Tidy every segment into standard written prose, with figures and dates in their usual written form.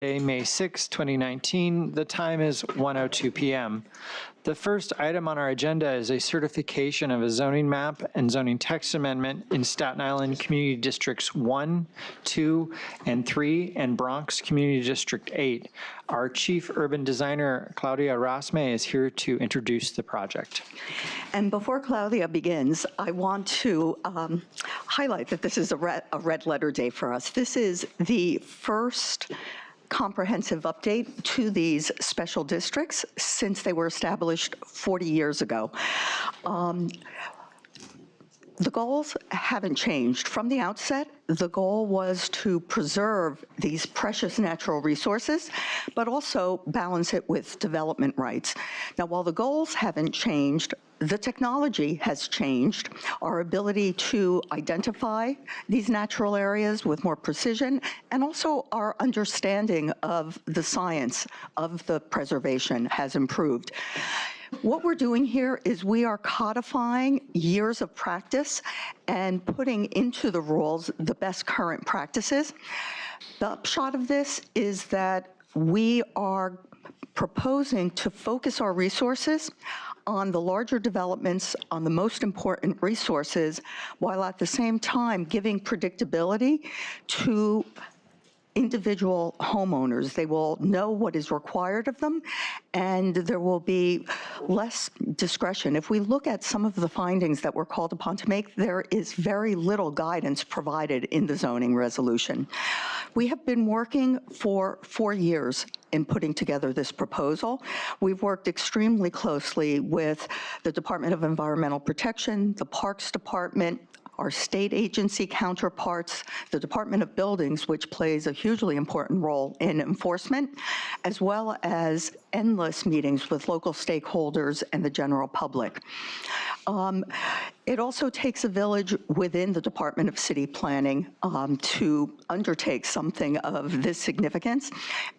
May 6, 2019. The time is 1:02 p.m. The first item on our agenda is a certification of a zoning map and zoning text amendment in Staten Island Community Districts 1, 2, and 3, and Bronx Community District 8. Our Chief Urban Designer, Claudia Rasme, is here to introduce the project. And before Claudia begins, I want to highlight that this is a red letter day for us. This is the first comprehensive update to these special districts since they were established 40 years ago. The goals haven't changed. From the outset, the goal was to preserve these precious natural resources, but also balance it with development rights. Now, while the goals haven't changed, the technology has changed. Our ability to identify these natural areas with more precision, and also our understanding of the science of the preservation has improved. What we're doing here is we are codifying years of practice and putting into the rules the best current practices. The upshot of this is that we are proposing to focus our resources on the larger developments, on the most important resources, while at the same time giving predictability to individual homeowners. They will know what is required of them, and there will be less discretion. If we look at some of the findings that we're called upon to make, there is very little guidance provided in the zoning resolution. We have been working for 4 years in putting together this proposal. We've worked extremely closely with the Department of Environmental Protection, the Parks Department, our state agency counterparts, the Department of Buildings, which plays a hugely important role in enforcement, as well as endless meetings with local stakeholders and the general public. It also takes a village within the Department of City Planning to undertake something of this significance.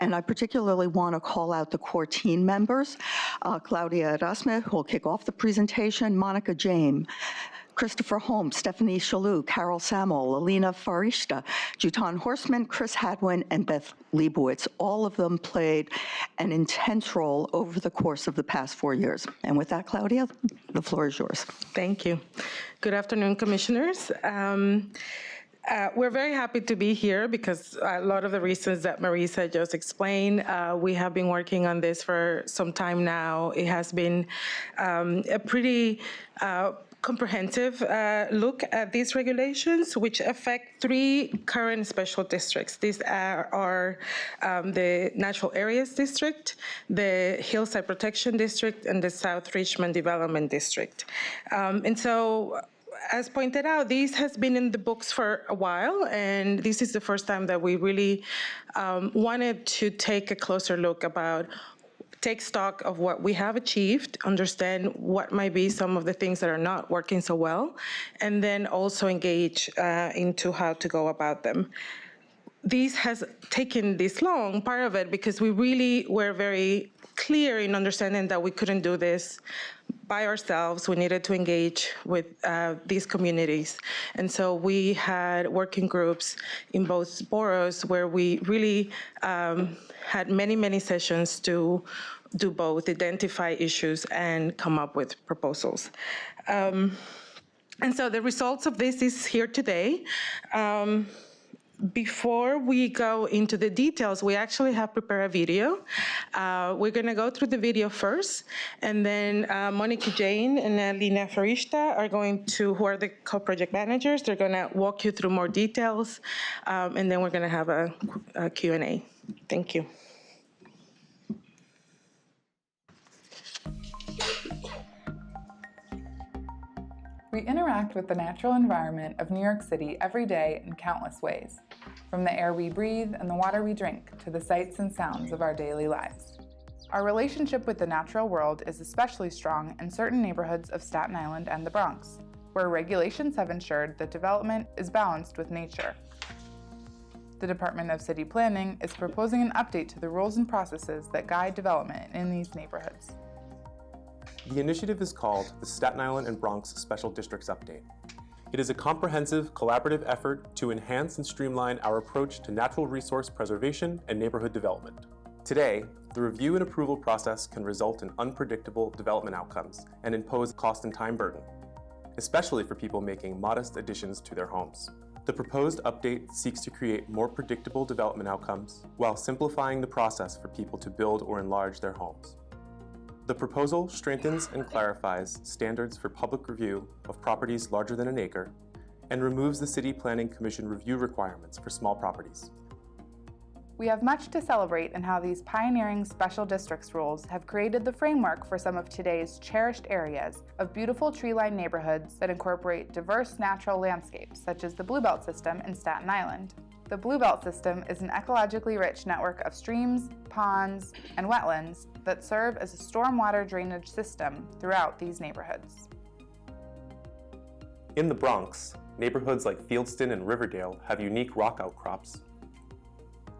And I particularly want to call out the core team members, Claudia Rasme, who will kick off the presentation, Monica James, Christopher Holmes, Stephanie Shalou, Carol Samuel, Alina Farishta, Jutan Horseman, Chris Hadwin, and Beth Leibowitz. All of them played an intense role over the course of the past 4 years. And with that, Claudia, the floor is yours. Thank you. Good afternoon, commissioners. We're very happy to be here because a lot of the reasons that Marisa just explained, we have been working on this for some time now. It has been a pretty comprehensive look at these regulations, which affect 3 current special districts. These are the Natural Areas District, the Hillside Protection District, and the South Richmond Development District. And so, as pointed out, these has been in the books for a while, and this is the first time that we really wanted to take a closer look about take stock of what we have achieved, understand what might be some of the things that are not working so well, and then also engage into how to go about them. This has taken this long, part of it, because we really were very clear in understanding that we couldn't do this by ourselves. We needed to engage with these communities. And so we had working groups in both boroughs where we really had many, many sessions to do both, identify issues and come up with proposals. And so the results of this is here today. Before we go into the details, we actually have prepared a video. We're going to go through the video first, and then Monica Jane and Lina Farishta are going to, who are the co-project managers, they're going to walk you through more details, and then we're going to have a Q&A. Thank you. We interact with the natural environment of New York City every day in countless ways, from the air we breathe and the water we drink to the sights and sounds of our daily lives. Our relationship with the natural world is especially strong in certain neighborhoods of Staten Island and the Bronx, where regulations have ensured that development is balanced with nature. The Department of City Planning is proposing an update to the rules and processes that guide development in these neighborhoods. The initiative is called the Staten Island and Bronx Special Districts Update. It is a comprehensive, collaborative effort to enhance and streamline our approach to natural resource preservation and neighborhood development. Today, the review and approval process can result in unpredictable development outcomes and impose cost and time burden, especially for people making modest additions to their homes. The proposed update seeks to create more predictable development outcomes while simplifying the process for people to build or enlarge their homes. The proposal strengthens and clarifies standards for public review of properties larger than an acre and removes the City Planning Commission review requirements for small properties. We have much to celebrate in how these pioneering special districts rules have created the framework for some of today's cherished areas of beautiful tree-lined neighborhoods that incorporate diverse natural landscapes, such as the Bluebelt system in Staten Island. The Bluebelt system is an ecologically rich network of streams, ponds, and wetlands that serve as a stormwater drainage system throughout these neighborhoods. In the Bronx, neighborhoods like Fieldston and Riverdale have unique rock outcrops.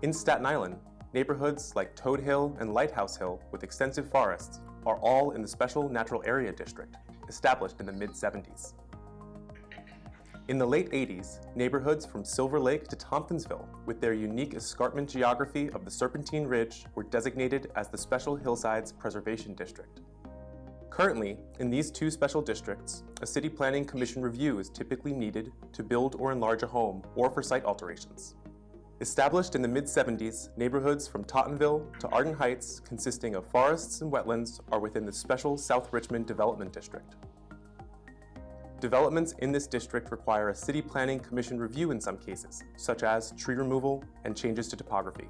In Staten Island, neighborhoods like Toad Hill and Lighthouse Hill with extensive forests are all in the Special Natural Area District, established in the mid-70s. In the late 80s, neighborhoods from Silver Lake to Tompkinsville, with their unique escarpment geography of the Serpentine Ridge, were designated as the Special Hillsides Preservation District. Currently, in these two special districts, a City Planning Commission review is typically needed to build or enlarge a home or for site alterations. Established in the mid-70s, neighborhoods from Tottenville to Arden Heights, consisting of forests and wetlands, are within the Special South Richmond Development District. Developments in this district require a City Planning Commission review in some cases, such as tree removal and changes to topography.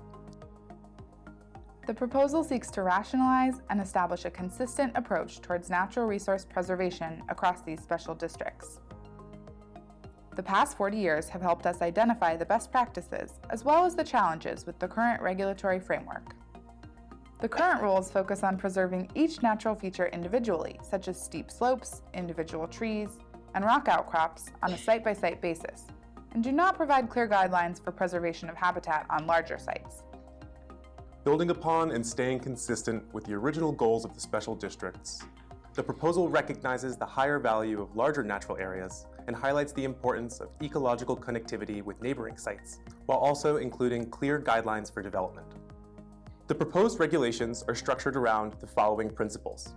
The proposal seeks to rationalize and establish a consistent approach towards natural resource preservation across these special districts. The past 40 years have helped us identify the best practices as well as the challenges with the current regulatory framework. The current rules focus on preserving each natural feature individually, such as steep slopes, individual trees, and rock outcrops on a site-by-site basis, and do not provide clear guidelines for preservation of habitat on larger sites. Building upon and staying consistent with the original goals of the special districts, the proposal recognizes the higher value of larger natural areas and highlights the importance of ecological connectivity with neighboring sites, while also including clear guidelines for development. The proposed regulations are structured around the following principles.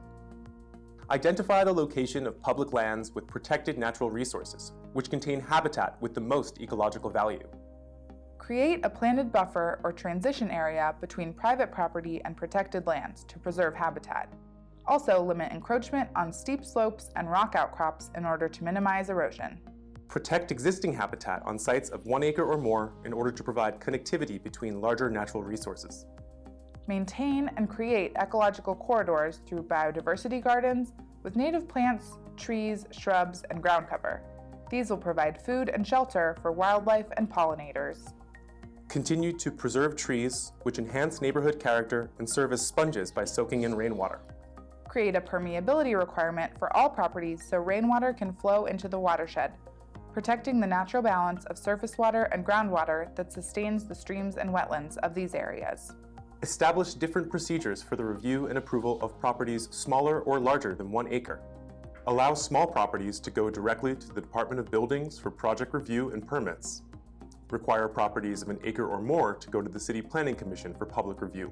Identify the location of public lands with protected natural resources, which contain habitat with the most ecological value. Create a planted buffer or transition area between private property and protected lands to preserve habitat. Also, limit encroachment on steep slopes and rock outcrops in order to minimize erosion. Protect existing habitat on sites of 1 acre or more in order to provide connectivity between larger natural resources. Maintain and create ecological corridors through biodiversity gardens with native plants, trees, shrubs, and ground cover. These will provide food and shelter for wildlife and pollinators. Continue to preserve trees, which enhance neighborhood character and serve as sponges by soaking in rainwater. Create a permeability requirement for all properties so rainwater can flow into the watershed, protecting the natural balance of surface water and groundwater that sustains the streams and wetlands of these areas. Establish different procedures for the review and approval of properties smaller or larger than 1 acre. Allow small properties to go directly to the Department of Buildings for project review and permits. Require properties of 1 acre or more to go to the City Planning Commission for public review.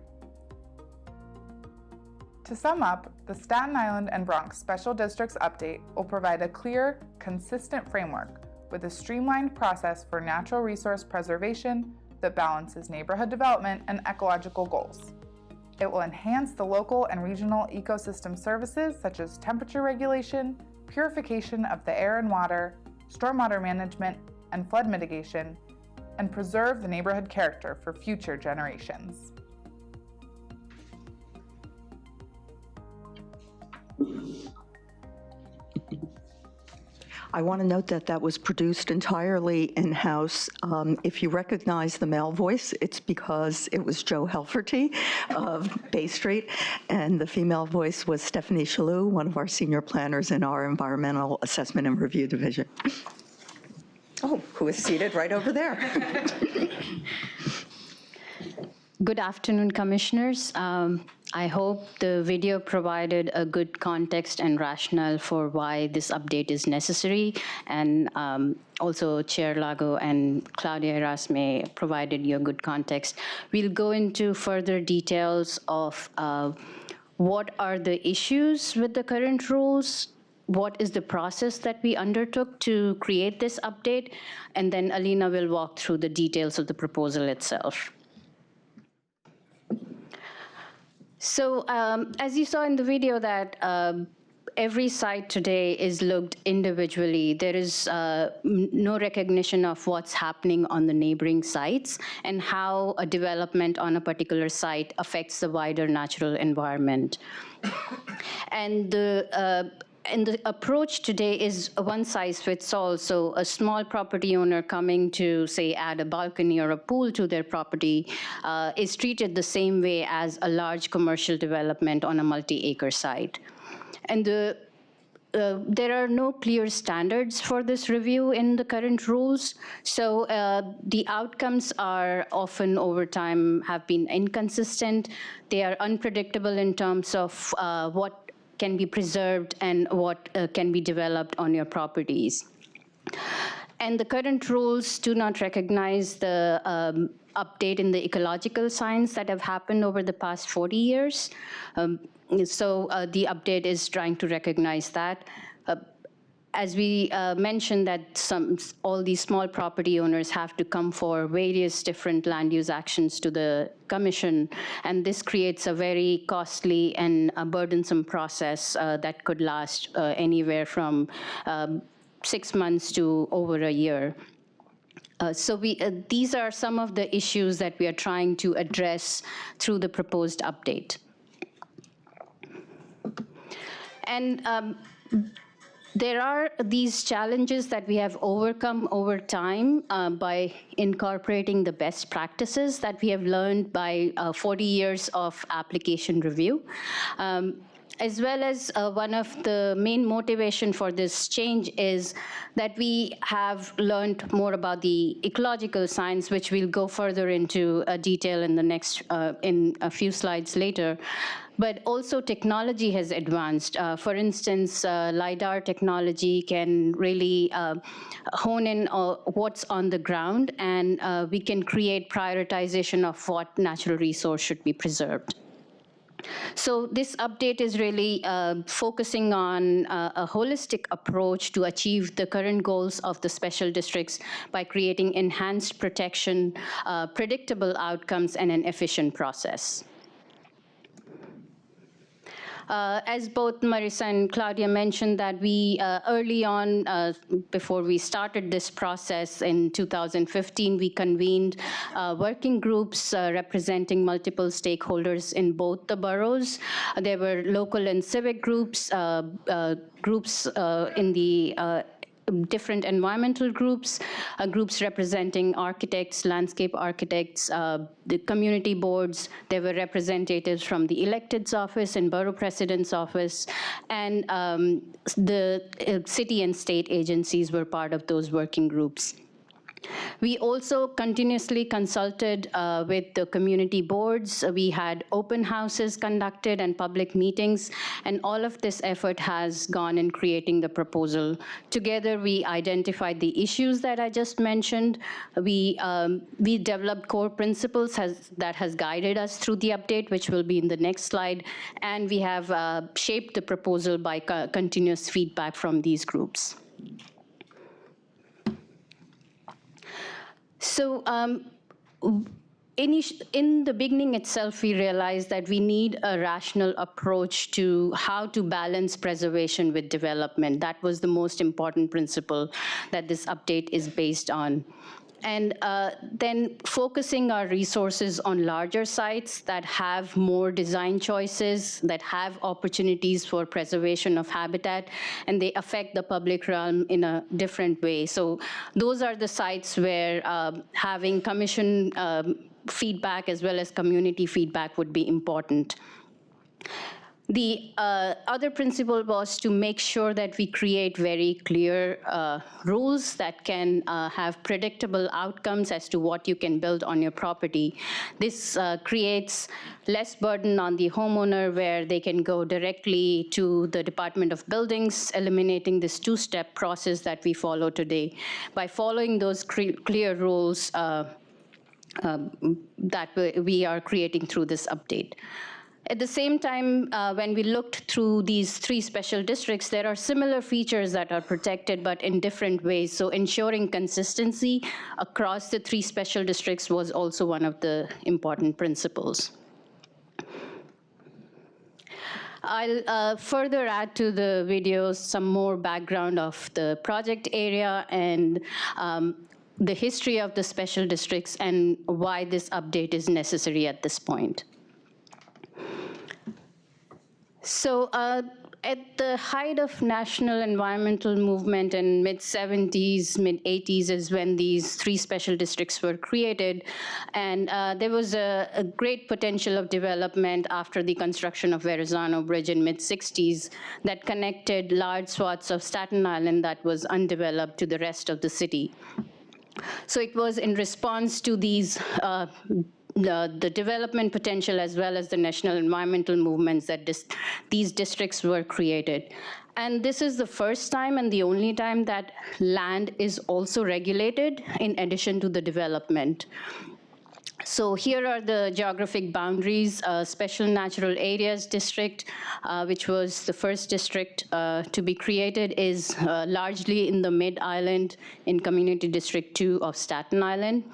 To sum up, the Staten Island and Bronx Special Districts Update will provide a clear, consistent framework with a streamlined process for natural resource preservation that balances neighborhood development and ecological goals. It will enhance the local and regional ecosystem services such as temperature regulation, purification of the air and water, stormwater management, and flood mitigation, and preserve the neighborhood character for future generations. I want to note that that was produced entirely in-house. If you recognize the male voice, it's because it was Joe Helferty of Bay Street, and the female voice was Stephanie Shalou, one of our senior planners in our Environmental Assessment and Review Division. Oh, who is seated right over there. Good afternoon, Commissioners. I hope the video provided a good context and rationale for why this update is necessary, and also Chair Lago and Claudia Erasme provided you a good context. We'll go into further details of what are the issues with the current rules, what is the process that we undertook to create this update, and then Alina will walk through the details of the proposal itself. So as you saw in the video that every site today is looked individually. There is no recognition of what's happening on the neighboring sites and how a development on a particular site affects the wider natural environment. And the approach today is a one-size-fits-all. So a small property owner coming to, say, add a balcony or a pool to their property is treated the same way as a large commercial development on a multi-acre site. And there are no clear standards for this review in the current rules. So the outcomes are often over time have been inconsistent. They are unpredictable in terms of what can be preserved and what can be developed on your properties. And the current rules do not recognize the update in the ecological science that have happened over the past 40 years. So the update is trying to recognize that. As we mentioned that all these small property owners have to come for various different land use actions to the commission, and this creates a very costly and a burdensome process that could last anywhere from 6 months to over a year. So these are some of the issues that we are trying to address through the proposed update. And there are these challenges that we have overcome over time by incorporating the best practices that we have learned by 40 years of application review. As well as one of the main motivation for this change is that we have learned more about the ecological science, which we'll go further into detail in the next, in a few slides later. But also technology has advanced. For instance, LiDAR technology can really hone in what's on the ground, and we can create prioritization of what natural resource should be preserved. So this update is really focusing on a holistic approach to achieve the current goals of the special districts by creating enhanced protection, predictable outcomes, and an efficient process. As both Marissa and Claudia mentioned, that we early on, before we started this process in 2015, we convened working groups representing multiple stakeholders in both the boroughs. There were local and civic groups, groups in the different environmental groups, groups representing architects, landscape architects, the community boards. There were representatives from the elected's office and borough president's office, and the city and state agencies were part of those working groups. We also continuously consulted with the community boards. We had open houses conducted and public meetings, and all of this effort has gone in creating the proposal. Together, we identified the issues that I just mentioned. We developed core principles that has guided us through the update, which will be in the next slide, and we have shaped the proposal by continuous feedback from these groups. So in the beginning itself, we realized that we need a rational approach to how to balance preservation with development. That was the most important principle that this update is based on. And then focusing our resources on larger sites that have more design choices, that have opportunities for preservation of habitat, and they affect the public realm in a different way. So those are the sites where having commission feedback as well as community feedback would be important. The other principle was to make sure that we create very clear rules that can have predictable outcomes as to what you can build on your property. This creates less burden on the homeowner, where they can go directly to the Department of Buildings, eliminating this two-step process that we follow today. By following those clear rules that we are creating through this update. At the same time, when we looked through these 3 special districts, there are similar features that are protected, but in different ways. So ensuring consistency across the 3 special districts was also one of the important principles. I'll further add to the video some more background of the project area and the history of the special districts and why this update is necessary at this point. So at the height of national environmental movement in mid-70s, mid-80s is when these 3 special districts were created. And there was a great potential of development after the construction of Verrazano Bridge in mid-60s that connected large swaths of Staten Island that was undeveloped to the rest of the city. So it was in response to these the development potential as well as the national environmental movements that these districts were created. And this is the first time and the only time that land is also regulated in addition to the development. So here are the geographic boundaries. Special Natural Areas District, which was the first district to be created, is largely in the Mid-Island in Community District 2 of Staten Island.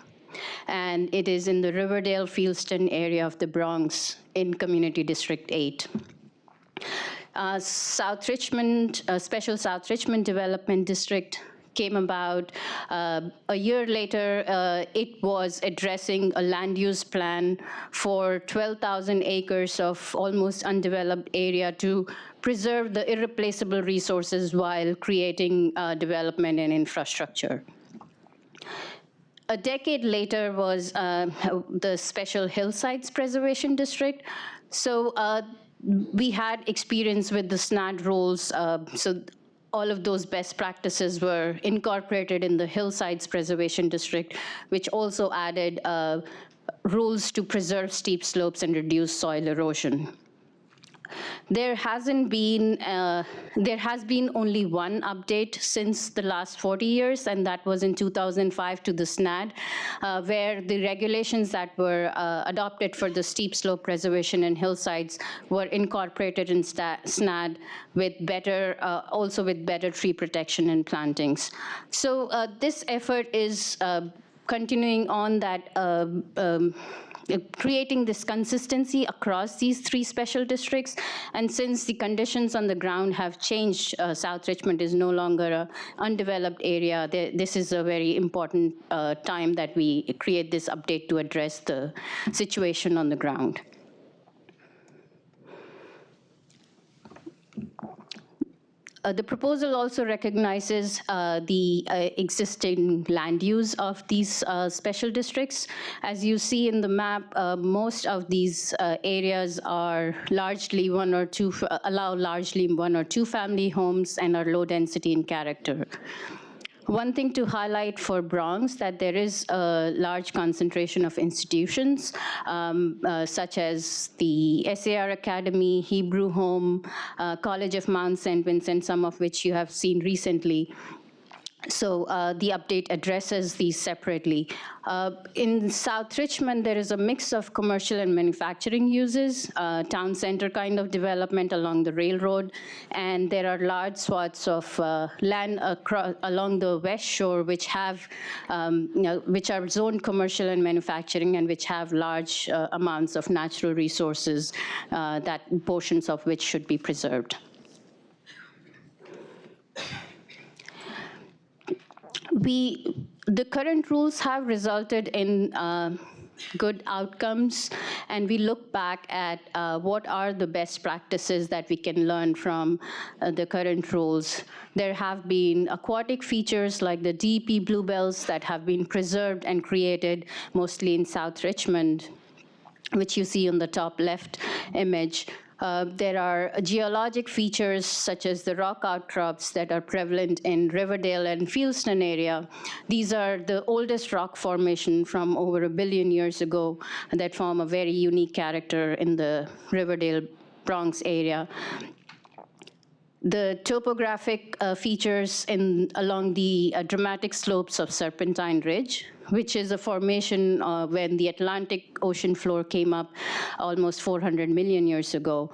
And it is in the Riverdale-Fieldston area of the Bronx in Community District 8. South Richmond, Special South Richmond Development District came about a year later. It was addressing a land use plan for 12,000 acres of almost undeveloped area to preserve the irreplaceable resources while creating development and infrastructure. A decade later was the Special Hillsides Preservation District. So we had experience with the SNAD rules. So all of those best practices were incorporated in the Hillsides Preservation District, which also added rules to preserve steep slopes and reduce soil erosion. There has been only one update since the last 40 years, and that was in 2005 to the SNAD, where the regulations that were adopted for the steep slope preservation and hillsides were incorporated in SNAD with better, also with better tree protection and plantings. So this effort is continuing on that creating this consistency across these 3 special districts. And since the conditions on the ground have changed, South Richmond is no longer an undeveloped area. This is a very important time that we create this update to address the situation on the ground. The proposal also recognizes the existing land use of these special districts. As you see in the map, most of these areas are largely allow largely 1 or 2 family homes and are low density in character. One thing to highlight for Bronx, that there is a large concentration of institutions, such as the SAR Academy, Hebrew Home, College of Mount St. Vincent, some of which you have seen recently. So the update addresses these separately. In South Richmond, there is a mix of commercial and manufacturing uses, town center kind of development along the railroad, and there are large swaths of land along the West Shore which have, which are zoned commercial and manufacturing and which have large amounts of natural resources, that portions of which should be preserved. The current rules have resulted in good outcomes, and we look back at what are the best practices that we can learn from the current rules. There have been aquatic features like the DEP bluebells that have been preserved and created mostly in South Richmond, which you see on the top left image. There are geologic features such as the rock outcrops that are prevalent in Riverdale and Fieldston area. These are the oldest rock formation from over 1 billion years ago that form a very unique character in the Riverdale Bronx area. The topographic features along the dramatic slopes of Serpentine Ridge, which is a formation when the Atlantic Ocean floor came up almost 400 million years ago.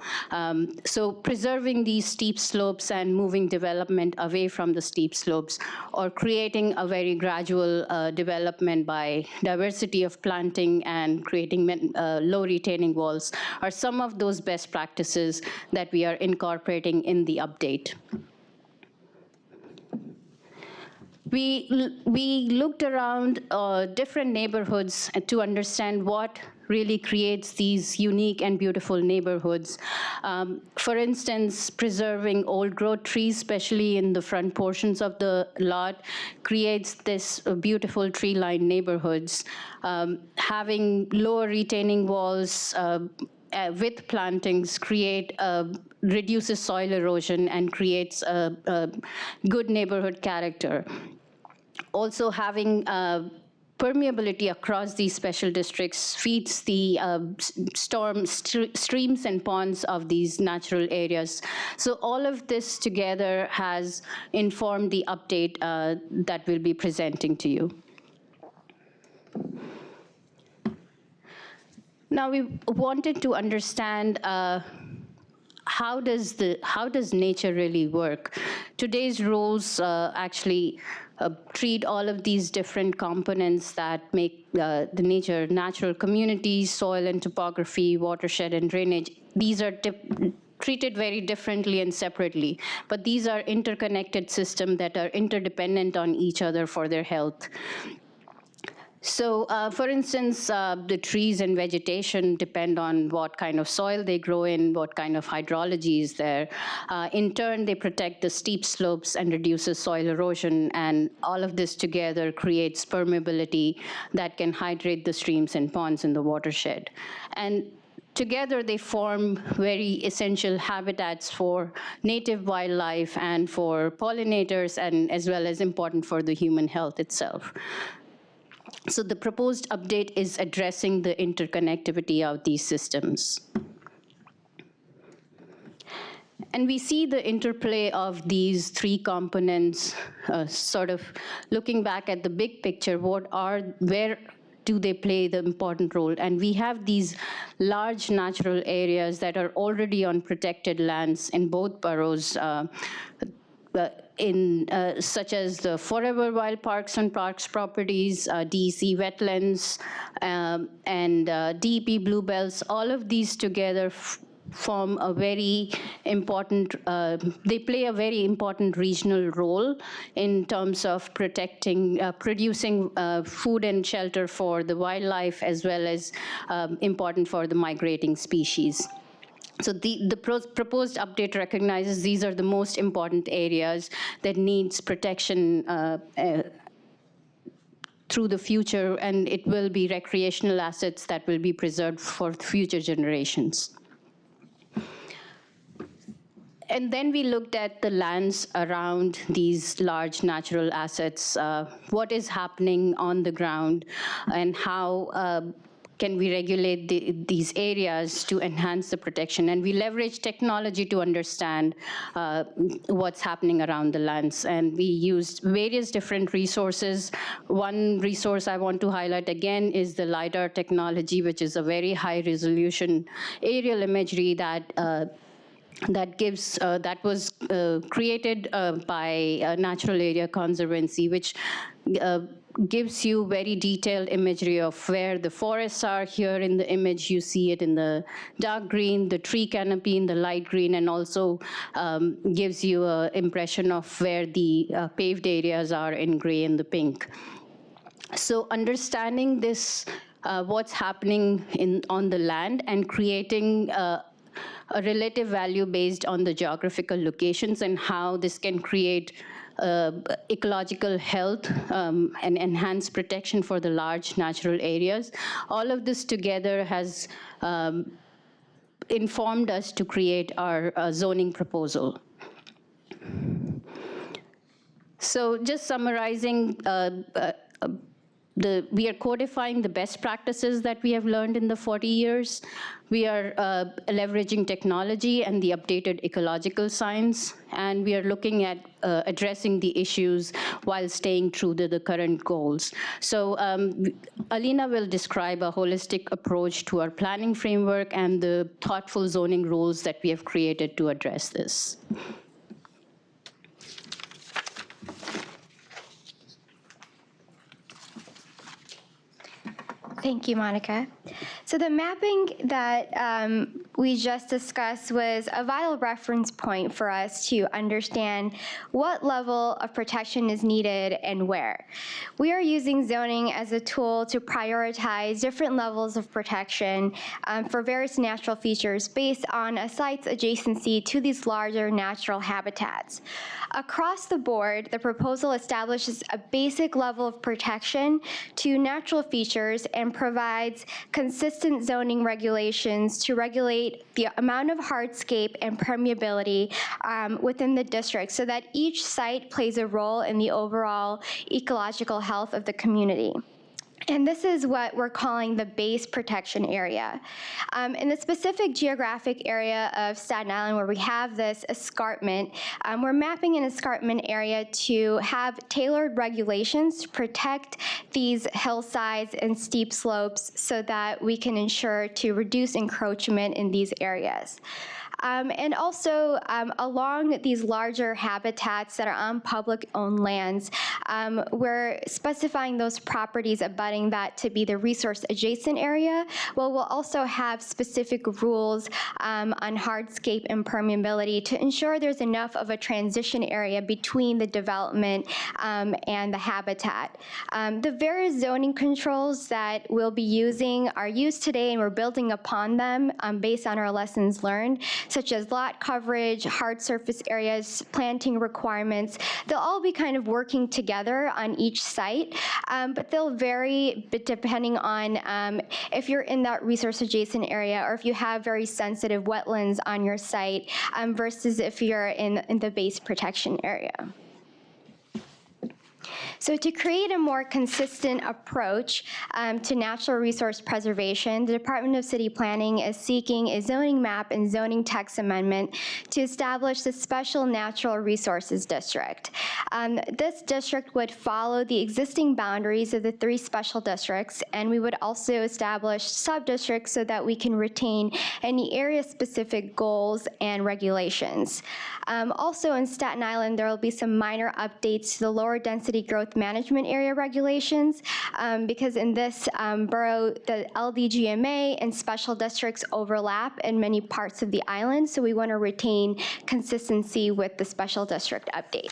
So preserving these steep slopes and moving development away from the steep slopes, or creating a very gradual development by diversity of planting and creating low retaining walls are some of those best practices that we are incorporating in the update. We looked around different neighborhoods to understand what really creates these unique and beautiful neighborhoods. For instance, preserving old growth trees, especially in the front portions of the lot, creates this beautiful tree-lined neighborhoods. Having lower retaining walls with plantings reduces soil erosion and creates a good neighborhood character. Also, having permeability across these special districts feeds the streams and ponds of these natural areas. So all of this together has informed the update that we'll be presenting to you. Now, we wanted to understand how does nature really work? Today's rules actually treat all of these different components that make the nature, natural communities, soil and topography, watershed and drainage. These are treated very differently and separately, but these are interconnected systems that are interdependent on each other for their health. So, for instance, the trees and vegetation depend on what kind of soil they grow in, what kind of hydrology is there. In turn, they protect the steep slopes and reduces soil erosion, and all of this together creates permeability that can hydrate the streams and ponds in the watershed. And together, they form very essential habitats for native wildlife and for pollinators, and as well as important for the human health itself. So the proposed update is addressing the interconnectivity of these systems. And we see the interplay of these three components, sort of looking back at the big picture, where do they play the important role? And we have these large natural areas that are already on protected lands in both boroughs, such as the Forever Wild Parks and Parks properties, DEC wetlands, and DEP Bluebelts. All of these together form a very important, they play a very important regional role in terms of protecting, producing food and shelter for the wildlife, as well as important for the migrating species. So the proposed update recognizes these are the most important areas that needs protection through the future, and it will be recreational assets that will be preserved for future generations. And then we looked at the lands around these large natural assets, what is happening on the ground, and how can we regulate these areas to enhance the protection. And we leverage technology to understand what's happening around the lands. And we used various different resources. One resource I want to highlight again is the LiDAR technology, which is a very high resolution aerial imagery that was created by Natural Area Conservancy, which gives you very detailed imagery of where the forests are. Here in the image, you see it in the dark green, the tree canopy in the light green, and also gives you an impression of where the paved areas are in gray and the pink. So understanding this, what's happening on the land, and creating a relative value based on the geographical locations and how this can create ecological health and enhance protection for the large natural areas. All of this together has informed us to create our zoning proposal. So just summarizing, we are codifying the best practices that we have learned in the 40 years. We are leveraging technology and the updated ecological science, and we are looking at addressing the issues while staying true to the current goals. So Alina will describe a holistic approach to our planning framework and the thoughtful zoning rules that we have created to address this. Thank you, Monica. So the mapping that we just discussed was a vital reference point for us to understand what level of protection is needed and where. We are using zoning as a tool to prioritize different levels of protection for various natural features based on a site's adjacency to these larger natural habitats. Across the board, the proposal establishes a basic level of protection to natural features and provides consistent zoning regulations to regulate the amount of hardscape and permeability within the district so that each site plays a role in the overall ecological health of the community. And this is what we're calling the base protection area. In the specific geographic area of Staten Island where we have this escarpment, we're mapping an escarpment area to have tailored regulations to protect these hillsides and steep slopes so that we can ensure to reduce encroachment in these areas. And also along these larger habitats that are on public-owned lands, we're specifying those properties abutting that to be the resource-adjacent area. Well, we'll also have specific rules on hardscape and permeability to ensure there's enough of a transition area between the development and the habitat. The various zoning controls that we'll be using are used today, and we're building upon them based on our lessons learned, such as lot coverage, hard surface areas, planting requirements. They'll all be kind of working together on each site, but they'll vary depending on if you're in that resource adjacent area or if you have very sensitive wetlands on your site versus if you're in the base protection area. So to create a more consistent approach to natural resource preservation, the Department of City Planning is seeking a zoning map and zoning text amendment to establish the Special Natural Resources District. This district would follow the existing boundaries of the 3 special districts, and we would also establish sub-districts so that we can retain any area-specific goals and regulations. Also in Staten Island, there will be some minor updates to the lower density growth management area regulations because in this borough, the LDGMA and special districts overlap in many parts of the island, so we want to retain consistency with the special district update.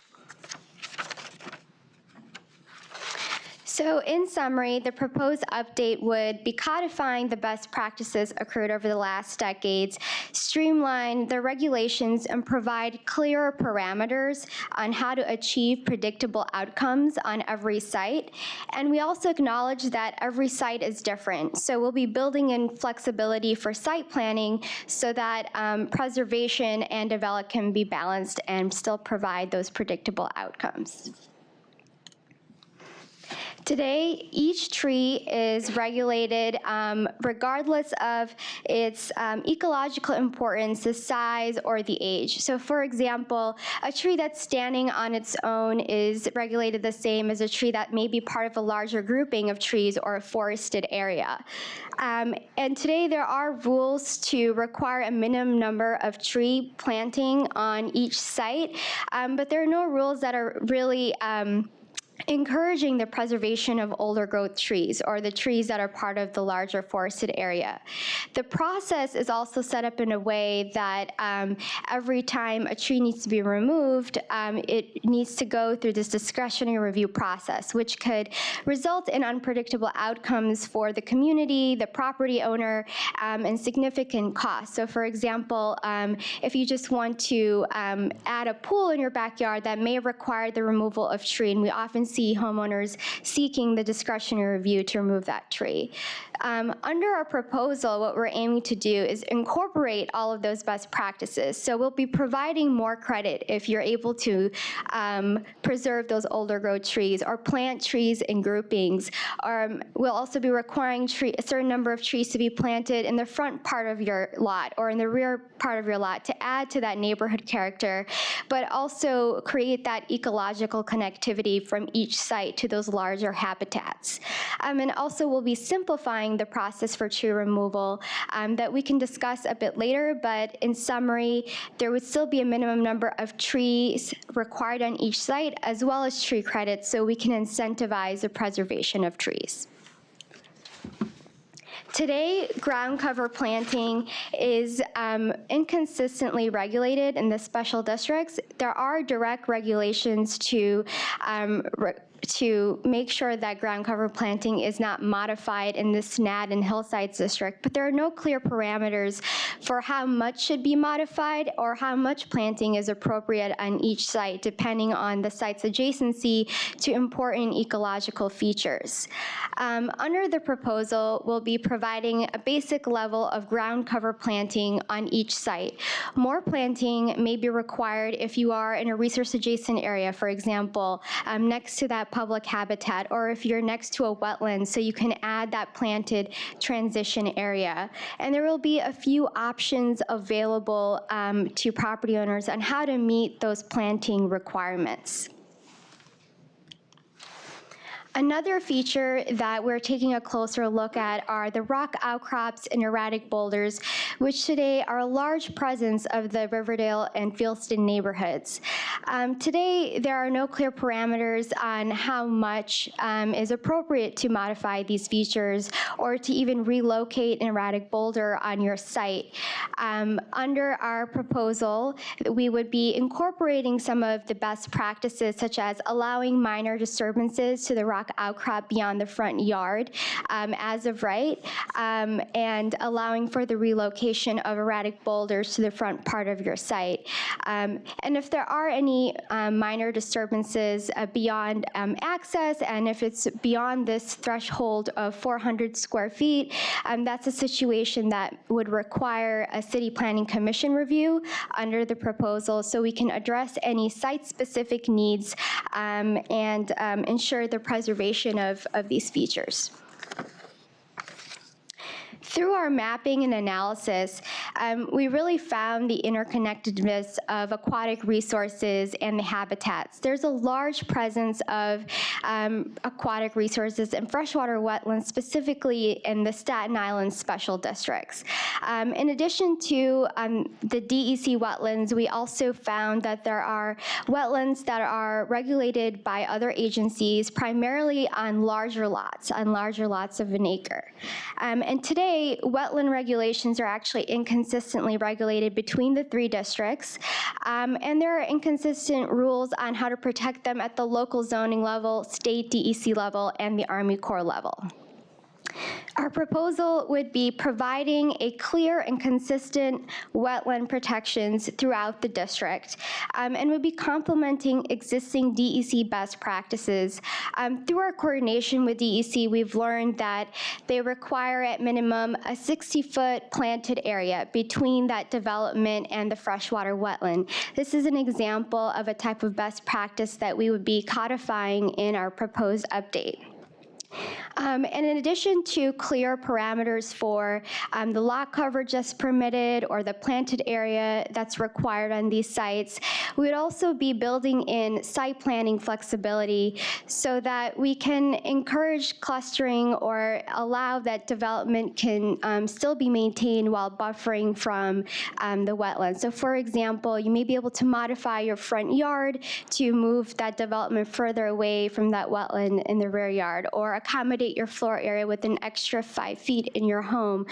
So in summary, the proposed update would be codifying the best practices accrued over the last decades, streamline the regulations, and provide clearer parameters on how to achieve predictable outcomes on every site. And we also acknowledge that every site is different. So we'll be building in flexibility for site planning so that preservation and development can be balanced and still provide those predictable outcomes. Today, each tree is regulated regardless of its ecological importance, the size, or the age. So for example, a tree that's standing on its own is regulated the same as a tree that may be part of a larger grouping of trees or a forested area. And today there are rules to require a minimum number of tree planting on each site, but there are no rules that are really encouraging the preservation of older growth trees or the trees that are part of the larger forested area. The process is also set up in a way that every time a tree needs to be removed, it needs to go through this discretionary review process, which could result in unpredictable outcomes for the community, the property owner, and significant costs. So for example, if you just want to add a pool in your backyard, that may require the removal of tree, and we often see homeowners seeking the discretionary review to remove that tree. Under our proposal, what we're aiming to do is incorporate all of those best practices. So we'll be providing more credit if you're able to preserve those older growth trees or plant trees in groupings. We'll also be requiring a certain number of trees to be planted in the front part of your lot or in the rear part of your lot to add to that neighborhood character, but also create that ecological connectivity from each site to those larger habitats. And also we'll be simplifying the process for tree removal that we can discuss a bit later, but in summary, there would still be a minimum number of trees required on each site, as well as tree credits, so we can incentivize the preservation of trees. Today, ground cover planting is inconsistently regulated in the special districts. There are direct regulations to make sure that ground cover planting is not modified in the SNAD and Hillsides district, but there are no clear parameters for how much should be modified or how much planting is appropriate on each site, depending on the site's adjacency to important ecological features. Under the proposal, we'll be providing a basic level of ground cover planting on each site. More planting may be required if you are in a resource adjacent area, for example, next to that public habitat, or if you're next to a wetland, so you can add that planted transition area. And there will be a few options available to property owners on how to meet those planting requirements. Another feature that we're taking a closer look at are the rock outcrops and erratic boulders, which today are a large presence of the Riverdale and Fieldston neighborhoods. Today, there are no clear parameters on how much is appropriate to modify these features or to even relocate an erratic boulder on your site. Under our proposal, we would be incorporating some of the best practices, such as allowing minor disturbances to the rock outcrop beyond the front yard as of right, and allowing for the relocation of erratic boulders to the front part of your site. And if there are any minor disturbances beyond access, and if it's beyond this threshold of 400 square feet, that's a situation that would require a City Planning Commission review under the proposal, so we can address any site-specific needs and ensure the preservation of these features. Through our mapping and analysis, we really found the interconnectedness of aquatic resources and the habitats. There's a large presence of aquatic resources and freshwater wetlands, specifically in the Staten Island special districts. In addition to the DEC wetlands, we also found that there are wetlands that are regulated by other agencies, primarily on larger lots of an acre. And today, wetland regulations are actually inconsistently regulated between the three districts, and there are inconsistent rules on how to protect them at the local zoning level, state DEC level, and the Army Corps level. Our proposal would be providing a clear and consistent wetland protections throughout the district, and would be complementing existing DEC best practices. Through our coordination with DEC, we've learned that they require at minimum a 60-foot planted area between that development and the freshwater wetland. This is an example of a type of best practice that we would be codifying in our proposed update. And in addition to clear parameters for the lot coverage that's permitted or the planted area that's required on these sites, we would also be building in site planning flexibility so that we can encourage clustering or allow that development can still be maintained while buffering from the wetlands. So for example, you may be able to modify your front yard to move that development further away from that wetland in the rear yard, or accommodate your floor area with an extra 5 feet in your home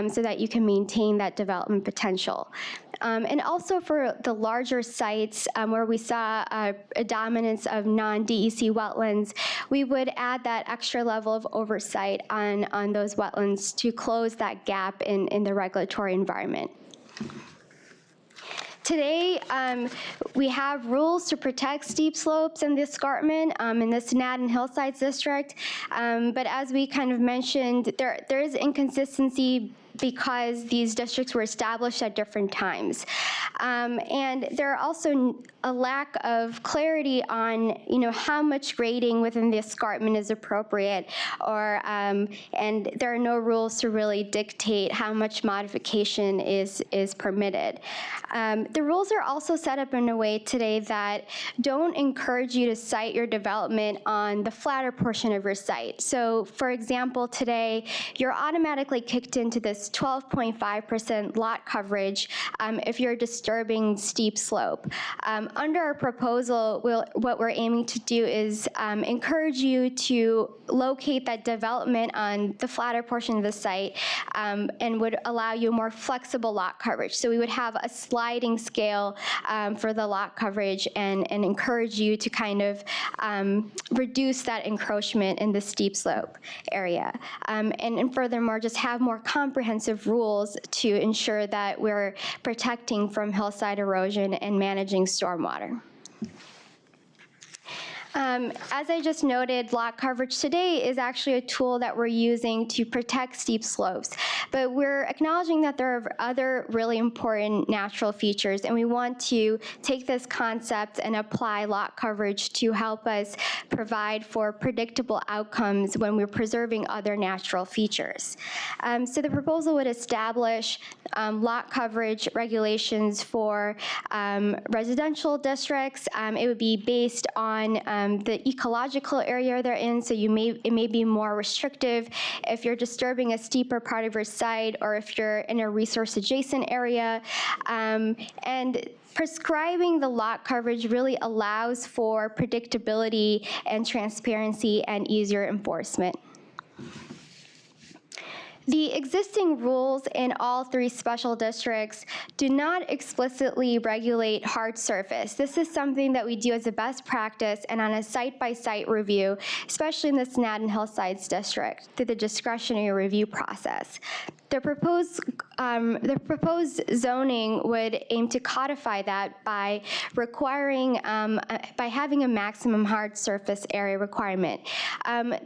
so that you can maintain that development potential. And also for the larger sites where we saw a dominance of non-DEC wetlands, we would add that extra level of oversight on those wetlands to close that gap in the regulatory environment. today, we have rules to protect steep slopes and the escarpment in the Manhattan Hillsides District. But as we kind of mentioned, there is inconsistency because these districts were established at different times. And there are also a lack of clarity on, how much grading within the escarpment is appropriate, or and there are no rules to really dictate how much modification is permitted. The rules are also set up in a way today that don't encourage you to site your development on the flatter portion of your site. So, for example, today you're automatically kicked into this 12.5% lot coverage if you're disturbing steep slope. Under our proposal, what we're aiming to do is encourage you to locate that development on the flatter portion of the site and would allow you more flexible lot coverage. So we would have a sliding scale for the lot coverage and encourage you to kind of reduce that encroachment in the steep slope area. And furthermore, just have more comprehensive rules to ensure that we're protecting from hillside erosion and managing stormwater. As I just noted, lot coverage today is actually a tool that we're using to protect steep slopes, but we're acknowledging that there are other really important natural features, and we want to take this concept and apply lot coverage to help us provide for predictable outcomes when we're preserving other natural features. So the proposal would establish lot coverage regulations for residential districts. It would be based on the ecological area they're in, so it may be more restrictive if you're disturbing a steeper part of your site or if you're in a resource adjacent area. And prescribing the lot coverage really allows for predictability and transparency and easier enforcement. The existing rules in all three special districts do not explicitly regulate hard surface. This is something that we do as a best practice and on a site-by-site review, especially in the Manhattan Hillsides District, through the discretionary review process. The proposed zoning would aim to codify that by requiring, by having a maximum hard surface area requirement.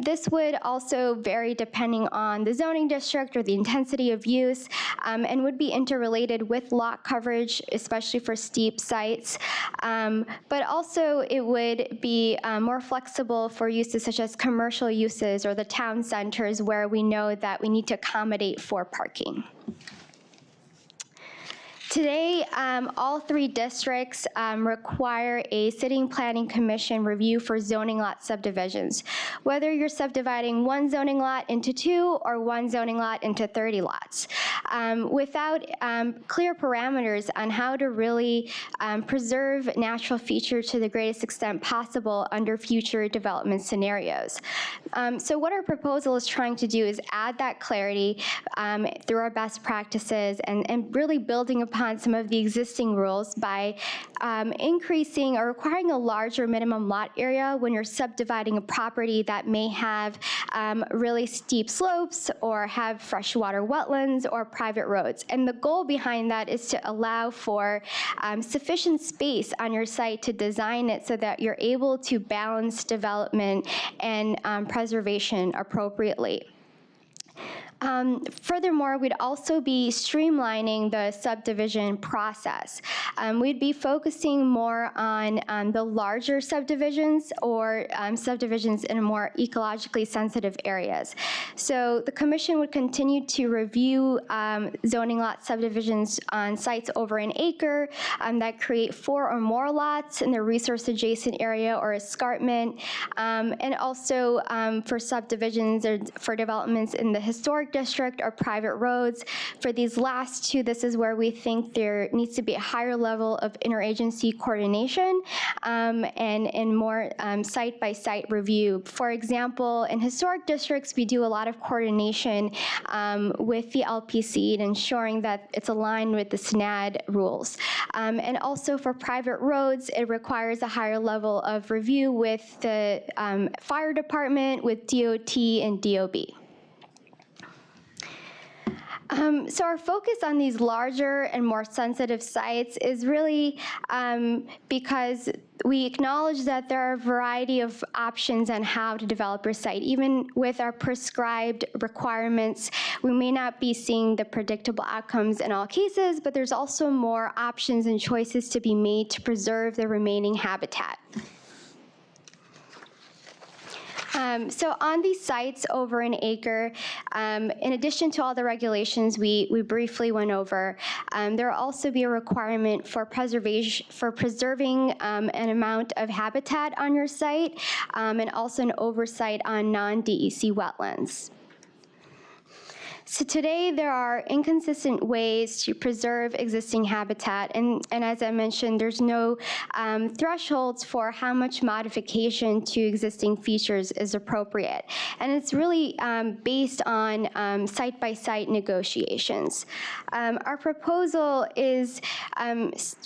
This would also vary depending on the zoning district or the intensity of use, and would be interrelated with lot coverage, especially for steep sites. But also it would be more flexible for uses such as commercial uses or the town centers where we know that we need to accommodate for parking. Today, all three districts require a sitting planning commission review for zoning lot subdivisions, whether you're subdividing one zoning lot into 2 or one zoning lot into 30 lots. Without clear parameters on how to really preserve natural features to the greatest extent possible under future development scenarios. So what our proposal is trying to do is add that clarity through our best practices and really building upon some of the existing rules by increasing or requiring a larger minimum lot area when you're subdividing a property that may have really steep slopes or have freshwater wetlands or private roads. And the goal behind that is to allow for sufficient space on your site to design it so that you're able to balance development and preservation appropriately. Furthermore, we'd also be streamlining the subdivision process. We'd be focusing more on the larger subdivisions or subdivisions in more ecologically sensitive areas. So the commission would continue to review zoning lot subdivisions on sites over an acre that create 4 or more lots in the resource adjacent area or escarpment, and also for subdivisions or for developments in the historic district or private roads. For these last two, this is where we think there needs to be a higher level of interagency coordination and more site-by-site review. For example, in historic districts, we do a lot of coordination with the LPC and ensuring that it's aligned with the SNAD rules. And also for private roads, it requires a higher level of review with the fire department, with DOT and DOB. So our focus on these larger and more sensitive sites is really because we acknowledge that there are a variety of options on how to develop your site. Even with our prescribed requirements, we may not be seeing the predictable outcomes in all cases, but there's also more options and choices to be made to preserve the remaining habitat. So on these sites over an acre, in addition to all the regulations we briefly went over, there will also be a requirement for preserving an amount of habitat on your site, and also an oversight on non-DEC wetlands. So today there are inconsistent ways to preserve existing habitat, and as I mentioned, there's no thresholds for how much modification to existing features is appropriate. And it's really based on site-by-site negotiations. Our proposal is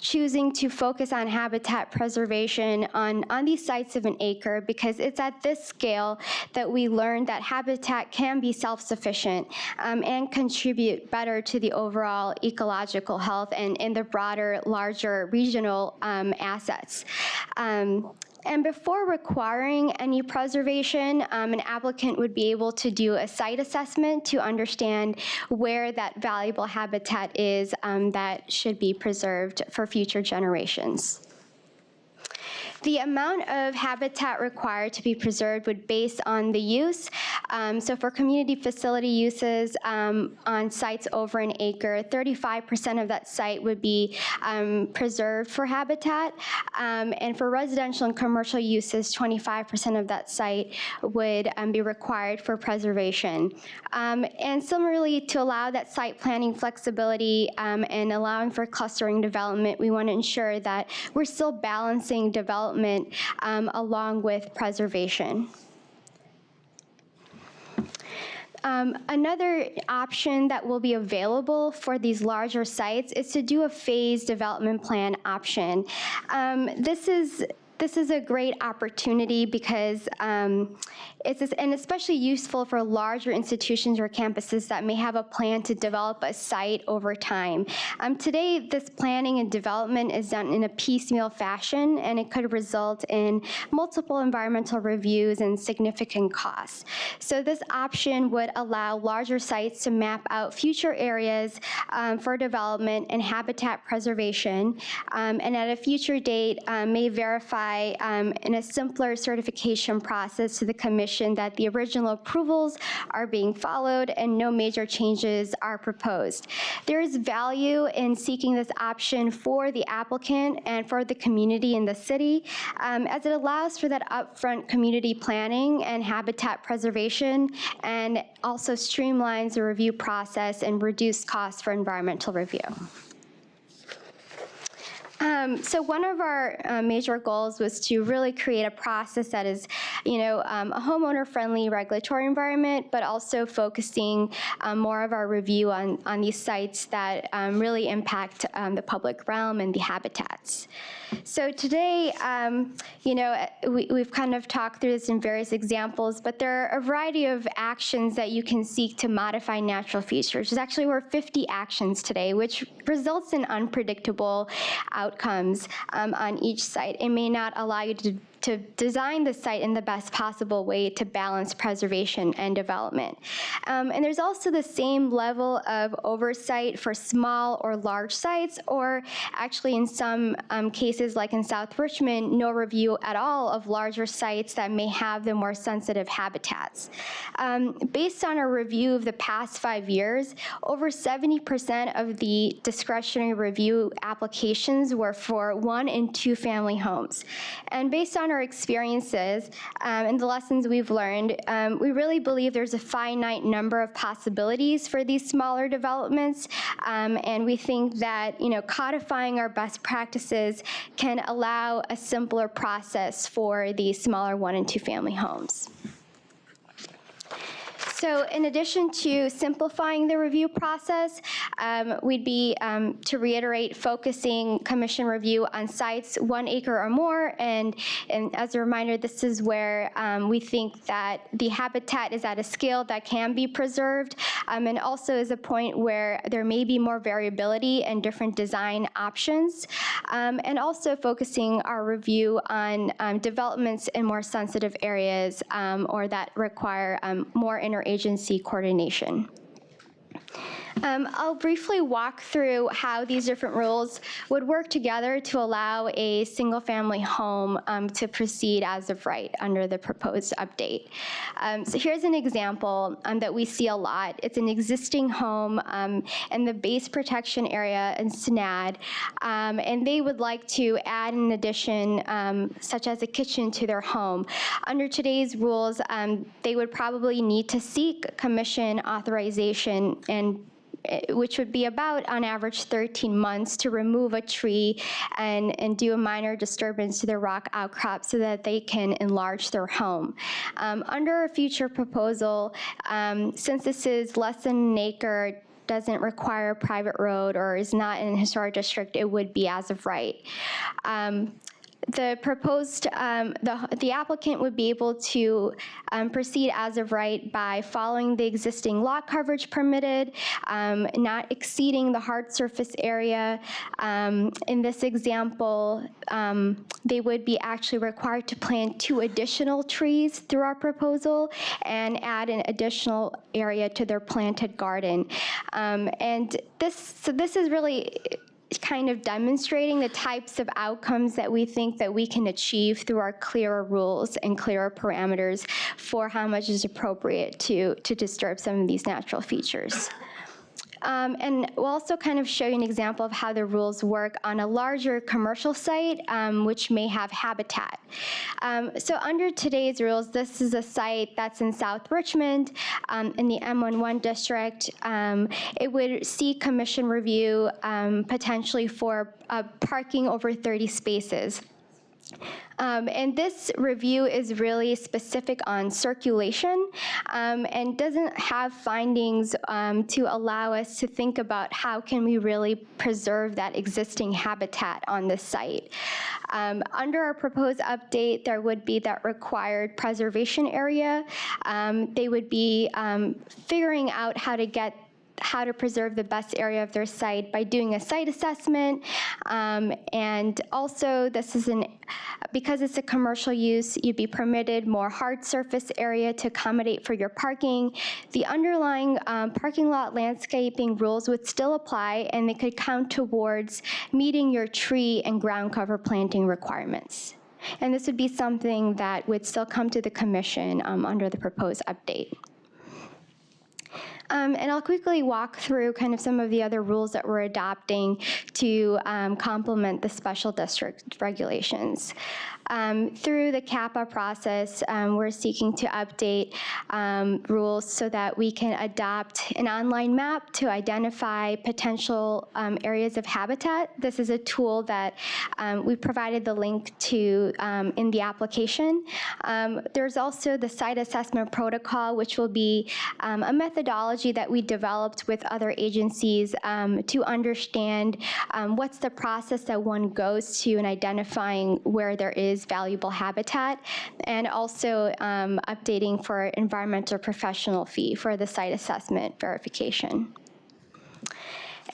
choosing to focus on habitat preservation on these sites of an acre because it's at this scale that we learned that habitat can be self-sufficient and contribute better to the overall ecological health and in the broader, larger regional assets. And before requiring any preservation, an applicant would be able to do a site assessment to understand where that valuable habitat is that should be preserved for future generations. The amount of habitat required to be preserved would base on the use. So for community facility uses on sites over an acre, 35% of that site would be preserved for habitat. And for residential and commercial uses, 25% of that site would be required for preservation. And similarly, to allow that site planning flexibility and allowing for clustering development, we want to ensure that we're still balancing development along with preservation. Another option that will be available for these larger sites is to do a phased development plan option. This is a great opportunity because and especially useful for larger institutions or campuses that may have a plan to develop a site over time. Today, this planning and development is done in a piecemeal fashion, and it could result in multiple environmental reviews and significant costs. So this option would allow larger sites to map out future areas for development and habitat preservation, and at a future date may verify in a simpler certification process to the Commission that the original approvals are being followed and no major changes are proposed. There is value in seeking this option for the applicant and for the community in the city, as it allows for that upfront community planning and habitat preservation, and also streamlines the review process and reduce costs for environmental review. So one of our major goals was to really create a process that is, a homeowner-friendly regulatory environment, but also focusing more of our review on these sites that really impact the public realm and the habitats. So today, we've kind of talked through this in various examples, but there are a variety of actions that you can seek to modify natural features. There's actually over 50 actions today, which results in unpredictable outcomes on each site. It may not allow you to design the site in the best possible way to balance preservation and development. And there's also the same level of oversight for small or large sites, or actually in some cases, like in South Richmond, no review at all of larger sites that may have the more sensitive habitats. Based on a review of the past 5 years, over 70% of the discretionary review applications were for 1- and 2-family homes. And based on our experiences and the lessons we've learned, we really believe there's a finite number of possibilities for these smaller developments, and we think that codifying our best practices can allow a simpler process for these smaller 1- and 2-family homes. So in addition to simplifying the review process, we'd be, to reiterate, focusing commission review on sites 1 acre or more. And as a reminder, this is where we think that the habitat is at a scale that can be preserved, and also is a point where there may be more variability and different design options, and also focusing our review on developments in more sensitive areas or that require more interagency coordination. I'll briefly walk through how these different rules would work together to allow a single-family home to proceed as of right under the proposed update. So here's an example that we see a lot. It's an existing home in the base protection area in SNAD, and they would like to add an addition such as a kitchen to their home. Under today's rules, they would probably need to seek commission authorization, and which would be about, on average, 13 months to remove a tree and do a minor disturbance to their rock outcrop so that they can enlarge their home. Under a future proposal, since this is less than an acre, doesn't require a private road, or is not in a historic district, it would be as of right. The proposed, the applicant would be able to proceed as of right by following the existing lot coverage permitted, not exceeding the hard surface area. In this example, they would be actually required to plant 2 additional trees through our proposal and add an additional area to their planted garden. And this is really kind of demonstrating the types of outcomes that we think that we can achieve through our clearer rules and clearer parameters for how much is appropriate to disturb some of these natural features. And we'll also kind of show you an example of how the rules work on a larger commercial site, which may have habitat. So under today's rules, this is a site that's in South Richmond in the M11 district. It would seek commission review potentially for parking over 30 spaces. And this review is really specific on circulation and doesn't have findings to allow us to think about how can we really preserve that existing habitat on the site. Under our proposed update, there would be that required preservation area. They would be figuring out how to preserve the best area of their site by doing a site assessment. And also, because it's a commercial use, you'd be permitted more hard surface area to accommodate for your parking. The underlying parking lot landscaping rules would still apply, and they could count towards meeting your tree and ground cover planting requirements. And this would be something that would still come to the commission under the proposed update. And I'll quickly walk through kind of some of the other rules that we're adopting to complement the special district regulations. Through the CAPA process, we're seeking to update rules so that we can adopt an online map to identify potential areas of habitat. This is a tool that we provided the link to in the application. There's also the site assessment protocol, which will be a methodology that we developed with other agencies to understand what's the process that one goes to in identifying where there is valuable habitat, and also updating for environmental professional fee for the site assessment verification.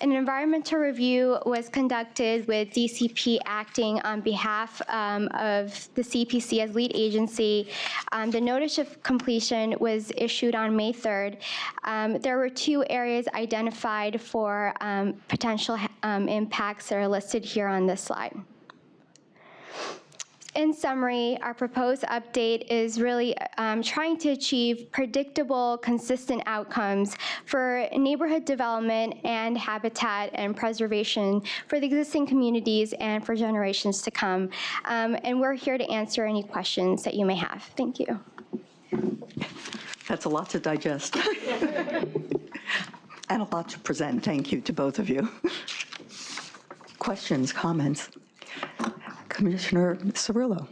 An environmental review was conducted with DCP acting on behalf of the CPC as lead agency. The notice of completion was issued on May 3rd. There were 2 areas identified for potential impacts that are listed here on this slide. In summary, our proposed update is really trying to achieve predictable, consistent outcomes for neighborhood development and habitat and preservation for the existing communities and for generations to come. And we're here to answer any questions that you may have. Thank you. That's a lot to digest. And a lot to present. Thank you to both of you. Questions, comments? Commissioner Cirillo.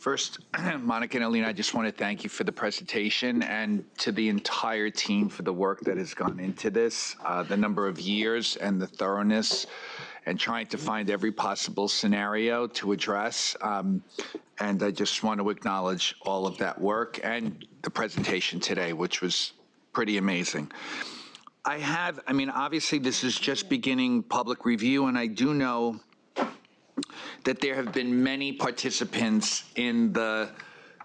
First, Monica and Alina, I just want to thank you for the presentation and to the entire team for the work that has gone into this, the number of years and the thoroughness and trying to find every possible scenario to address. And I just want to acknowledge all of that work and the presentation today, which was pretty amazing. I mean, obviously this is just beginning public review, and I do know that there have been many participants in the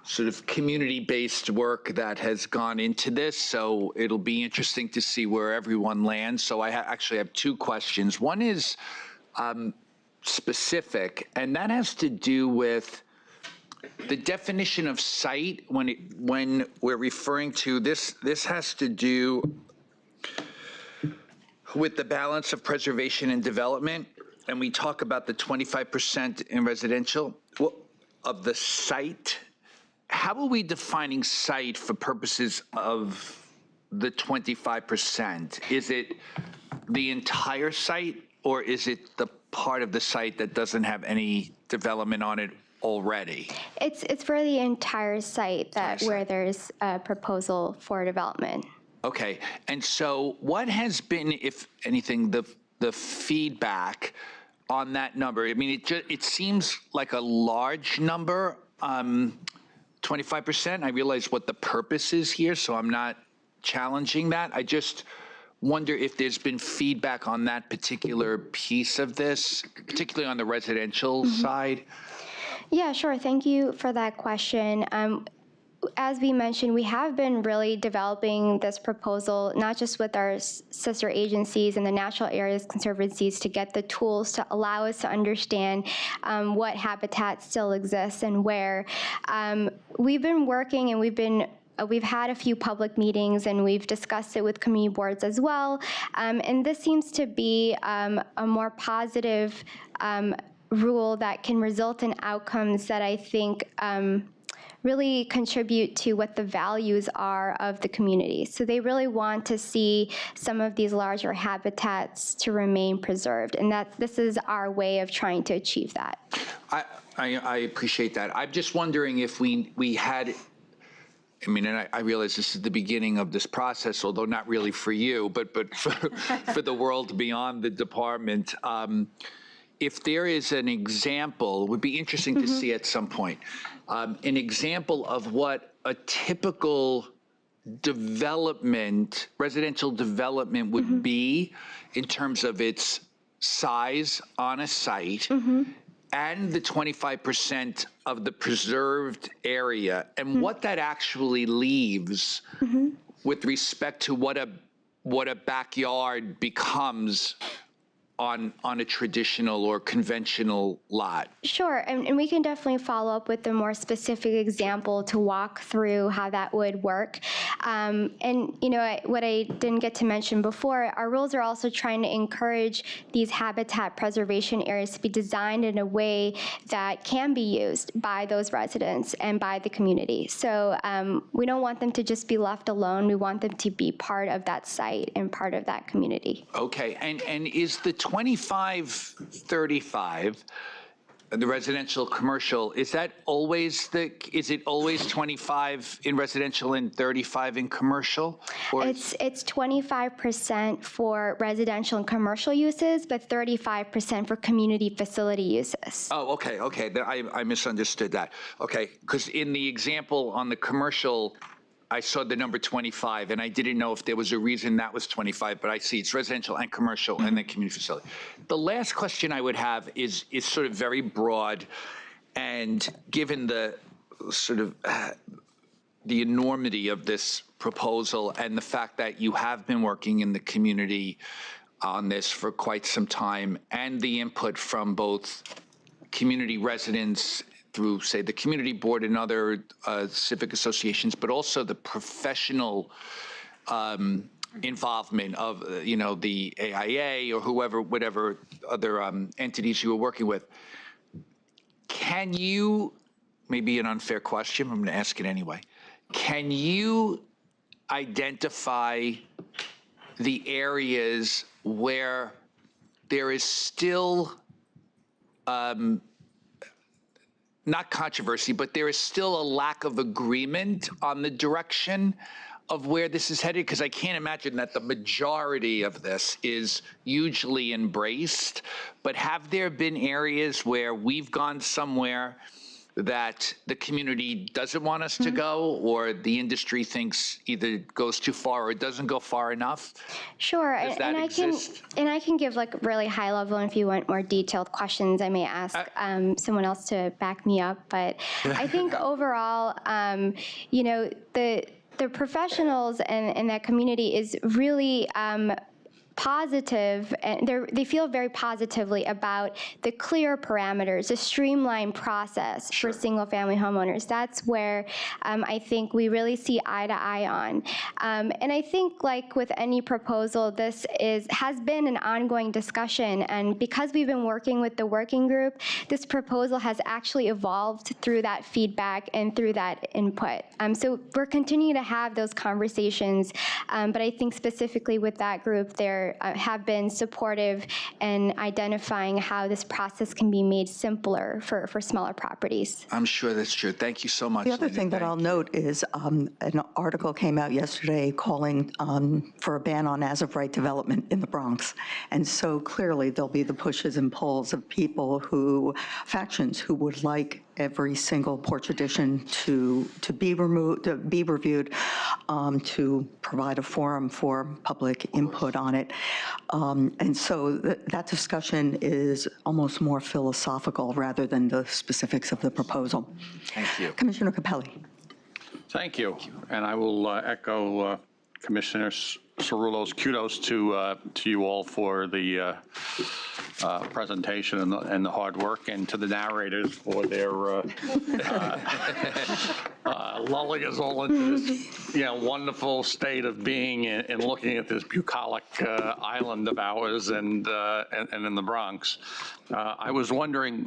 sort of community-based work that has gone into this, so it'll be interesting to see where everyone lands. So I actually have two questions. One is specific, and that has to do with the definition of site when we're referring to this. This has to do with the balance of preservation and development, and we talk about the 25% in residential of the site. How are we defining site for purposes of the 25%? Is it the entire site, or is it the part of the site that doesn't have any development on it already? It's for the entire site where there's a proposal for development. Okay, and so what has been, if anything, the feedback on that number? I mean, it seems like a large number, 25%. I realize what the purpose is here, so I'm not challenging that. I just wonder if there's been feedback on that particular piece of this, particularly on the residential side. Yeah, sure. Thank you for that question. As we mentioned, we have been really developing this proposal, not just with our sister agencies and the Natural Areas Conservancies, to get the tools to allow us to understand what habitat still exists and where. We've been working, and we've had a few public meetings, and we've discussed it with community boards as well. And this seems to be a more positive rule that can result in outcomes that I think really contribute to what the values are of the community. So they really want to see some of these larger habitats to remain preserved, and that this is our way of trying to achieve that. I appreciate that. I'm just wondering if we had, I mean, and I realize this is the beginning of this process, although not really for you, but for the world beyond the department. If there is an example, it would be interesting to see at some point, an example of what a typical development, residential development would be in terms of its size on a site, and the 25% of the preserved area, and what that actually leaves with respect to what a backyard becomes on a traditional or conventional lot. Sure, and we can definitely follow up with a more specific example to walk through how that would work. And you know, what I didn't get to mention before, our rules are also trying to encourage these habitat preservation areas to be designed in a way that can be used by those residents and by the community. So we don't want them to just be left alone. We want them to be part of that site and part of that community. Okay, and is the 25-35, the residential commercial, is it always 25 in residential and 35 in commercial? Or it's 25% for residential and commercial uses, but 35% for community facility uses. Oh, okay. I misunderstood that. Okay, because in the example on the commercial, I saw the number 25, and I didn't know if there was a reason that was 25, but I see it's residential and commercial and then community facility. The last question I would have is sort of very broad, and given the sort of the enormity of this proposal and the fact that you have been working in the community on this for quite some time, and the input from both community residents through, say, the community board and other civic associations, but also the professional involvement of, the AIA or whatever other entities you were working with. Can you, maybe an unfair question, I'm gonna ask it anyway. Can you identify the areas where there is still not controversy, but there is still a lack of agreement on the direction of where this is headed? Because I can't imagine that the majority of this is hugely embraced, but have there been areas where we've gone somewhere that the community doesn't want us to go, or the industry thinks either goes too far or doesn't go far enough? Sure, Does that exist? I can give like really high level, and if you want more detailed questions, I may ask someone else to back me up. But I think overall, you know, the professionals and that community is really positive, and they feel very positively about the clear parameters, the streamlined process for single-family homeowners. That's where I think we really see eye to eye on. And I think, like with any proposal, this has been an ongoing discussion. And because we've been working with the working group, this proposal has actually evolved through that feedback and through that input. So we're continuing to have those conversations. But I think specifically with that group, have been supportive in identifying how this process can be made simpler for smaller properties. I'm sure that's true. Thank you so much. The other Linda. thing that I'll note is an article came out yesterday calling for a ban on as-of-right development in the Bronx. And so clearly there'll be the pushes and pulls of factions who would like every single porch addition to be removed, to be reviewed, to provide a forum for public input on it. And so that discussion is almost more philosophical rather than the specifics of the proposal. Thank you. Commissioner Capelli. Thank you. And I will echo Commissioner Cerullo's kudos to you all for the presentation and the hard work, and to the narrators for their lulling us all into this wonderful state of being and looking at this bucolic island of ours and in the Bronx. I was wondering,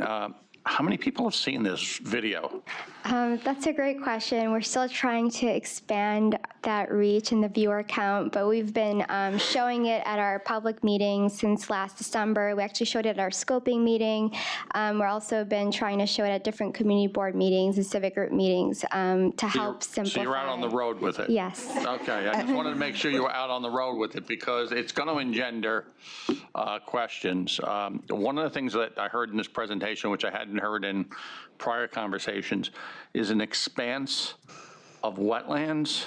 how many people have seen this video? That's a great question. We're still trying to expand that reach and the viewer count, but we've been showing it at our public meetings since last December. We actually showed it at our scoping meeting. We're also been trying to show it at different community board meetings and civic group meetings to help simplify. So you're out on the road with it? Yes. Okay, I just wanted to make sure you were out on the road with it, because it's going to engender questions. One of the things that I heard in this presentation, which I hadn't heard in prior conversations, is an expanse of wetlands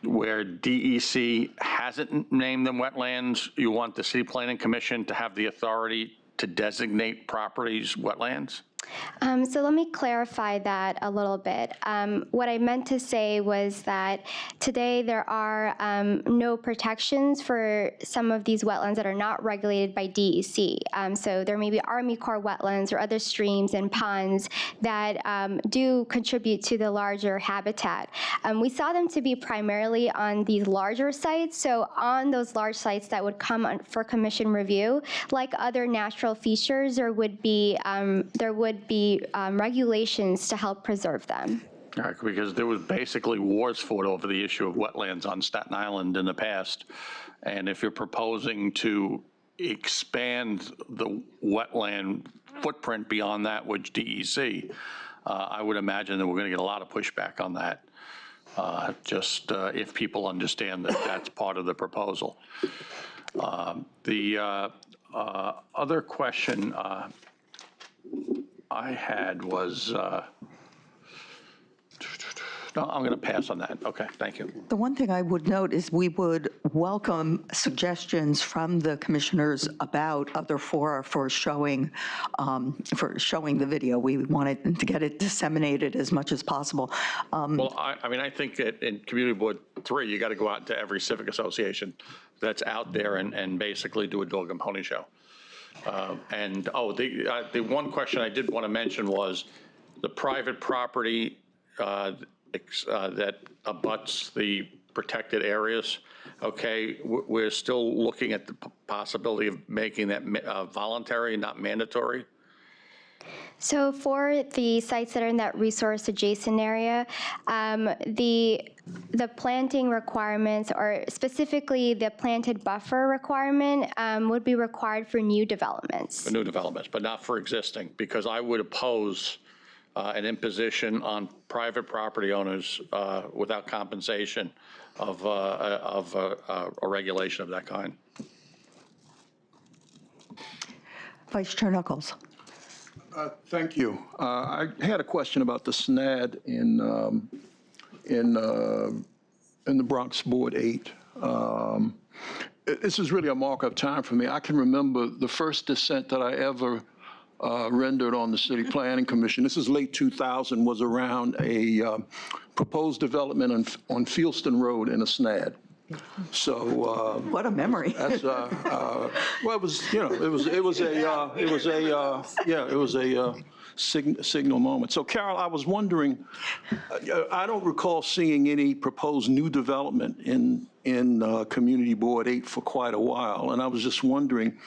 where DEC hasn't named them wetlands. You want the City Planning Commission to have the authority to designate properties wetlands? So let me clarify that a little bit. What I meant to say was that today there are no protections for some of these wetlands that are not regulated by DEC. So there may be Army Corps wetlands or other streams and ponds that do contribute to the larger habitat. We saw them to be primarily on these larger sites. So on those large sites that would come for commission review, like other natural features, there would be regulations to help preserve them. All right, because there was basically wars fought over the issue of wetlands on Staten Island in the past. And if you're proposing to expand the wetland footprint beyond that, which DEC, I would imagine that we're going to get a lot of pushback on that, if people understand that that's part of the proposal. The other question I had was, no, I'm going to pass on that. Okay, thank you. The one thing I would note is we would welcome suggestions from the commissioners about other fora for showing the video. We wanted to get it disseminated as much as possible. Well, I mean, I think that in Community Board 3, you got to go out to every civic association that's out there and basically do a dog and pony show. The one question I did want to mention was the private property that abuts the protected areas. Okay, we're still looking at the possibility of making that voluntary, not mandatory. So for the sites that are in that resource adjacent area, the planting requirements, or specifically the planted buffer requirement, would be required for new developments. For new developments, but not for existing, because I would oppose an imposition on private property owners without compensation of a regulation of that kind. Vice Chair Knuckles. Thank you. I had a question about the SNAD in the Bronx Board 8. This is really a mark of time for me. I can remember the first dissent that I ever rendered on the City Planning Commission. This is late 2000, was around a proposed development on Fieldston Road in a SNAD. So What a memory. that's well, it was, you know, it was a signal moment. So Carol, I was wondering, I don't recall seeing any proposed new development in Community Board 8 for quite a while, and I was just wondering,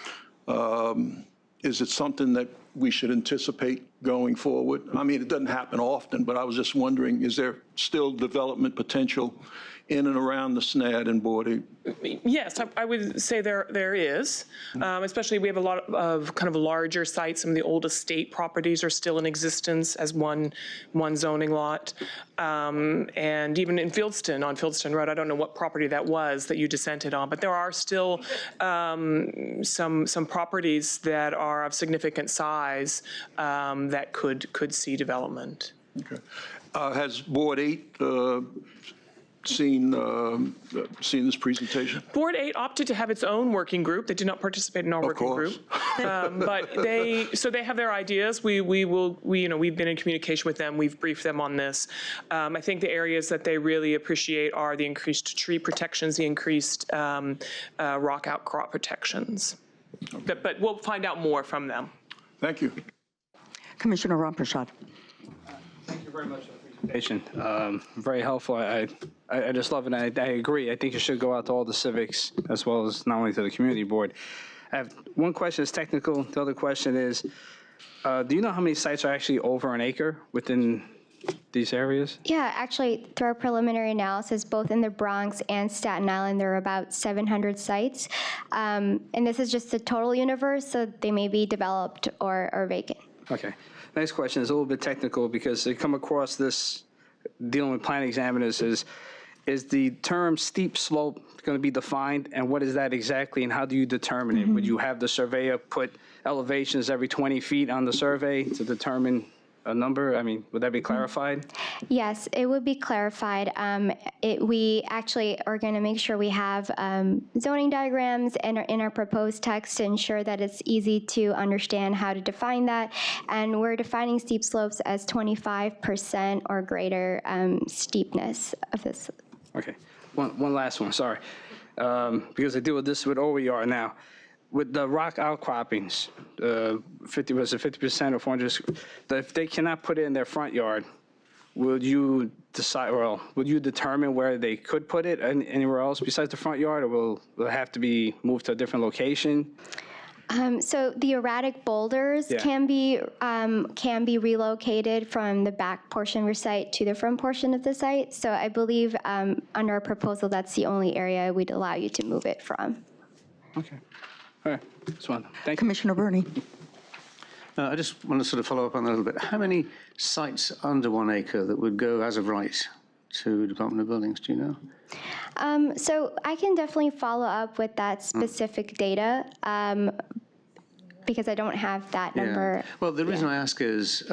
is it something that we should anticipate going forward? I mean, it doesn't happen often, but I was just wondering, is there still development potential in and around the SNAD and Board 8? Yes, I would say there is, especially we have a lot of kind of larger sites. Some of the old estate properties are still in existence as one zoning lot. And even in Fieldston, on Fieldston Road, I don't know what property that was that you dissented on, but there are still some properties that are of significant size that could see development. Okay. Has Board 8 seen this presentation? Board 8 opted to have its own working group. They did not participate in our working group. But they have their ideas. We've been in communication with them. We've briefed them on this. I think the areas that they really appreciate are the increased tree protections, the increased rock outcrop protections. Okay. But we'll find out more from them. Thank you. Commissioner Ramprashad. Thank you very much for the presentation. Very helpful. I just love it. I agree. I think it should go out to all the civics as well as not only to the community board. I have one question is technical. The other question is, do you know how many sites are actually over an acre within these areas? Yeah, actually, through our preliminary analysis, both in the Bronx and Staten Island, there are about 700 sites. And this is just the total universe, so they may be developed or vacant. Okay. Next question is a little bit technical because they come across this dealing with plan examiners is the term steep slope going to be defined, and what is that exactly, and how do you determine it? Would you have the surveyor put elevations every 20 feet on the survey to determine a number? I mean, would that be clarified? Yes, it would be clarified. We actually are going to make sure we have zoning diagrams in our proposed text to ensure that it's easy to understand how to define that. And we're defining steep slopes as 25% or greater steepness of this. Okay. One last one, sorry. Because I deal with this with OER now. With the rock outcroppings, 50% or 400, if they cannot put it in their front yard, would you decide, well, would you determine where they could put it anywhere else besides the front yard, or will it have to be moved to a different location? So the erratic boulders can be relocated from the back portion of your site to the front portion of the site. So I believe under our proposal, that's the only area we'd allow you to move it from. Okay. All right, that's one. Thank you. Commissioner Burney. I just want to sort of follow up on that a little bit. How many sites under 1 acre that would go as of right to Department of Buildings, do you know? So I can definitely follow up with that specific data because I don't have that number. Well, the reason I ask is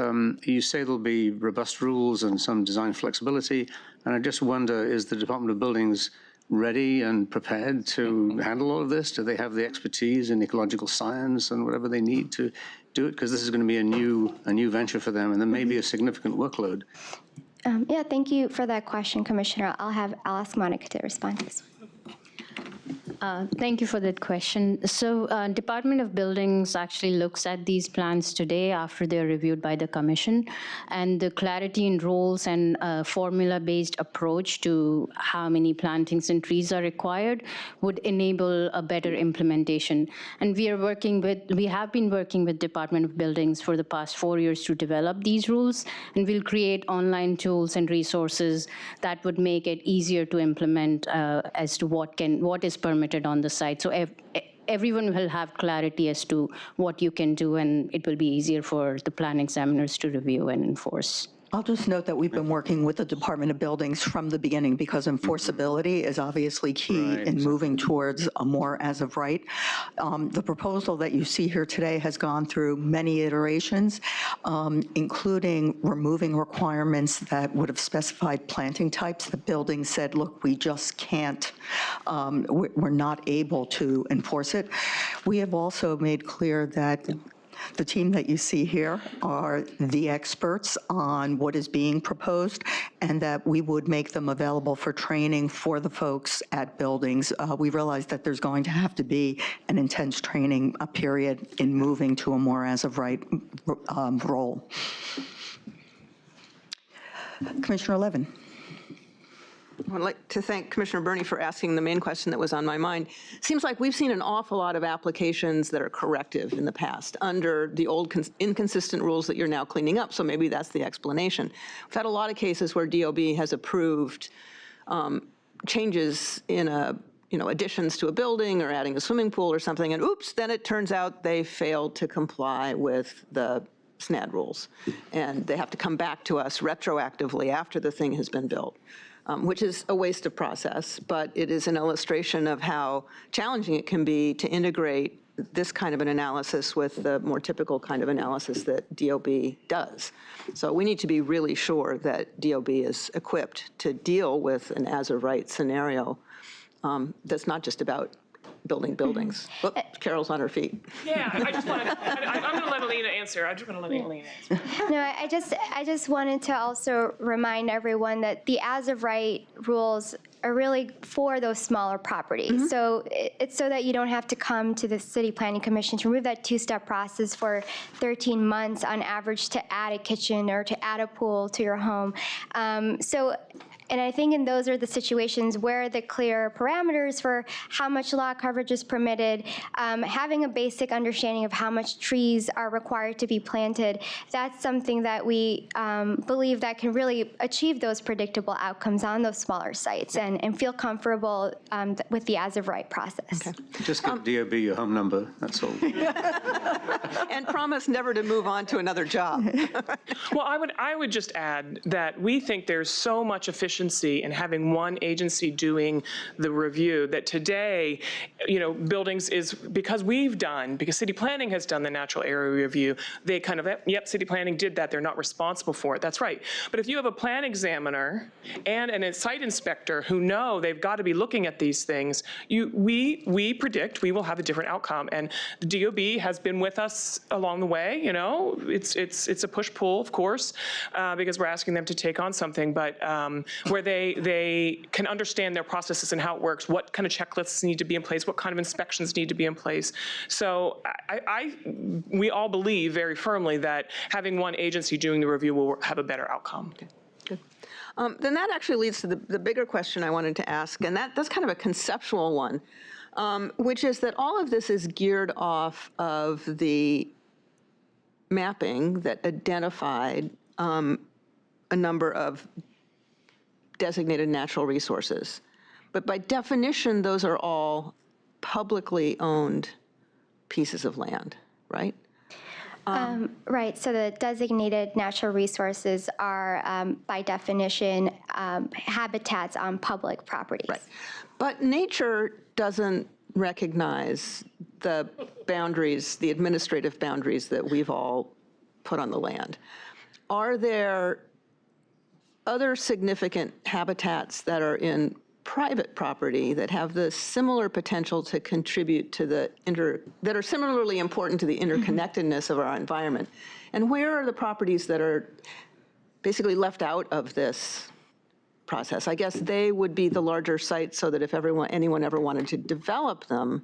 you say there'll be robust rules and some design flexibility, and I just wonder, is the Department of Buildings ready and prepared to handle all of this? Do they have the expertise in ecological science and whatever they need to do it? Because this is going to be a new venture for them, and there may be a significant workload. Yeah, thank you for that question, Commissioner. I'll ask Monica to respond to this. Thank you for that question. So Department of Buildings actually looks at these plans today after they're reviewed by the Commission, and the clarity in roles and formula-based approach to how many plantings and trees are required would enable a better implementation. And we have been working with Department of Buildings for the past 4 years to develop these rules, and we'll create online tools and resources that would make it easier to implement as to what is permitted on the site. So everyone will have clarity as to what you can do, and it will be easier for the plan examiners to review and enforce. I'll just note that we've been working with the Department of Buildings from the beginning because enforceability is obviously key in moving towards a more as of right. The proposal that you see here today has gone through many iterations, including removing requirements that would have specified planting types. The building said, look, we just can't, we're not able to enforce it. We have also made clear that the team that you see here are the experts on what is being proposed, and that we would make them available for training for the folks at buildings. We realize that there's going to have to be an intense training period in moving to a more as-of-right role. Commissioner Levin. I would like to thank Commissioner Burney for asking the main question that was on my mind. Seems like we've seen an awful lot of applications that are corrective in the past under the old inconsistent rules that you're now cleaning up, so maybe that's the explanation. We've had a lot of cases where DOB has approved changes in additions to a building or adding a swimming pool or something, and oops, then it turns out they failed to comply with the SNAD rules. And they have to come back to us retroactively after the thing has been built. Which is a waste of process, but it is an illustration of how challenging it can be to integrate this kind of an analysis with the more typical kind of analysis that DOB does. So we need to be really sure that DOB is equipped to deal with an as-of-right scenario that's not just about building buildings. Oh, Carol's on her feet. Yeah, I'm going to let Alina answer. No, I just wanted to also remind everyone that the as-of-right rules are really for those smaller properties. So it's so that you don't have to come to the City Planning Commission to remove that two-step process for 13 months on average to add a kitchen or to add a pool to your home. And I think those are the situations where the clear parameters for how much lot coverage is permitted, having a basic understanding of how much trees are required to be planted, that's something that we believe that can really achieve those predictable outcomes on those smaller sites and feel comfortable with the as-of-right process. Okay. Just give DOB your home number, that's all. And promise never to move on to another job. Well, I would just add that we think there's so much efficiency in having one agency doing the review that today, buildings is, because City Planning has done the natural area review, they kind of, yep, City Planning did that, they're not responsible for it, that's right. But if you have a plan examiner and a site inspector who know they've got to be looking at these things, we predict we will have a different outcome. And the DOB has been with us along the way, it's a push-pull, of course, because we're asking them to take on something, but where they can understand their processes and how it works, what kind of checklists need to be in place, what kind of inspections need to be in place. So we all believe very firmly that having one agency doing the review will have a better outcome. Okay, good. Then that actually leads to the bigger question I wanted to ask, and that's kind of a conceptual one, which is that all of this is geared off of the mapping that identified a number of designated natural resources. But by definition, those are all publicly owned pieces of land, right? Right, so the designated natural resources are, by definition, habitats on public properties. Right, but nature doesn't recognize the boundaries, the administrative boundaries that we've all put on the land. Are there other significant habitats that are in private property that have the similar potential to contribute to that are similarly important to the interconnectedness of our environment? And where are the properties that are basically left out of this process? I guess they would be the larger sites, so that if anyone ever wanted to develop them,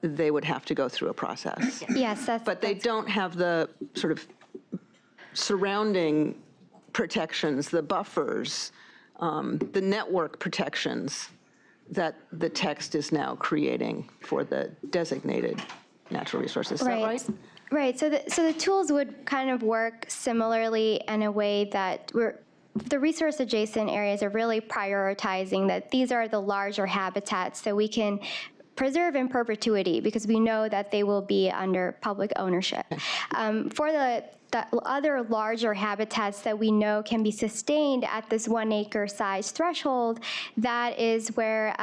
they would have to go through a process. Yes, but they don't have the sort of surrounding protections, the buffers, the network protections that the text is now creating for the designated natural resources. Is that right? Right. So the tools would kind of work similarly in a way that the resource adjacent areas are really prioritizing that these are the larger habitats, so we can preserve in perpetuity because we know that they will be under public ownership. For the other larger habitats that we know can be sustained at this 1 acre size threshold, that is where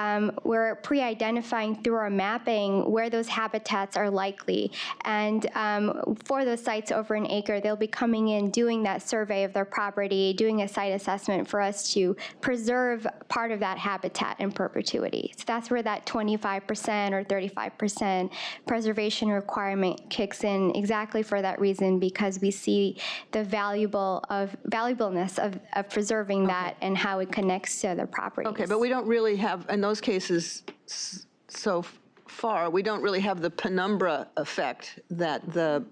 we're pre-identifying through our mapping where those habitats are likely. And for those sites over 1 acre, they'll be coming in, doing that survey of their property, doing a site assessment for us to preserve part of that habitat in perpetuity. So that's where that 25% or 35% preservation requirement kicks in, exactly for that reason, because we see the valuableness of preserving that and how it connects to other properties. Okay, but we don't really have, in those cases so far, we don't really have the penumbra effect that the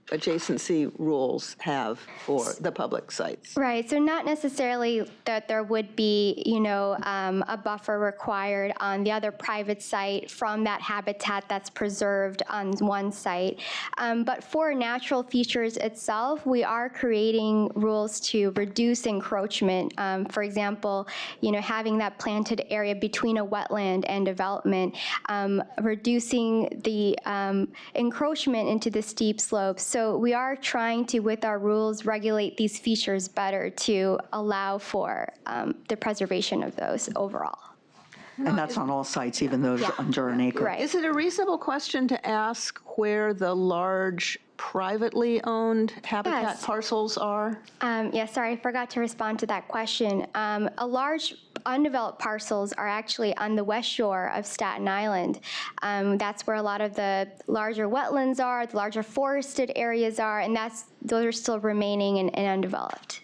adjacency rules have for the public sites. Right, so not necessarily that there would be, you know, a buffer required on the other private site from that habitat that's preserved on one site. But for natural features itself, we are creating rules to reduce encroachment. For example, you know, having that planted area between a wetland and development, reducing the encroachment into the steep slopes. So we are trying to, with our rules, regulate these features better to allow for the preservation of those overall. And that's on all sites, even those under 1 acre. Right. Is it a reasonable question to ask where the large privately owned habitat parcels are? Yes, sorry, I forgot to respond to that question. A large undeveloped parcels are actually on the west shore of Staten Island. That's where a lot of the larger wetlands are, the larger forested areas are, and those are still remaining and undeveloped.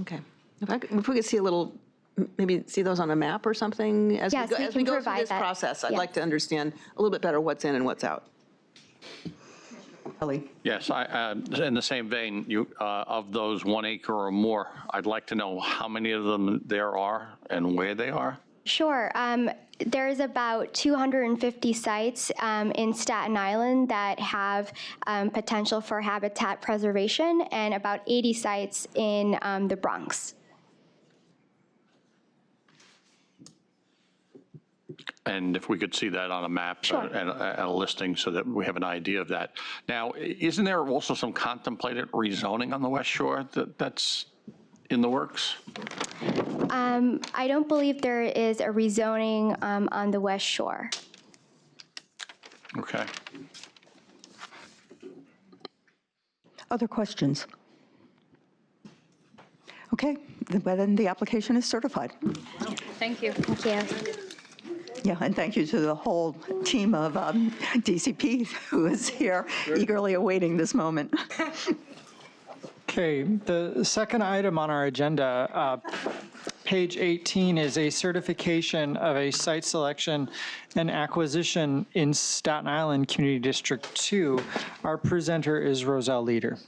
Okay. If we could see a little, maybe see those on a map or something as Yes, we go through this that. process. I'd Yes. like to understand a little bit better what's in and what's out. Ellie? Yes, in the same vein, of those 1 acre or more, I'd like to know how many of them there are and where they are. Sure. There's about 250 sites in Staten Island that have potential for habitat preservation, and about 80 sites in the Bronx. And if we could see that on a map and a listing so that we have an idea of that. Now, isn't there also some contemplated rezoning on the West Shore that's in the works? I don't believe there is a rezoning on the West Shore. Okay. Other questions? Okay, then the application is certified. Thank you. Thank you. Yeah, and thank you to the whole team of DCP who is here eagerly awaiting this moment. Okay, the second item on our agenda, page 18, is a certification of a site selection and acquisition in Staten Island Community District 2. Our presenter is Roselle Leader.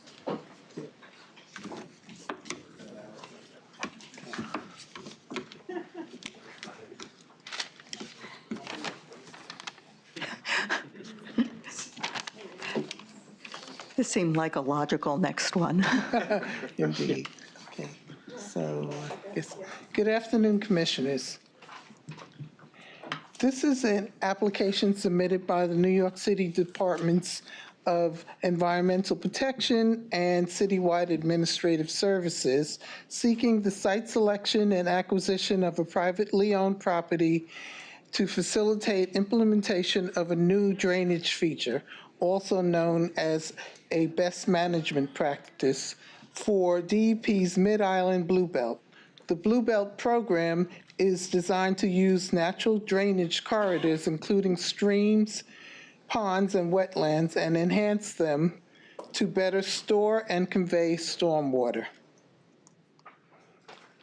This seemed like a logical next one. Indeed. Okay. So, good afternoon, Commissioners. This is an application submitted by the New York City Departments of Environmental Protection and Citywide Administrative Services seeking the site selection and acquisition of a privately owned property to facilitate implementation of a new drainage feature, also known as a best management practice for DEP's Mid-Island Bluebelt. The Bluebelt program is designed to use natural drainage corridors, including streams, ponds, and wetlands, and enhance them to better store and convey stormwater.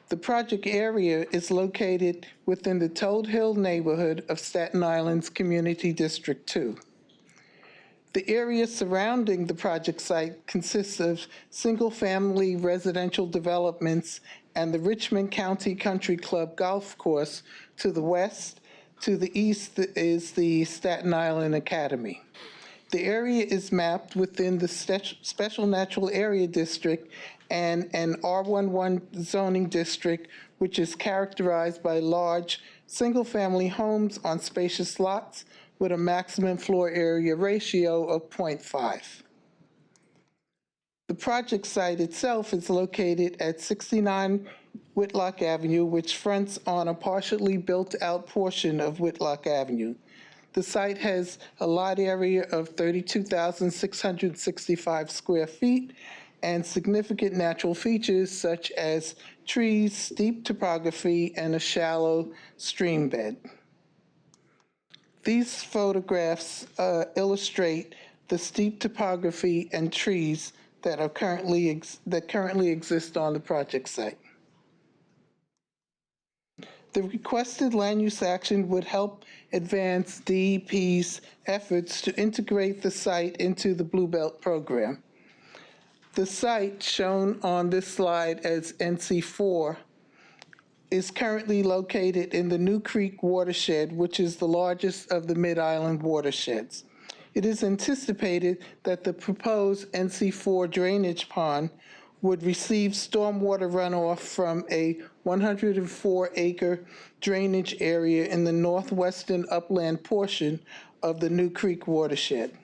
The project area is located within the Toad Hill neighborhood of Staten Island's Community District 2. The area surrounding the project site consists of single-family residential developments and the Richmond County Country Club Golf Course to the west. To the east is the Staten Island Academy. The area is mapped within the Special Natural Area District and an R11 zoning district, which is characterized by large single-family homes on spacious lots with a maximum floor area ratio of 0.5. The project site itself is located at 69 Whitlock Avenue, which fronts on a partially built-out portion of Whitlock Avenue. The site has a lot area of 32,665 square feet and significant natural features such as trees, steep topography, and a shallow stream bed. These photographs illustrate the steep topography and trees that currently exist on the project site. The requested land use action would help advance DEP's efforts to integrate the site into the Bluebelt program. The site, shown on this slide as NC4, is currently located in the New Creek watershed, which is the largest of the Mid-Island watersheds. It is anticipated that the proposed NC4 drainage pond would receive stormwater runoff from a 104-acre drainage area in the northwestern upland portion of the New Creek watershed.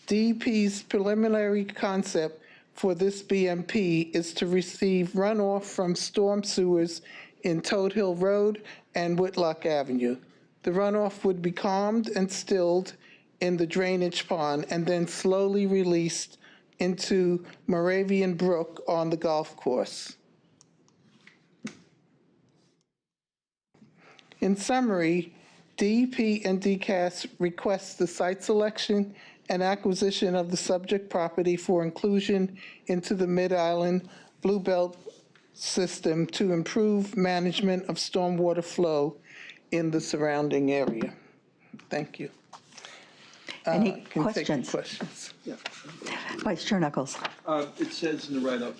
DEP's preliminary concept for this BMP is to receive runoff from storm sewers in Toad Hill Road and Whitlock Avenue. The runoff would be calmed and stilled in the drainage pond and then slowly released into Moravian Brook on the golf course. In summary, DEP and DCAS request the site selection and acquisition of the subject property for inclusion into the Mid-Island Bluebelt system to improve management of stormwater flow in the surrounding area. Thank you. Any Can take questions? questions. Yeah. Vice Chair Knuckles. It says in the write-up,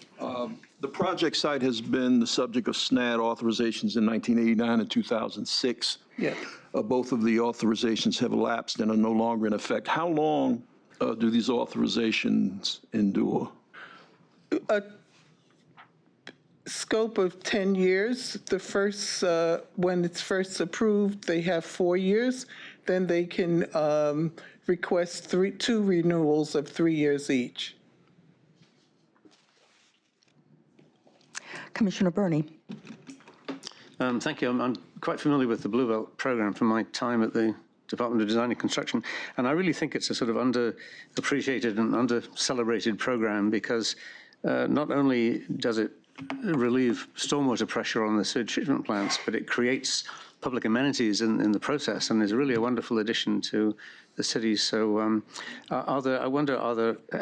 the project site has been the subject of SNAD authorizations in 1989 and 2006. Yeah. Both of the authorizations have elapsed and are no longer in effect. How long do these authorizations endure? A scope of 10 years. The first, when it's first approved, they have 4 years. Then they can request two renewals of 3 years each. Commissioner Burney. Thank you. I'm quite familiar with the Bluebelt program from my time at the Department of Design and Construction, and I really think it's a sort of underappreciated and under-celebrated program because not only does it relieve stormwater pressure on the sewage treatment plants, but it creates public amenities in the process and is really a wonderful addition to the city. So I wonder,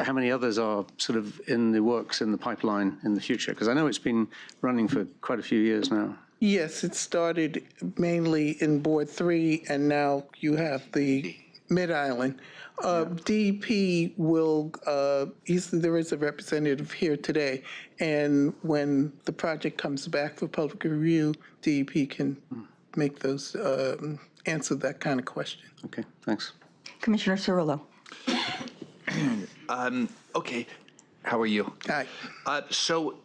how many others are sort of in the works, in the pipeline in the future? Because I know it's been running for quite a few years now. Yes, it started mainly in Board 3, and now you have the Mid-Island. DEP will, there is a representative here today, and when the project comes back for public review, DEP can make those, answer that kind of question. Okay, thanks. Commissioner Cirillo. Okay, how are you? Hi. So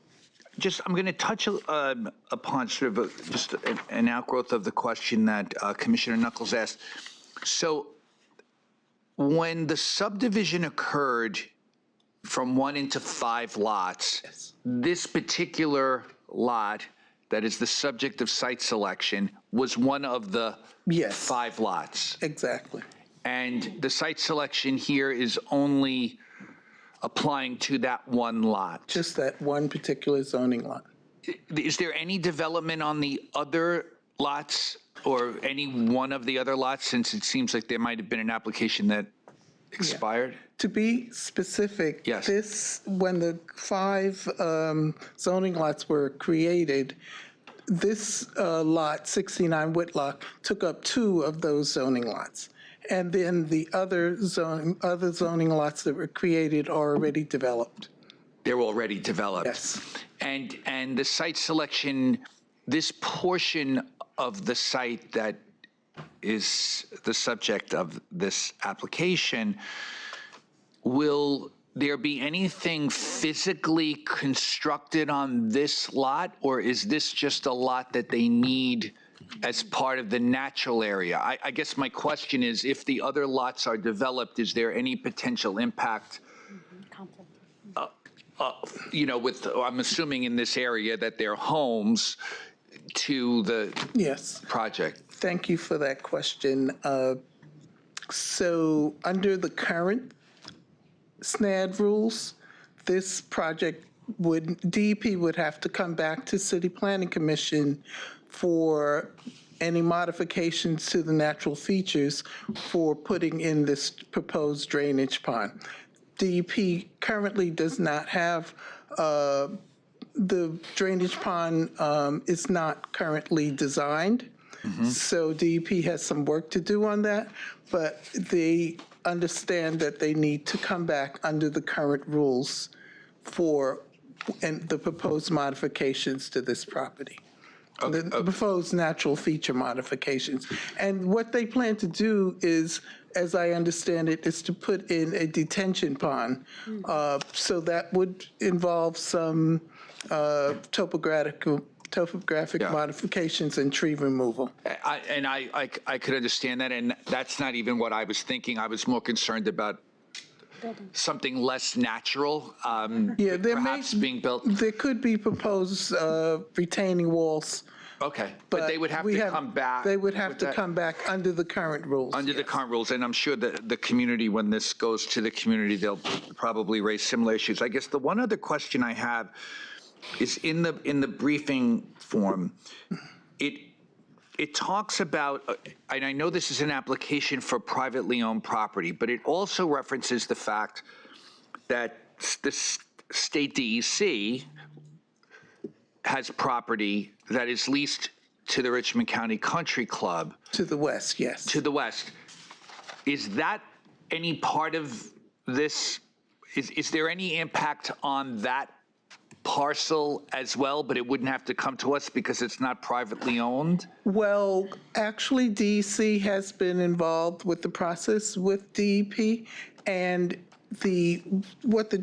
I'm going to touch upon sort of just an outgrowth of the question that Commissioner Knuckles asked. So when the subdivision occurred from 1 into 5 lots, yes, this particular lot that is the subject of site selection was one of the 5 lots. Exactly. And the site selection here is only applying to that one lot. Just that one particular zoning lot. Is there any development on the other lots or any one of the other lots, since it seems like there might have been an application that expired? Yeah. To be specific, yes, this, when the 5 zoning lots were created, this lot, 69 Whitlock, took up 2 of those zoning lots. And then the other zoning lots that were created are already developed. They're already developed. Yes. And the site selection, this portion of the site that is the subject of this application, will there be anything physically constructed on this lot, or is this just a lot that they need as part of the natural area. I guess my question is, if the other lots are developed, is there any potential impact, with, I'm assuming in this area that they're homes to the project? Thank you for that question. So under the current SNAD rules, this project DEP would have to come back to City Planning Commission for any modifications to the natural features for putting in this proposed drainage pond. DEP currently does not have, the drainage pond is not currently designed. So DEP has some work to do on that, but they understand that they need to come back under the current rules for the proposed modifications to this property. The proposed natural feature modifications. And what they plan to do is, as I understand it, is to put in a detention pond. So that would involve some topographic modifications and tree removal. I could understand that, and that's not even what I was thinking. I was more concerned about something less natural, perhaps being built. There could be proposed retaining walls. Okay, but they would have to come back. They would have to come back under the current rules. Under the current rules, and I'm sure that the community, when this goes to the community, they'll probably raise similar issues. I guess the one other question I have is in the briefing form, it talks about, and I know this is an application for privately owned property, but it also references the fact that the state DEC has property that is leased to the Richmond County Country Club. To the west, yes. To the west. Is that any part of this? Is there any impact on that parcel as well, but it wouldn't have to come to us because it's not privately owned? Well, actually, DEC has been involved with the process with DEP, and what the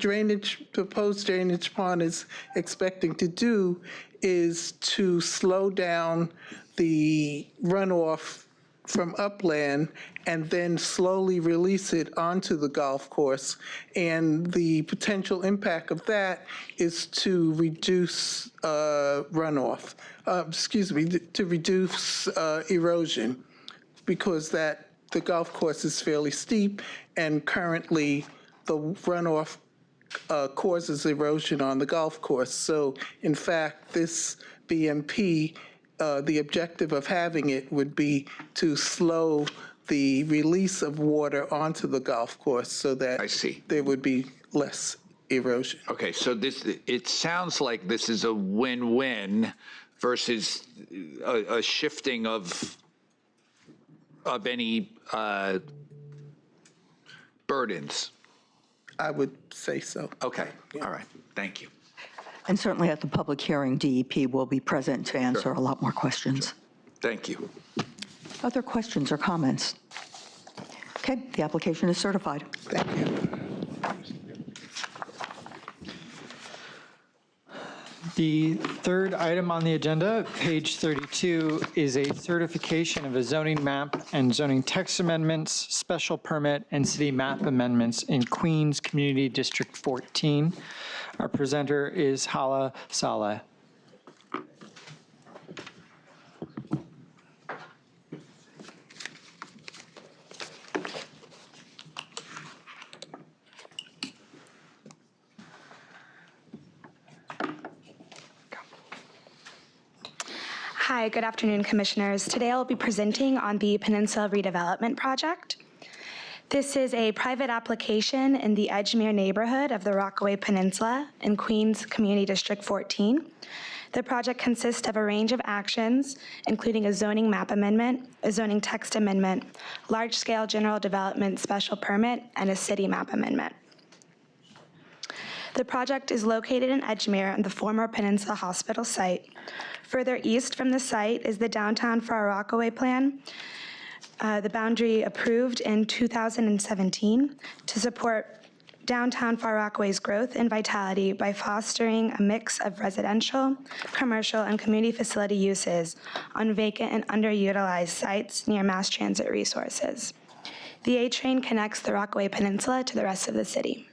proposed drainage pond is expecting to do is to slow down the runoff from upland and then slowly release it onto the golf course. And the potential impact of that is to reduce runoff, to reduce erosion, because the golf course is fairly steep, and currently the runoff causes erosion on the golf course. So in fact, this BMP, the objective of having it would be to slow the release of water onto the golf course so that there would be less erosion. Okay, so it sounds like this is a win-win versus a shifting of any burdens. I would say so. Okay, all right, thank you. And certainly at the public hearing, DEP will be present to answer a lot more questions. Thank you. Other questions or comments? Okay, the application is certified. Thank you. The third item on the agenda, page 32, is a certification of a zoning map and zoning text amendments, special permit, and city map amendments in Queens Community District 14. Our presenter is Hala Saleh. Hi, good afternoon, Commissioners. Today I'll be presenting on the Peninsula Redevelopment Project. This is a private application in the Edgemere neighborhood of the Rockaway Peninsula in Queens Community District 14. The project consists of a range of actions, including a zoning map amendment, a zoning text amendment, large-scale general development special permit, and a city map amendment. The project is located in Edgemere on the former Peninsula Hospital site. Further east from the site is the downtown Far Rockaway plan, the boundary approved in 2017 to support downtown Far Rockaway's growth and vitality by fostering a mix of residential, commercial, and community facility uses on vacant and underutilized sites near mass transit resources. The A train connects the Rockaway Peninsula to the rest of the city.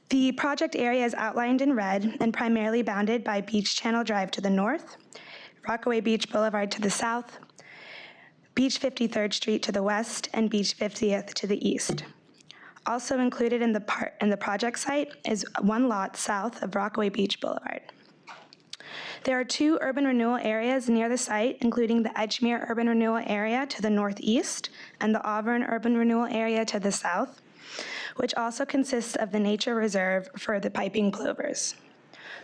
The project area is outlined in red and primarily bounded by Beach Channel Drive to the north, Rockaway Beach Boulevard to the south, Beach 53rd Street to the west, and Beach 50th to the east. Also included in the project site is one lot south of Rockaway Beach Boulevard. There are 2 urban renewal areas near the site, including the Edgemere Urban Renewal Area to the northeast and the Auburn Urban Renewal Area to the south, which also consists of the nature reserve for the piping plovers.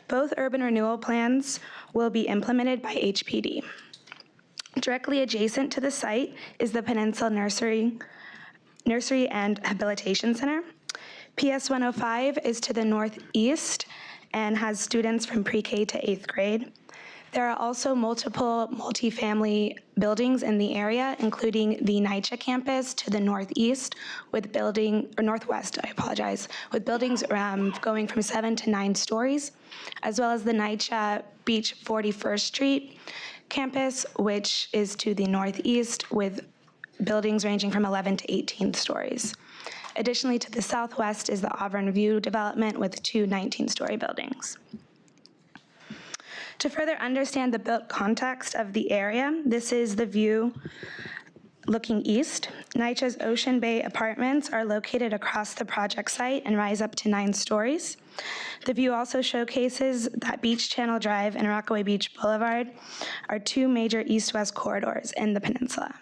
Both urban renewal plans will be implemented by HPD. Directly adjacent to the site is the Peninsula Nursery and Habilitation Center. PS 105 is to the northeast and has students from pre-K to 8th grade. There are also multiple multifamily buildings in the area, including the NYCHA campus to the northeast with northwest, with buildings going from 7 to 9 stories, as well as the NYCHA Beach 41st Street campus, which is to the northeast with buildings ranging from 11 to 18 stories. Additionally, to the southwest is the Auburn View development with 2 19-story buildings. To further understand the built context of the area, this is the view looking east. NYCHA's Ocean Bay apartments are located across the project site and rise up to 9 stories. The view also showcases that Beach Channel Drive and Rockaway Beach Boulevard are 2 major east-west corridors in the peninsula.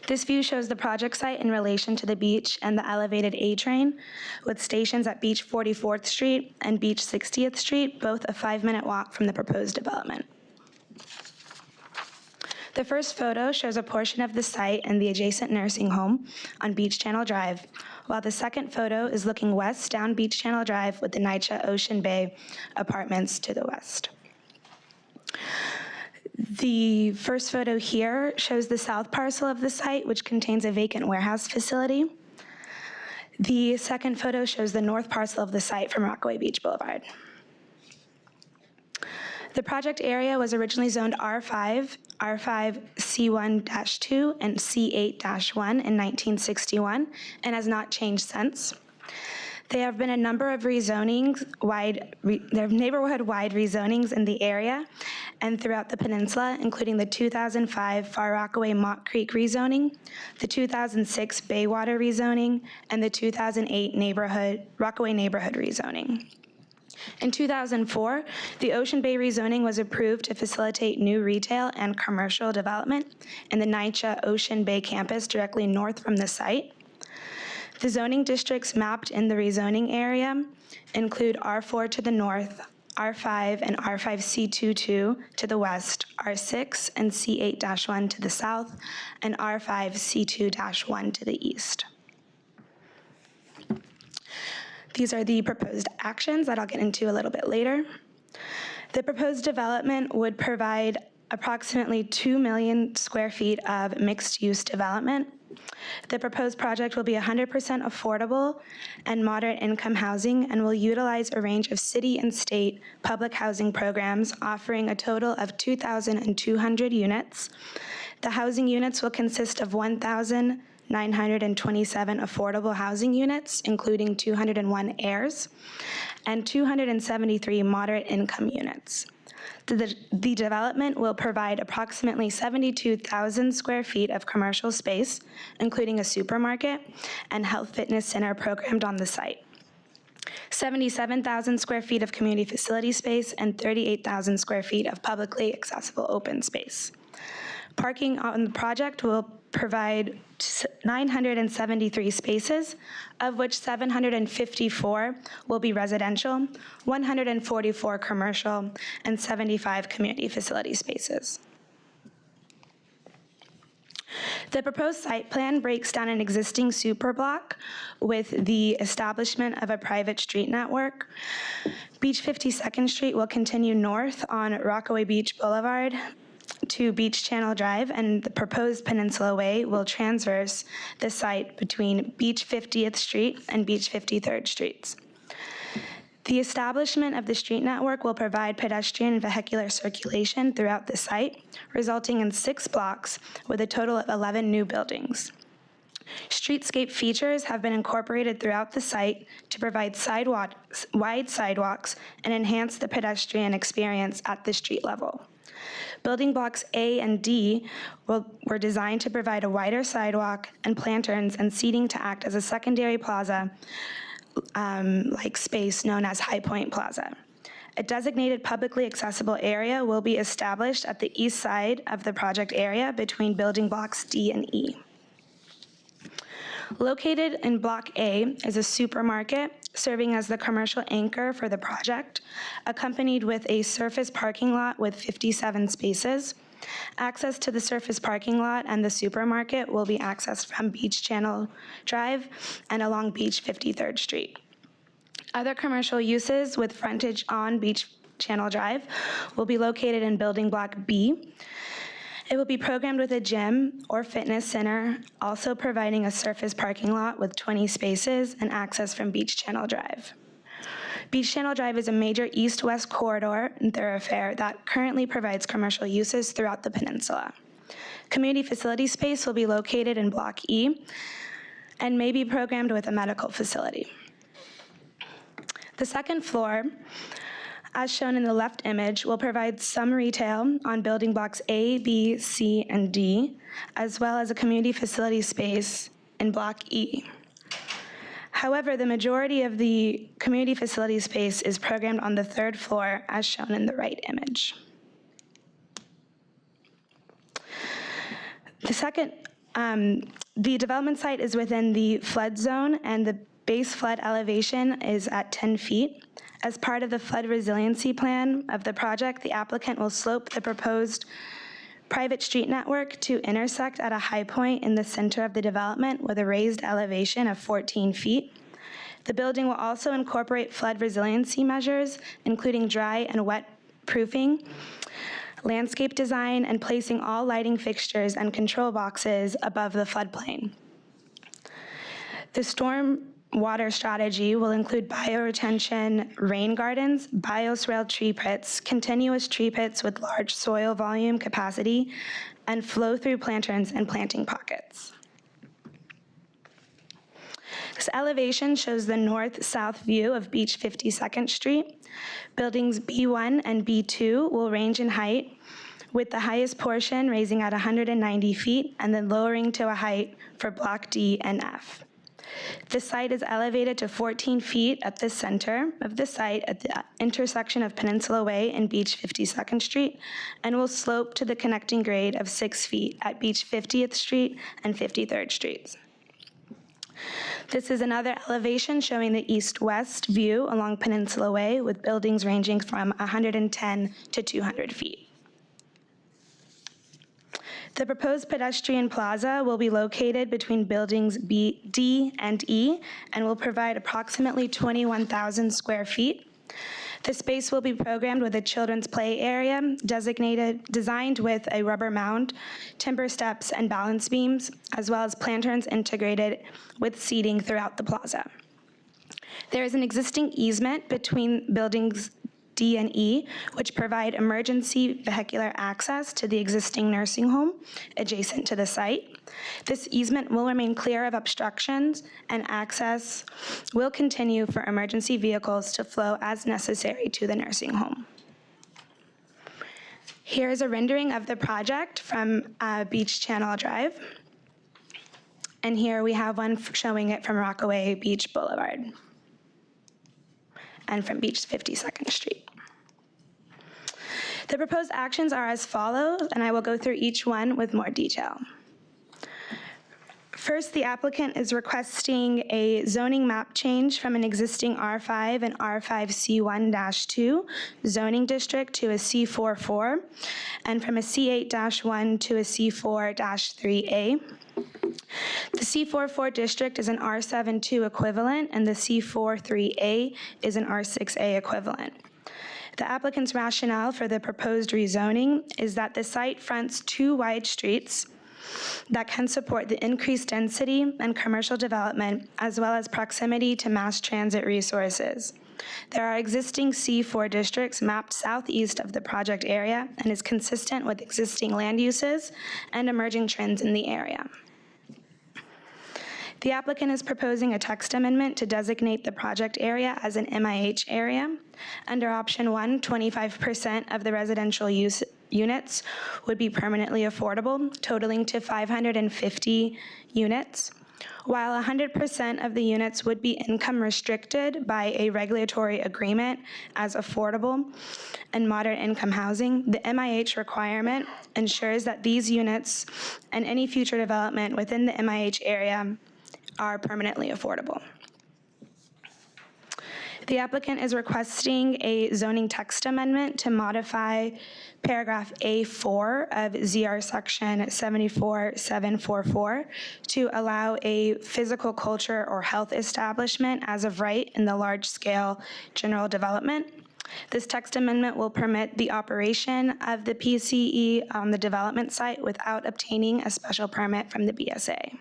This view shows the project site in relation to the beach and the elevated A train, with stations at Beach 44th Street and Beach 60th Street, both a 5-minute walk from the proposed development. The first photo shows a portion of the site and the adjacent nursing home on Beach Channel Drive, while the second photo is looking west down Beach Channel Drive with the NYCHA Ocean Bay apartments to the west. The first photo here shows the south parcel of the site, which contains a vacant warehouse facility. The second photo shows the north parcel of the site from Rockaway Beach Boulevard. The project area was originally zoned R5, R5 C1-2, and C8-1 in 1961, and has not changed since. There have been a number of rezonings, neighborhood-wide rezonings in the area and throughout the peninsula, including the 2005 Far Rockaway Mott Creek rezoning, the 2006 Baywater rezoning, and the 2008 Rockaway neighborhood rezoning. In 2004, the Ocean Bay rezoning was approved to facilitate new retail and commercial development in the NYCHA Ocean Bay campus directly north from the site. The zoning districts mapped in the rezoning area include R4 to the north, R5 and R5C22 to the west, R6 and C8-1 to the south, and R5C2-1 to the east. These are the proposed actions that I'll get into a little bit later. The proposed development would provide approximately 2 million square feet of mixed-use development. The proposed project will be 100% affordable and moderate income housing and will utilize a range of city and state public housing programs offering a total of 2,200 units. The housing units will consist of 1,927 affordable housing units, including 201 heirs, and 273 moderate income units. The development will provide approximately 72,000 square feet of commercial space, including a supermarket and health fitness center programmed on the site, 77,000 square feet of community facility space, and 38,000 square feet of publicly accessible open space. Parking on the project will provide 973 spaces, of which 754 will be residential, 144 commercial, and 75 community facility spaces. The proposed site plan breaks down an existing superblock with the establishment of a private street network. Beach 52nd Street will continue north on Rockaway Beach Boulevard to Beach Channel Drive, and the proposed Peninsula Way will transverse the site between Beach 50th Street and Beach 53rd Streets. The establishment of the street network will provide pedestrian and vehicular circulation throughout the site, resulting in 6 blocks with a total of 11 new buildings. Streetscape features have been incorporated throughout the site to provide wide sidewalks and enhance the pedestrian experience at the street level. Building blocks A and D were designed to provide a wider sidewalk and planterns and seating to act as a secondary plaza like space known as High Point Plaza. A designated publicly accessible area will be established at the east side of the project area between building blocks D and E. Located in Block A is a supermarket serving as the commercial anchor for the project, accompanied with a surface parking lot with 57 spaces. Access to the surface parking lot and the supermarket will be accessed from Beach Channel Drive and along Beach 53rd Street. Other commercial uses with frontage on Beach Channel Drive will be located in Building Block B. It will be programmed with a gym or fitness center, also providing a surface parking lot with 20 spaces and access from Beach Channel Drive. Beach Channel Drive is a major east-west corridor and thoroughfare that currently provides commercial uses throughout the peninsula. Community facility space will be located in Block E and may be programmed with a medical facility. The second floor, as shown in the left image, will provide some retail on building blocks A, B, C, and D, as well as a community facility space in Block E. However, the majority of the community facility space is programmed on the third floor, as shown in the right image. The development site is within the flood zone, and the base flood elevation is at 10 feet. As part of the flood resiliency plan of the project, the applicant will slope the proposed private street network to intersect at a high point in the center of the development with a raised elevation of 14 feet. The building will also incorporate flood resiliency measures, including dry and wet proofing, landscape design, and placing all lighting fixtures and control boxes above the floodplain. The storm water strategy will include bioretention rain gardens, bioswale tree pits, continuous tree pits with large soil volume capacity, and flow-through planterns and planting pockets. This elevation shows the north-south view of Beach 52nd Street. Buildings B1 and B2 will range in height, with the highest portion raising at 190 feet and then lowering to a height for Block D and F. The site is elevated to 14 feet at the center of the site at the intersection of Peninsula Way and Beach 52nd Street, and will slope to the connecting grade of 6 feet at Beach 50th Street and 53rd Streets. This is another elevation showing the east-west view along Peninsula Way, with buildings ranging from 110 to 200 feet. The proposed pedestrian plaza will be located between buildings B, D, and E, and will provide approximately 21,000 square feet. The space will be programmed with a children's play area designed with a rubber mound, timber steps, and balance beams, as well as planterns integrated with seating throughout the plaza. There is an existing easement between buildings D and E, which provide emergency vehicular access to the existing nursing home adjacent to the site. This easement will remain clear of obstructions, and access will continue for emergency vehicles to flow as necessary to the nursing home. Here is a rendering of the project from Beach Channel Drive. And here we have one showing it from Rockaway Beach Boulevard and from Beach 52nd Street. The proposed actions are as follows, and I will go through each one with more detail. First, the applicant is requesting a zoning map change from an existing R5 and R5C1-2 zoning district to a C44, and from a C8-1 to a C4-3A. The C44 district is an R7-2 equivalent, and the C43A is an R6A equivalent. The applicant's rationale for the proposed rezoning is that the site fronts 2 wide streets that can support the increased density and commercial development, as well as proximity to mass transit resources. There are existing C4 districts mapped southeast of the project area and is consistent with existing land uses and emerging trends in the area. The applicant is proposing a text amendment to designate the project area as an MIH area. Under option 1, 25% of the residential units would be permanently affordable, totaling to 550 units, while 100% of the units would be income restricted by a regulatory agreement as affordable and moderate income housing. The MIH requirement ensures that these units and any future development within the MIH area are permanently affordable. The applicant is requesting a zoning text amendment to modify paragraph A4 of ZR section 74744 to allow a physical culture or health establishment as of right in the large-scale general development. This text amendment will permit the operation of the PCE on the development site without obtaining a special permit from the BSA.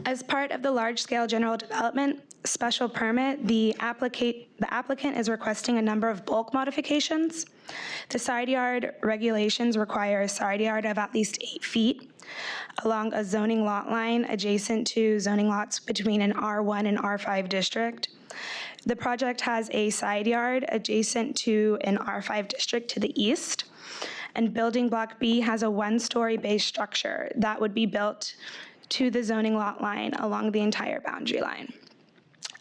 As part of the large-scale general development special permit, the applicant is requesting a number of bulk modifications. The side yard regulations require a side yard of at least 8 feet along a zoning lot line adjacent to zoning lots between an R1 and R5 district. The project has a side yard adjacent to an R5 district to the east, and building block B has a 1-story base structure that would be built to the zoning lot line along the entire boundary line.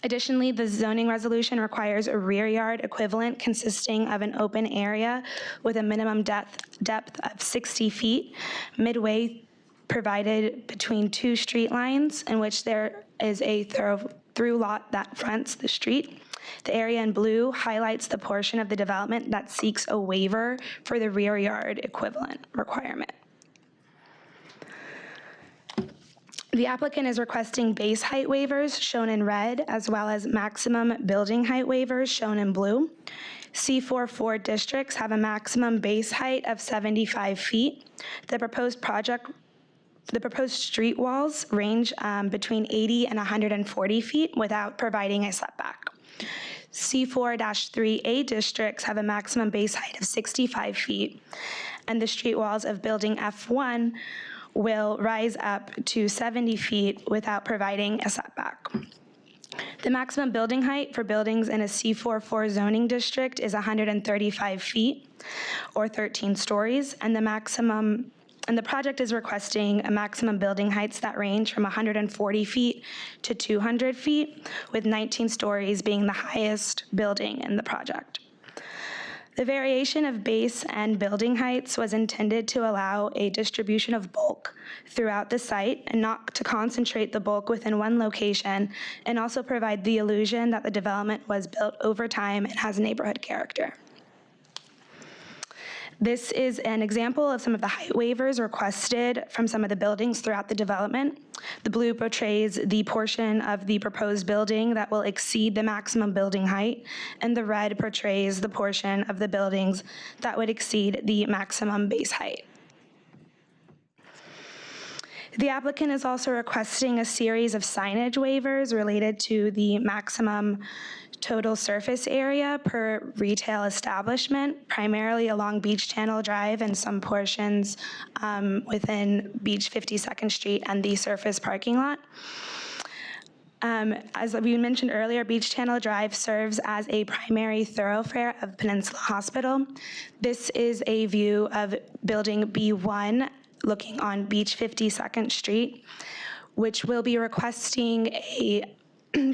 Additionally, the zoning resolution requires a rear yard equivalent consisting of an open area with a minimum depth of 60 feet, midway provided between 2 street lines in which there is a through lot that fronts the street. The area in blue highlights the portion of the development that seeks a waiver for the rear yard equivalent requirement. The applicant is requesting base height waivers shown in red, as well as maximum building height waivers shown in blue. C44 districts have a maximum base height of 75 feet. The proposed street walls range between 80 and 140 feet without providing a setback. C4-3A districts have a maximum base height of 65 feet, and the street walls of building F1 will rise up to 70 feet without providing a setback. The maximum building height for buildings in a C44 zoning district is 135 feet or 13 stories, and the project is requesting a maximum building heights that range from 140 feet to 200 feet, with 19 stories being the highest building in the project. The variation of base and building heights was intended to allow a distribution of bulk throughout the site and not to concentrate the bulk within one location, and also provide the illusion that the development was built over time and has neighborhood character. This is an example of some of the height waivers requested from some of the buildings throughout the development. The blue portrays the portion of the proposed building that will exceed the maximum building height, and the red portrays the portion of the buildings that would exceed the maximum base height. The applicant is also requesting a series of signage waivers related to the maximum total surface area per retail establishment, primarily along Beach Channel Drive and some portions within Beach 52nd Street and the surface parking lot. As we mentioned earlier, Beach Channel Drive serves as a primary thoroughfare of Peninsula Hospital. This is a view of building B1 looking on Beach 52nd Street, which will be requesting a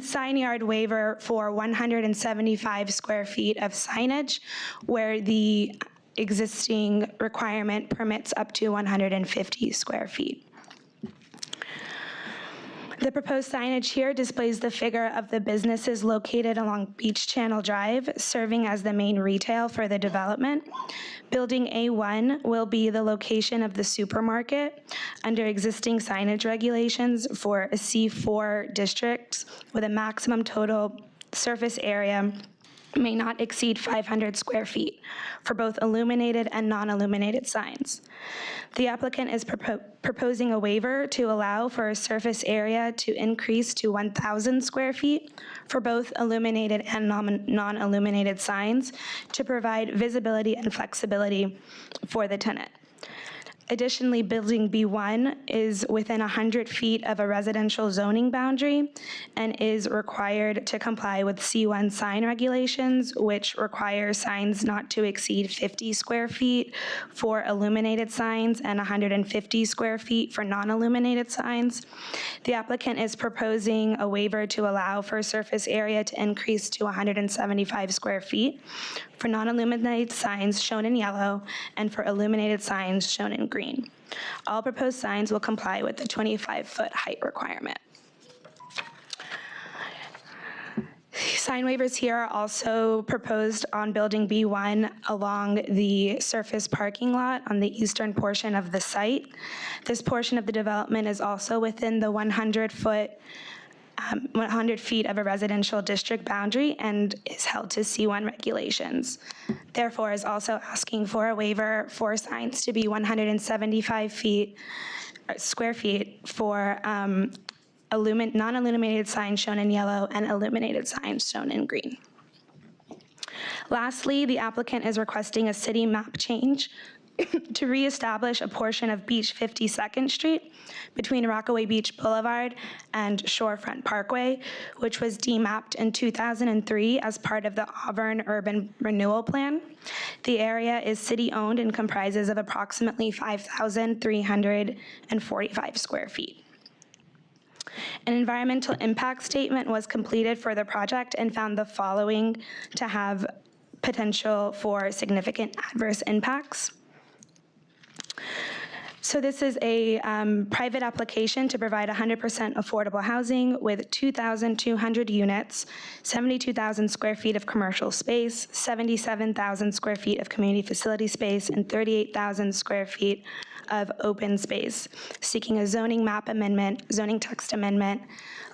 sign yard waiver for 175 square feet of signage, where the existing requirement permits up to 150 square feet. The proposed signage here displays the figure of the businesses located along Beach Channel Drive, serving as the main retail for the development. Building A1 will be the location of the supermarket under existing signage regulations for a C4 district with a maximum total surface area may not exceed 500 square feet for both illuminated and non-illuminated signs. The applicant is proposing a waiver to allow for a surface area to increase to 1,000 square feet for both illuminated and non-illuminated signs to provide visibility and flexibility for the tenant. Additionally, Building B1 is within 100 feet of a residential zoning boundary and is required to comply with C1 sign regulations, which require signs not to exceed 50 square feet for illuminated signs and 150 square feet for non-illuminated signs. The applicant is proposing a waiver to allow for surface area to increase to 175 square feet for non-illuminated signs shown in yellow and for illuminated signs shown in green. All proposed signs will comply with the 25-foot height requirement. Sign waivers here are also proposed on Building B1 along the surface parking lot on the eastern portion of the site. This portion of the development is also within the 100 feet of a residential district boundary and is held to C1 regulations. Therefore, is also asking for a waiver for signs to be 175 square feet for non-illuminated signs shown in yellow and illuminated signs shown in green. Lastly, the applicant is requesting a city map change to reestablish a portion of Beach 52nd Street between Rockaway Beach Boulevard and Shorefront Parkway, which was demapped in 2003 as part of the Auburn Urban Renewal Plan. The area is city-owned and comprises of approximately 5,345 square feet. An environmental impact statement was completed for the project and found the following to have potential for significant adverse impacts. So this is a private application to provide 100% affordable housing with 2,200 units, 72,000 square feet of commercial space, 77,000 square feet of community facility space, and 38,000 square feet of open space, seeking a zoning map amendment, zoning text amendment,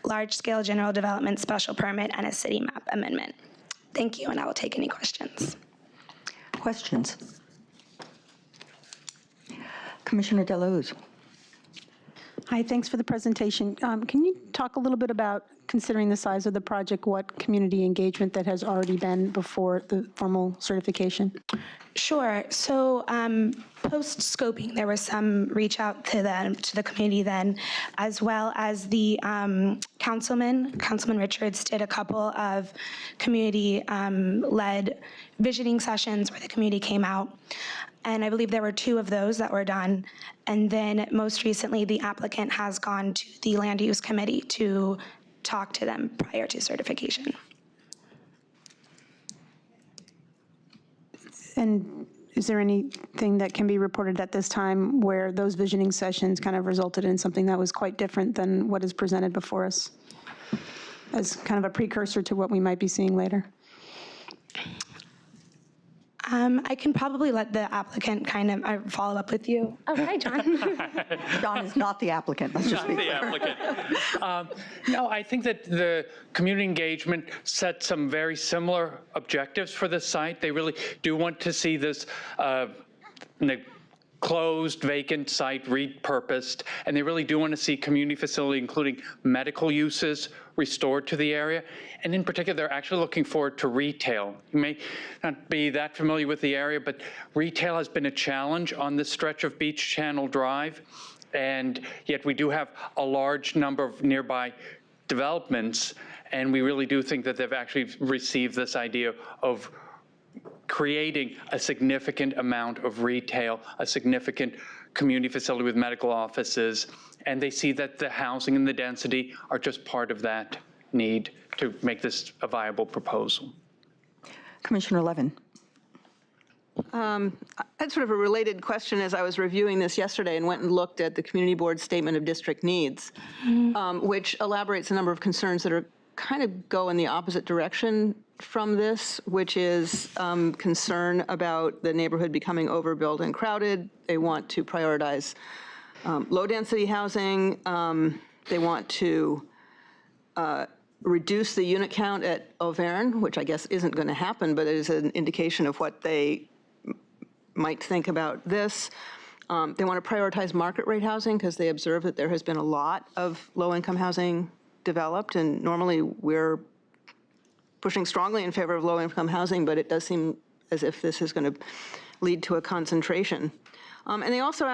large-scale general development special permit, and a city map amendment. Thank you, and I will take any questions. Questions? Commissioner Delahoo's. Hi, thanks for the presentation. Can you talk a little bit about, considering the size of the project, what community engagement that has already been before the formal certification? Sure. So post-scoping, there was some reach out to the community then, as well as the Councilman Richards did a couple of community-led visioning sessions where the community came out. And I believe there were 2 of those that were done. And then most recently, the applicant has gone to the Land Use Committee to talk to them prior to certification. And is there anything that can be reported at this time where those visioning sessions kind of resulted in something that was quite different than what is presented before us as kind of a precursor to what we might be seeing later? I can probably let the applicant kind of follow up with you. Oh, hi, John. John is not the applicant. Let's just be clear. Not the applicant. No, I think that the community engagement set some very similar objectives for the site. They really do want to see this closed, vacant site repurposed, and they really do want to see community facility, including medical uses, restored to the area. And in particular, they're actually looking forward to retail. You may not be that familiar with the area, but retail has been a challenge on this stretch of Beach Channel Drive. And yet we do have a large number of nearby developments. And we really do think that they've actually received this idea of creating a significant amount of retail, a significant community facility with medical offices, and they see that the housing and the density are just part of that need to make this a viable proposal. Commissioner Levin. I had sort of a related question as I was reviewing this yesterday and went and looked at the Community Board Statement of District Needs, which elaborates a number of concerns that are kind of go in the opposite direction from this, which is concern about the neighborhood becoming overbuilt and crowded. They want to prioritize low-density housing. They want to reduce the unit count at Auvergne, which I guess isn't going to happen, but it is an indication of what they might think about this. They want to prioritize market rate housing because they observe that there has been a lot of low-income housing developed, and normally we're pushing strongly in favor of low-income housing, but it does seem as if this is going to lead to a concentration. And they also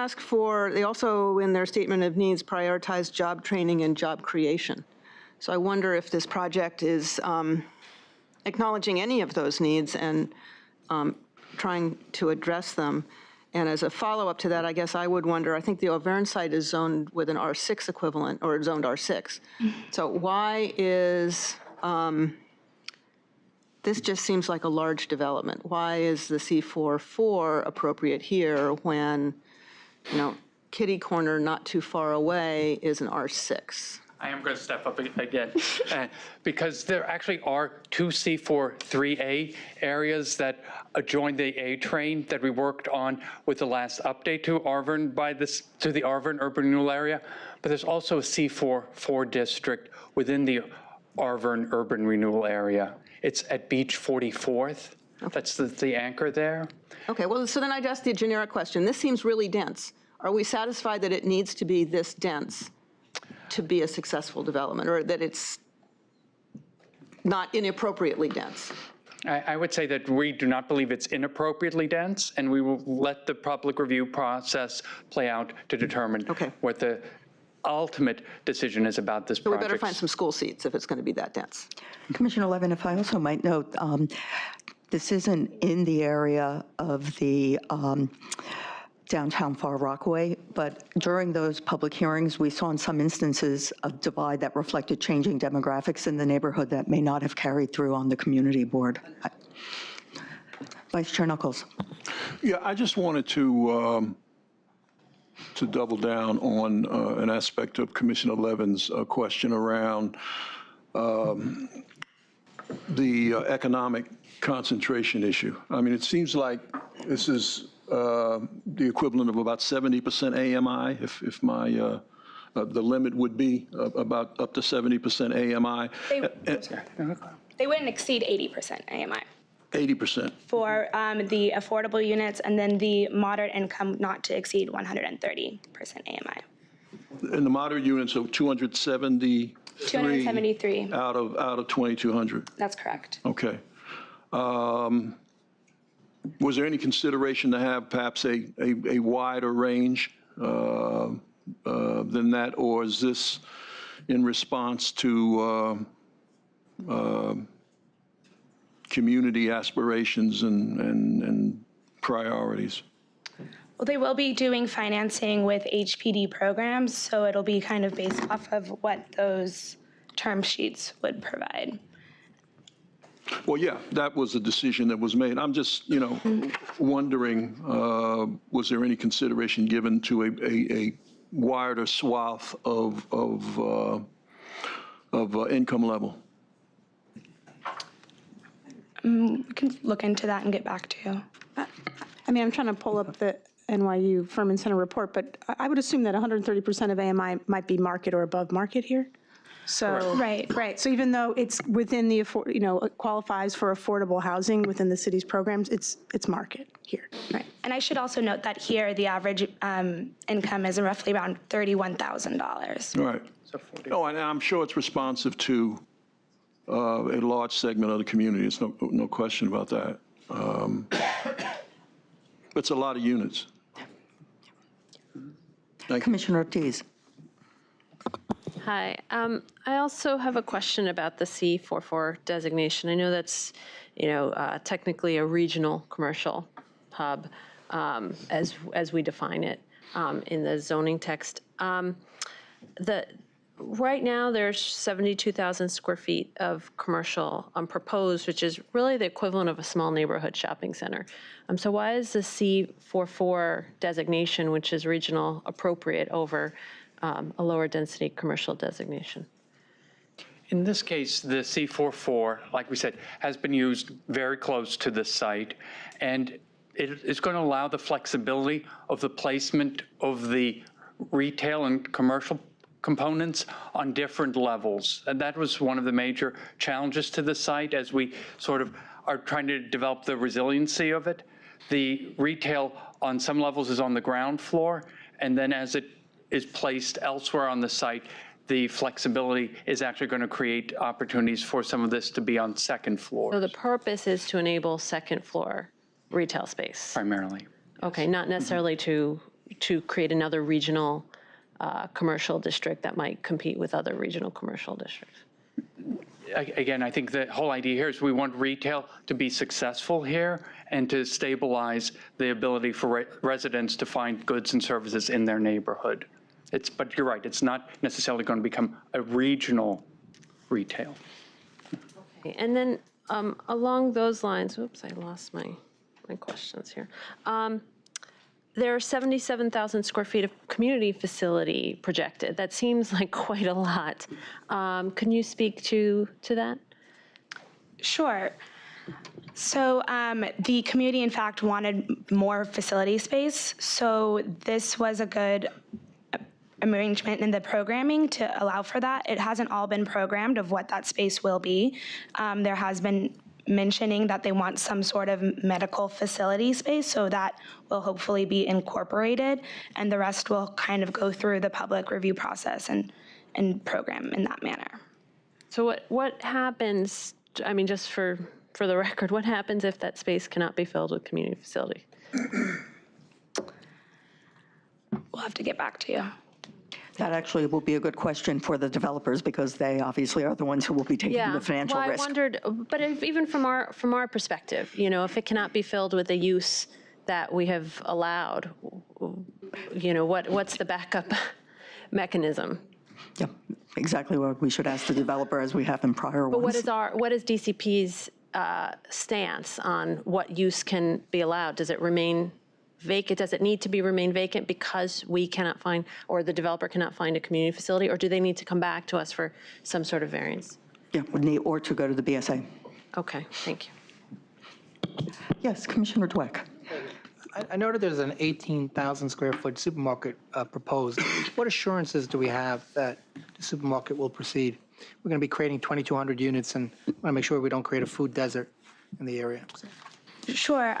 in their statement of needs, prioritize job training and job creation. So I wonder if this project is acknowledging any of those needs and trying to address them. And as a follow-up to that, I guess I would wonder, I think the Auvergne site is zoned with an R6 equivalent, or zoned R6. So why is, this just seems like a large development. Why is the C44 appropriate here when, kitty corner not too far away is an R6? I am going to step up again, because there actually are two C43A areas that adjoin the A train that we worked on with the last update to Auvergne to the Auvergne urban renewal area. But there's also a C44 district within the Auvergne urban renewal area. It's at Beach 44th. Okay. That's the anchor there. Okay, well, so then I'd ask the generic question. This seems really dense. Are we satisfied that it needs to be this dense to be a successful development, or that it's not inappropriately dense? I would say that we do not believe it's inappropriately dense, and we will let the public review process play out to determine what the ultimate decision is about this project. So we better find some school seats if it's going to be that dense. Commissioner Levin, if I also might note, this isn't in the area of the downtown Far Rockaway, but during those public hearings, we saw in some instances a divide that reflected changing demographics in the neighborhood that may not have carried through on the community board. Vice Chair Knuckles. Yeah, I just wanted to double down on an aspect of Commissioner Levin's question around the economic concentration issue. I mean, it seems like this is the equivalent of about 70% AMI, if my, the limit would be about up to 70% AMI. They wouldn't exceed 80% AMI. 80%. For the affordable units, and then the moderate income not to exceed 130% AMI. And the moderate units are 273. 273. Out of 2,200. That's correct. Okay. Was there any consideration to have perhaps a wider range than that, or is this in response to community aspirations and priorities? Well, they will be doing financing with HPD programs, so it'll be kind of based off of what those term sheets would provide. Well, yeah, that was a decision that was made. I'm just, wondering, was there any consideration given to a wider swath of income level? We can look into that and get back to you. I mean, I'm trying to pull up the NYU Furman Center report, but I would assume that 130% of AMI might be market or above market here. So right. So even though it's within the it qualifies for affordable housing within the city's programs, it's market here. Right. And I should also note that here the average income is roughly around $31,000. Right. Oh, and I'm sure it's responsive to a large segment of the community. There's no question about that. It's a lot of units. Commissioner Ortiz. Hi. I also have a question about the C44 designation. I know that's, technically a regional commercial hub as we define it in the zoning text. Right now, there's 72,000 square feet of commercial proposed, which is really the equivalent of a small neighborhood shopping center. So why is the C44 designation, which is regional, appropriate over a lower density commercial designation? In this case, the C44, like we said, has been used very close to the site, and it is going to allow the flexibility of the placement of the retail and commercial components on different levels. And that was one of the major challenges to the site as we sort of are trying to develop the resiliency of it. The retail on some levels is on the ground floor, and then as it is placed elsewhere on the site, the flexibility is actually going to create opportunities for some of this to be on second floors. So the purpose is to enable second floor retail space? Primarily. Okay, not necessarily to create another regional commercial district that might compete with other regional commercial districts. Again, I think the whole idea here is we want retail to be successful here and to stabilize the ability for residents to find goods and services in their neighborhood. But you're right, it's not necessarily going to become a regional retail. Okay, and then along those lines, oops, I lost my questions here. There are 77,000 square feet of community facility projected. That seems like quite a lot. Can you speak to that? Sure. So the community, in fact, wanted more facility space. So this was a good arrangement in the programming to allow for that. It hasn't all been programmed of what that space will be. There has been mentioning that they want some sort of medical facility space, so that will hopefully be incorporated, and the rest will kind of go through the public review process and program in that manner. So what happens, I mean, just for the record, what happens if that space cannot be filled with community facility? We'll have to get back to you. That actually will be a good question for the developers, because they obviously are the ones who will be taking the financial risk. I wondered, but even from our perspective, you know, if it cannot be filled with a use that we have allowed, you know, what's the backup mechanism? Yeah, exactly what we should ask the developer, as we have in prior ones. But what is DCP's stance on what use can be allowed? Does it remain vacant? Does it need to remain vacant because we cannot find, or the developer cannot find a community facility, or do they need to come back to us for some sort of variance? Yeah, would need, or to go to the BSA. Okay, thank you. Yes, Commissioner Dweck. I noted there's an 18,000 square foot supermarket proposed. What assurances do we have that the supermarket will proceed? We're going to be creating 2,200 units, and I want to make sure we don't create a food desert in the area. Sure.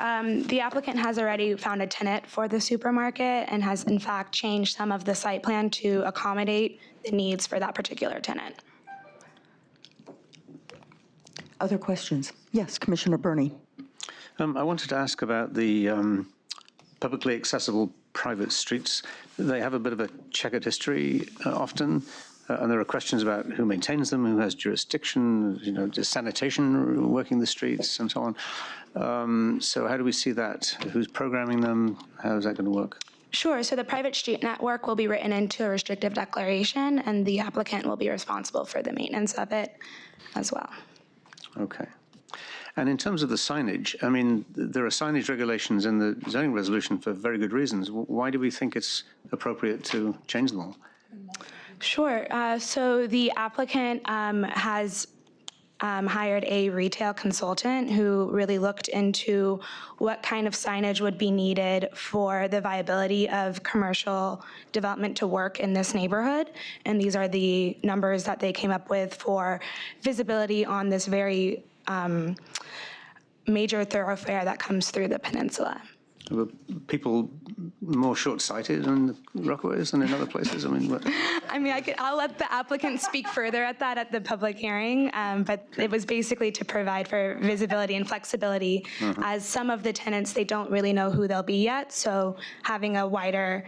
The applicant has already found a tenant for the supermarket and has in fact changed some of the site plan to accommodate the needs for that particular tenant. Other questions? Yes, Commissioner Burney. I wanted to ask about the publicly accessible private streets. They have a bit of a checkered history often. And there are questions about who maintains them, who has jurisdiction, you know, does sanitation working the streets and so on. So how do we see that? Who's programming them? How is that going to work? Sure. So the private street network will be written into a restrictive declaration, and the applicant will be responsible for the maintenance of it as well. Okay. And in terms of the signage, I mean, there are signage regulations in the zoning resolution for very good reasons. Why do we think it's appropriate to change them all? Sure. So the applicant has hired a retail consultant who really looked into what kind of signage would be needed for the viability of commercial development to work in this neighborhood. And these are the numbers that they came up with for visibility on this very major thoroughfare that comes through the peninsula. Are people more short-sighted in the Rockaways than in other places? I mean, what? I mean, I'll let the applicant speak further at that at the public hearing, but it was basically to provide for visibility and flexibility. As some of the tenants, they don't really know who they'll be yet, so having a wider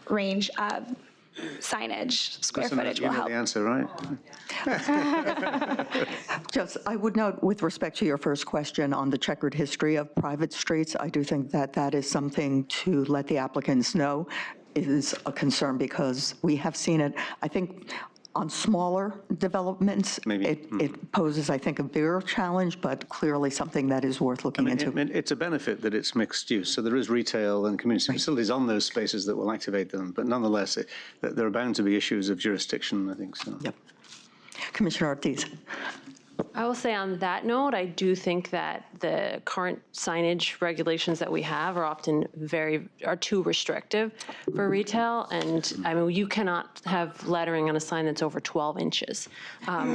range of signage, square footage will help. You know the answer, right? Just, I would note, with respect to your first question on the checkered history of private streets, I do think that that is something to let the applicants know is a concern, because we have seen it, I think, on smaller developments. Maybe. It poses, I think, a bigger challenge, but clearly something that is worth looking into. It's a benefit that it's mixed use. So there is retail and community facilities on those spaces that will activate them. But nonetheless, there are bound to be issues of jurisdiction, I think. So. Yep. Commissioner Ortiz. I will say on that note, I do think that the current signage regulations that we have are often are too restrictive for retail. And I mean, you cannot have lettering on a sign that's over 12 inches,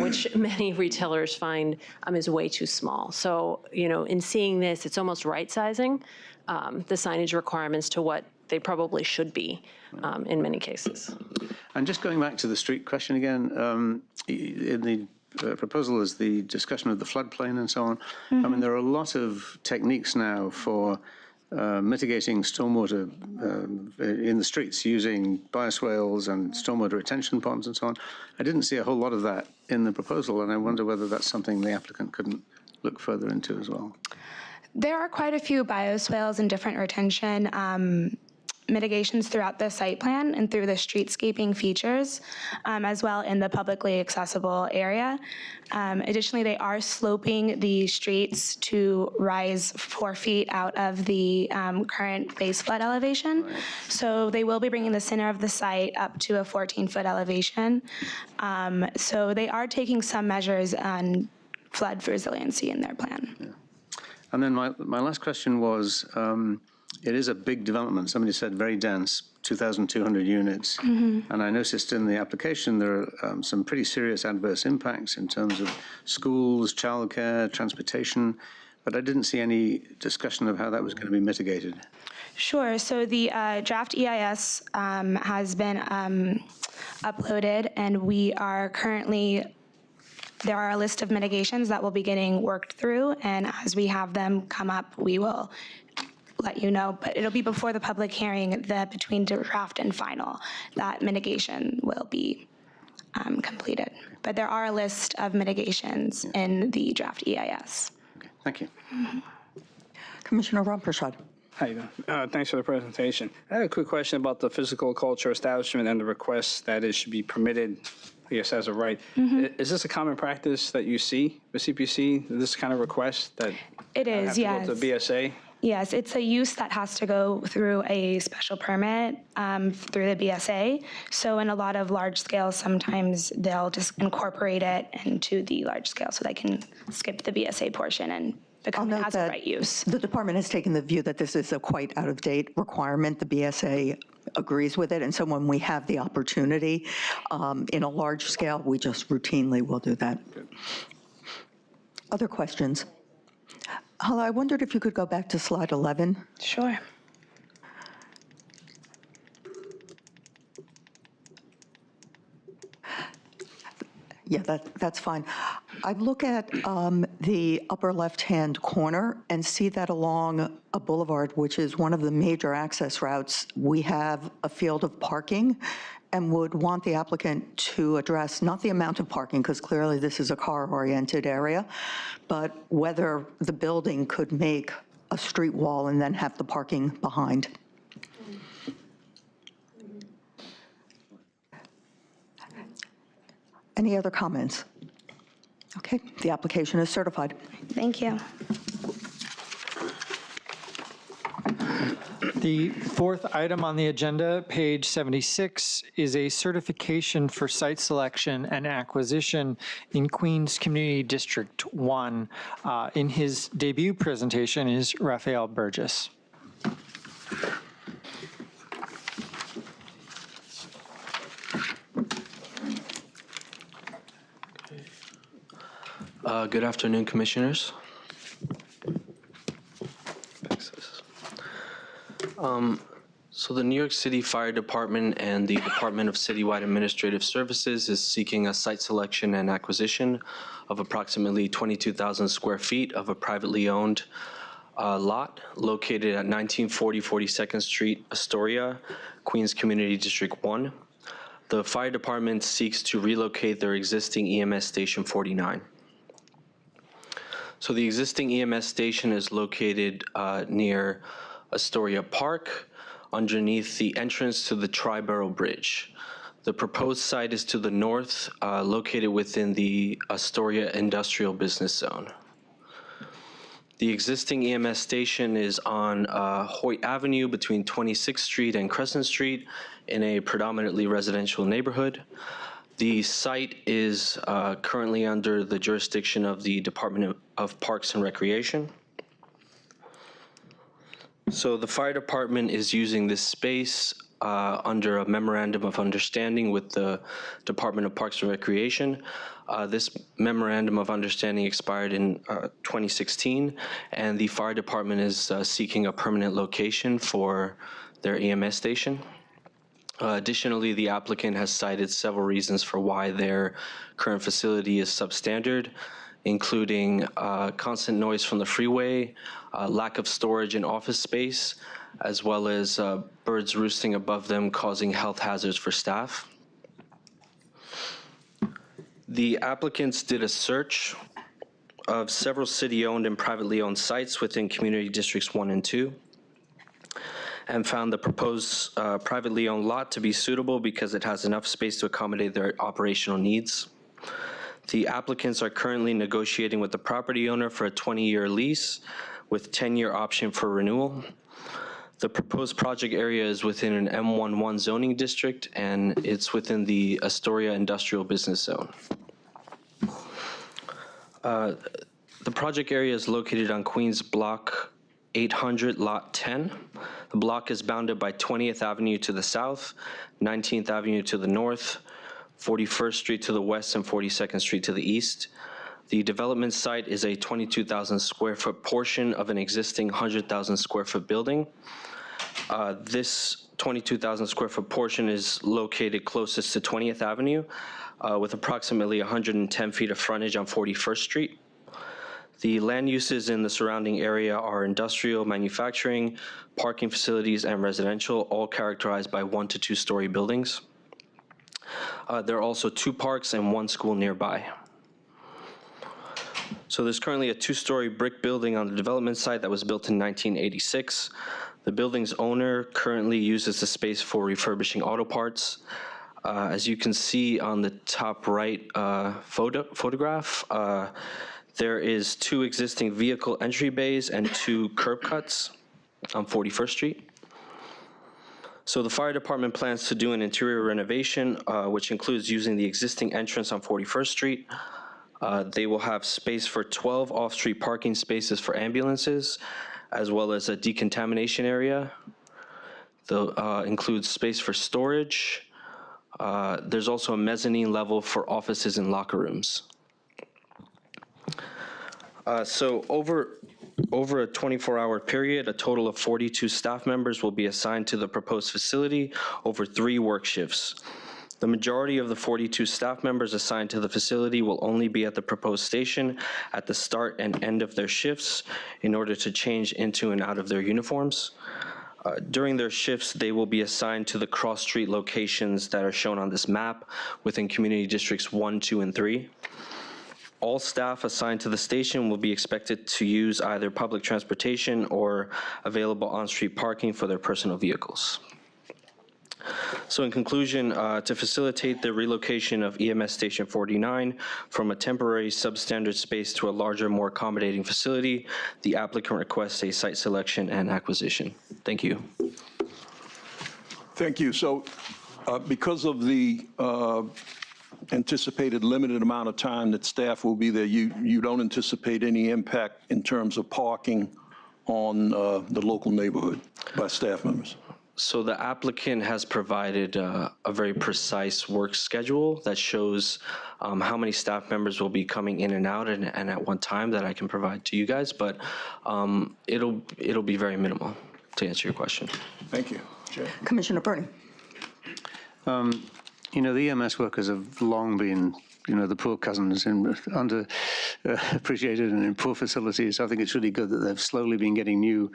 which many retailers find is way too small. So, you know, in seeing this, it's almost right sizing the signage requirements to what they probably should be in many cases. And just going back to the street question again, in the proposal is the discussion of the floodplain and so on. Mm-hmm. I mean, there are a lot of techniques now for mitigating stormwater in the streets using bioswales and stormwater retention ponds and so on. I didn't see a whole lot of that in the proposal, and I wonder whether that's something the applicant couldn't look further into as well. There are quite a few bioswales and different retention mitigations throughout the site plan and through the streetscaping features, as well in the publicly accessible area. Additionally, they are sloping the streets to rise 4 feet out of the current base flood elevation. Right. So they will be bringing the center of the site up to a 14-foot elevation. So they are taking some measures on flood resiliency in their plan. Yeah. And then my last question was, it is a big development. Somebody said very dense, 2,200 units. Mm-hmm. And I noticed in the application there are some pretty serious adverse impacts in terms of schools, childcare, transportation, but I didn't see any discussion of how that was going to be mitigated. Sure. So the draft EIS has been uploaded, and we are currently there are a list of mitigations that will be getting worked through, and as we have them come up, we will let you know, but it'll be before the public hearing that between draft and final, that mitigation will be completed. But there are a list of mitigations in the draft EIS. Okay, thank you. Mm-hmm. Commissioner Ramprashad. Hi, thanks for the presentation. I have a quick question about the physical culture establishment and the request that it should be permitted, I guess, as a right. Mm-hmm. Is this a common practice that you see with CPC, this kind of request that it is, have to yes. go to BSA? Yes, it's a use that has to go through a special permit through the BSA. So in a lot of large scale, sometimes they'll just incorporate it into the large scale so they can skip the BSA portion and become as a right use. The department has taken the view that this is a quite out-of-date requirement. The BSA agrees with it, and so when we have the opportunity in a large scale, we just routinely will do that. Good. Other questions? Hala, I wondered if you could go back to slide 11. Sure. Yeah, that's fine. I look at the upper left-hand corner and see that along a boulevard, which is one of the major access routes, we have a field of parking, and would want the applicant to address not the amount of parking, because clearly this is a car-oriented area, but whether the building could make a street wall and then have the parking behind. Any other comments? Okay, the application is certified. Thank you. The fourth item on the agenda, page 76, is a certification for site selection and acquisition in Queens Community District 1. In his debut presentation is Raphael Burgess. Good afternoon, Commissioners. So the New York City Fire Department and the Department of Citywide Administrative Services is seeking a site selection and acquisition of approximately 22,000 square feet of a privately owned lot located at 1940 42nd Street, Astoria, Queens Community District 1. The fire department seeks to relocate their existing EMS Station 49. So the existing EMS station is located near Astoria Park, underneath the entrance to the Triborough Bridge. The proposed site is to the north, located within the Astoria Industrial Business Zone. The existing EMS station is on Hoyt Avenue between 26th Street and Crescent Street in a predominantly residential neighborhood. The site is currently under the jurisdiction of the Department of Parks and Recreation. So the fire department is using this space under a memorandum of understanding with the Department of Parks and Recreation. This memorandum of understanding expired in 2016, and the fire department is seeking a permanent location for their EMS station. Additionally, the applicant has cited several reasons for why their current facility is substandard, including constant noise from the freeway, lack of storage and office space, as well as birds roosting above them causing health hazards for staff. The applicants did a search of several city-owned and privately owned sites within Community Districts 1 and 2 and found the proposed privately owned lot to be suitable because it has enough space to accommodate their operational needs. The applicants are currently negotiating with the property owner for a 20-year lease with 10-year option for renewal. The proposed project area is within an M11 zoning district, and it's within the Astoria Industrial Business Zone. The project area is located on Queens Block 800, Lot 10. The block is bounded by 20th Avenue to the south, 19th Avenue to the north, 41st Street to the west, and 42nd Street to the east. The development site is a 22,000 square foot portion of an existing 100,000 square foot building. This 22,000 square foot portion is located closest to 20th Avenue with approximately 110 feet of frontage on 41st Street. The land uses in the surrounding area are industrial, manufacturing, parking facilities, and residential, all characterized by 1 to 2 story buildings. There are also 2 parks and 1 school nearby. So there's currently a 2-story brick building on the development site that was built in 1986. The building's owner currently uses the space for refurbishing auto parts. As you can see on the top right photograph, there is 2 existing vehicle entry bays and 2 curb cuts on 41st Street. So the fire department plans to do an interior renovation, which includes using the existing entrance on 41st Street. They will have space for 12 off-street parking spaces for ambulances, as well as a decontamination area. They'll include space for storage. There's also a mezzanine level for offices and locker rooms. So over a 24-hour period, a total of 42 staff members will be assigned to the proposed facility over 3 work shifts. The majority of the 42 staff members assigned to the facility will only be at the proposed station at the start and end of their shifts in order to change into and out of their uniforms. During their shifts, they will be assigned to the cross-street locations that are shown on this map within Community Districts 1, 2, and 3. All staff assigned to the station will be expected to use either public transportation or available on-street parking for their personal vehicles. So in conclusion, to facilitate the relocation of EMS Station 49 from a temporary substandard space to a larger, more accommodating facility, the applicant requests a site selection and acquisition. Thank you. Thank you. So because of the anticipated limited amount of time that staff will be there, you don't anticipate any impact in terms of parking on the local neighborhood by staff members? So the applicant has provided a very precise work schedule that shows how many staff members will be coming in and out and at one time that I can provide to you guys, but it'll be very minimal, to answer your question. Thank you. Jay. Commissioner Bernie. You know, the EMS workers have long been, you know, the poor cousins and underappreciated and in poor facilities. I think it's really good that they've slowly been getting new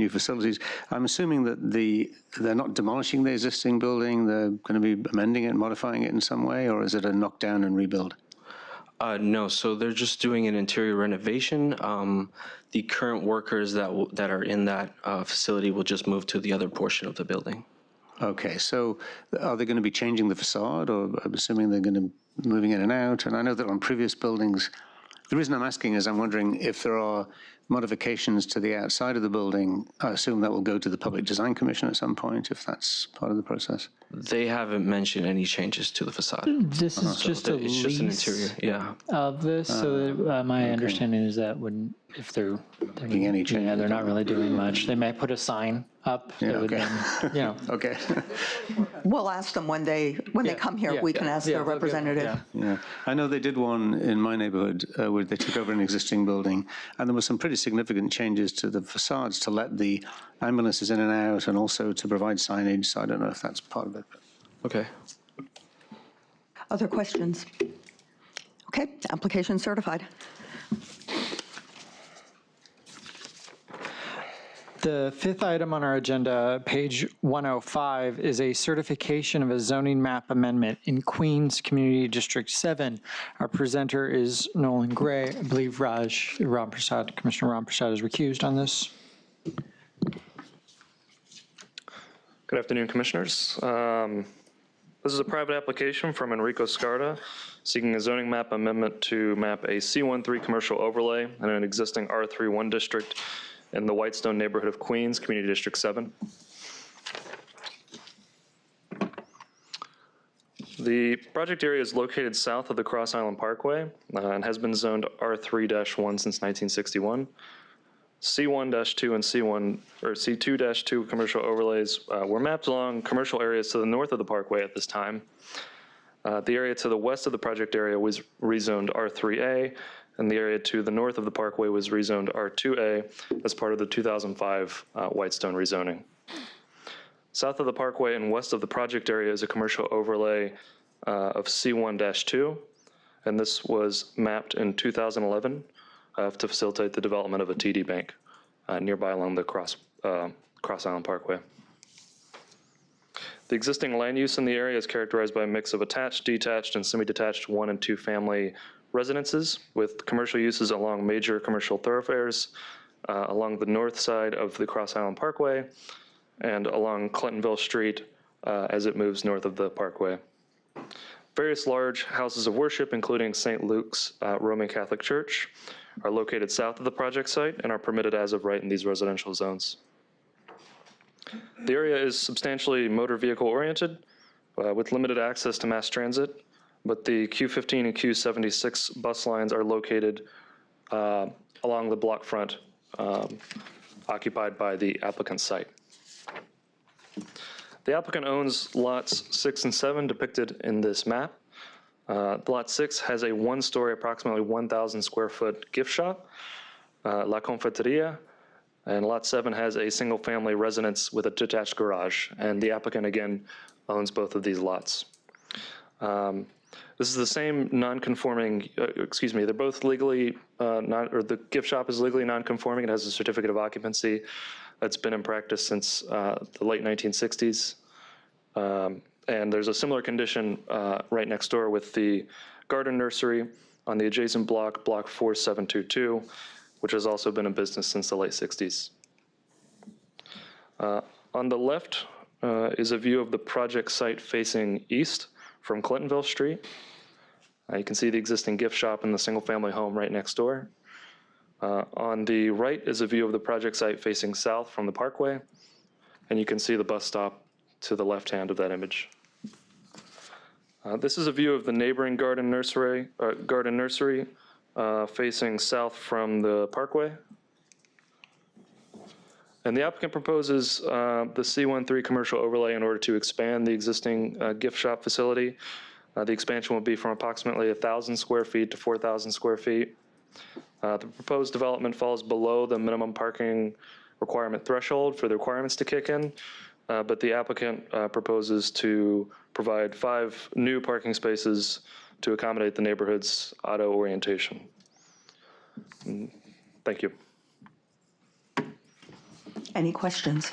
facilities. I'm assuming that they're not demolishing the existing building. They're going to be amending it, modifying it in some way, or is it a knockdown and rebuild? No, so they're just doing an interior renovation. The current workers that are in that facility will just move to the other portion of the building. Okay, so are they going to be changing the facade, or I'm assuming they're going to be moving in and out? And I know that on previous buildings, the reason I'm asking is I'm wondering if there are modifications to the outside of the building, I assume that will go to the Public Design Commission at some point, if that's part of the process? They haven't mentioned any changes to the facade. This is just a It's just an lease interior, yeah. of this, so that, my understanding is that when, if they're Making any change? yeah, they're not really doing much. They might put a sign up that would then, you know. Okay. We'll ask them when they come here, we can ask their representative. Yeah, I know they did one in my neighborhood where they took over an existing building, and there were some pretty significant changes to the facades to let the ambulances in and out, and also to provide signage, so I don't know if that's part of it. Okay. Other questions? Okay, application certified. The fifth item on our agenda, page 105, is a certification of a zoning map amendment in Queens Community District 7. Our presenter is Nolan Gray. I believe Commissioner Ram Prasad is recused on this. Good afternoon, Commissioners. This is a private application from Enrico Scarda seeking a zoning map amendment to map a C13 commercial overlay in an existing R31 district in the Whitestone neighborhood of Queens, Community District 7. The project area is located south of the Cross Island Parkway and has been zoned R3-1 since 1961. C1-2 and C2-2 commercial overlays were mapped along commercial areas to the north of the parkway at this time. The area to the west of the project area was rezoned R3A, and the area to the north of the parkway was rezoned R2A as part of the 2005 Whitestone rezoning. South of the parkway and west of the project area is a commercial overlay of C1-2, and this was mapped in 2011 to facilitate the development of a TD bank nearby along the Cross Island Parkway. The existing land use in the area is characterized by a mix of attached, detached, and semi-detached 1- and 2-family residences with commercial uses along major commercial thoroughfares, along the north side of the Cross Island Parkway, and along Clintonville Street as it moves north of the parkway. Various large houses of worship, including St. Luke's Roman Catholic Church, are located south of the project site and are permitted as of right in these residential zones. The area is substantially motor vehicle oriented with limited access to mass transit, but the Q15 and Q76 bus lines are located along the block front occupied by the applicant's site. The applicant owns lots 6 and 7 depicted in this map. Lot 6 has a 1-story, approximately 1,000 square foot gift shop, La Confiteria, and Lot 7 has a single-family residence with a detached garage, and the applicant, again, owns both of these lots. This is the same non-conforming, they're both legally, the gift shop is legally non-conforming. It has a certificate of occupancy that's been in practice since the late 1960s. And there's a similar condition right next door with the garden nursery on the adjacent block, block 4722, which has also been in business since the late 60s. On the left is a view of the project site facing east from Clintonville Street. You can see the existing gift shop and the single-family home right next door. On the right is a view of the project site facing south from the parkway, and you can see the bus stop to the left hand of that image. This is a view of the neighboring garden nursery facing south from the parkway. And the applicant proposes the C13 commercial overlay in order to expand the existing gift shop facility. The expansion will be from approximately 1,000 square feet to 4,000 square feet. The proposed development falls below the minimum parking requirement threshold for the requirements to kick in, but the applicant proposes to provide 5 new parking spaces to accommodate the neighborhood's auto orientation. Thank you. Any questions?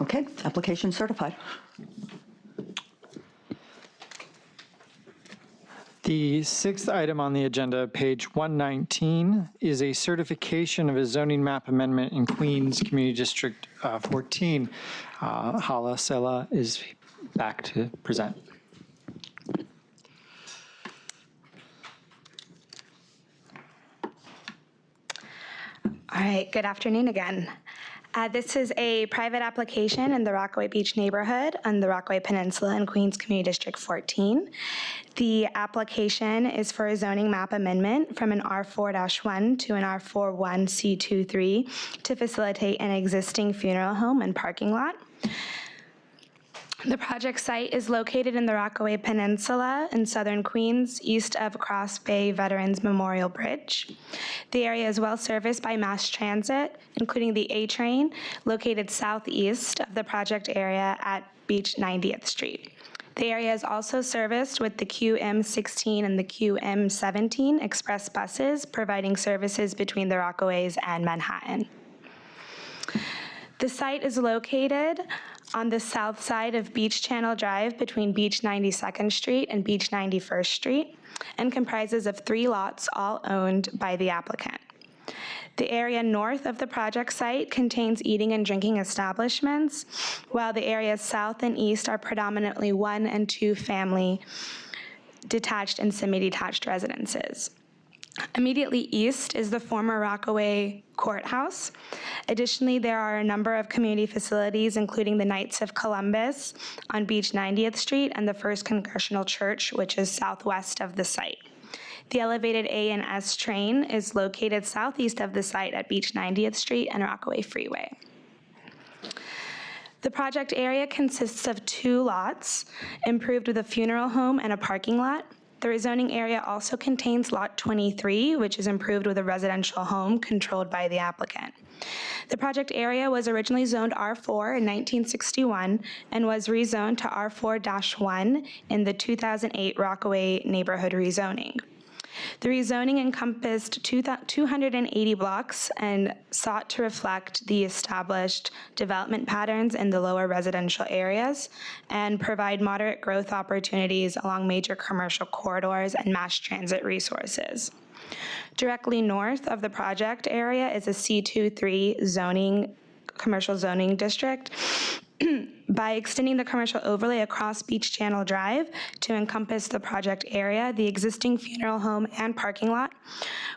Okay, application certified. The sixth item on the agenda, page 119, is a certification of a zoning map amendment in Queens Community District 14. Hala Sela is back to present. All right, good afternoon again. This is a private application in the Rockaway Beach neighborhood on the Rockaway Peninsula in Queens Community District 14. The application is for a zoning map amendment from an R4-1 to an R41C23 to facilitate an existing funeral home and parking lot. The project site is located in the Rockaway Peninsula in southern Queens, east of Cross Bay Veterans Memorial Bridge. The area is well serviced by mass transit, including the A train, located southeast of the project area at Beach 90th Street. The area is also serviced with the QM16 and the QM17 express buses, providing services between the Rockaways and Manhattan. The site is located on the south side of Beach Channel Drive between Beach 92nd Street and Beach 91st Street and comprises of 3 lots, all owned by the applicant. The area north of the project site contains eating and drinking establishments, while the areas south and east are predominantly 1- and 2-family detached and semi-detached residences. Immediately east is the former Rockaway Courthouse. Additionally, there are a number of community facilities, including the Knights of Columbus on Beach 90th Street and the First Congregational Church, which is southwest of the site. The elevated A and S train is located southeast of the site at Beach 90th Street and Rockaway Freeway. The project area consists of 2 lots, improved with a funeral home and a parking lot. The rezoning area also contains Lot 23, which is improved with a residential home controlled by the applicant. The project area was originally zoned R4 in 1961 and was rezoned to R4-1 in the 2008 Rockaway neighborhood rezoning. The rezoning encompassed 280 blocks and sought to reflect the established development patterns in the lower residential areas and provide moderate growth opportunities along major commercial corridors and mass transit resources. Directly north of the project area is a C23 zoning, commercial zoning district. By extending the commercial overlay across Beach Channel Drive to encompass the project area, the existing funeral home and parking lot,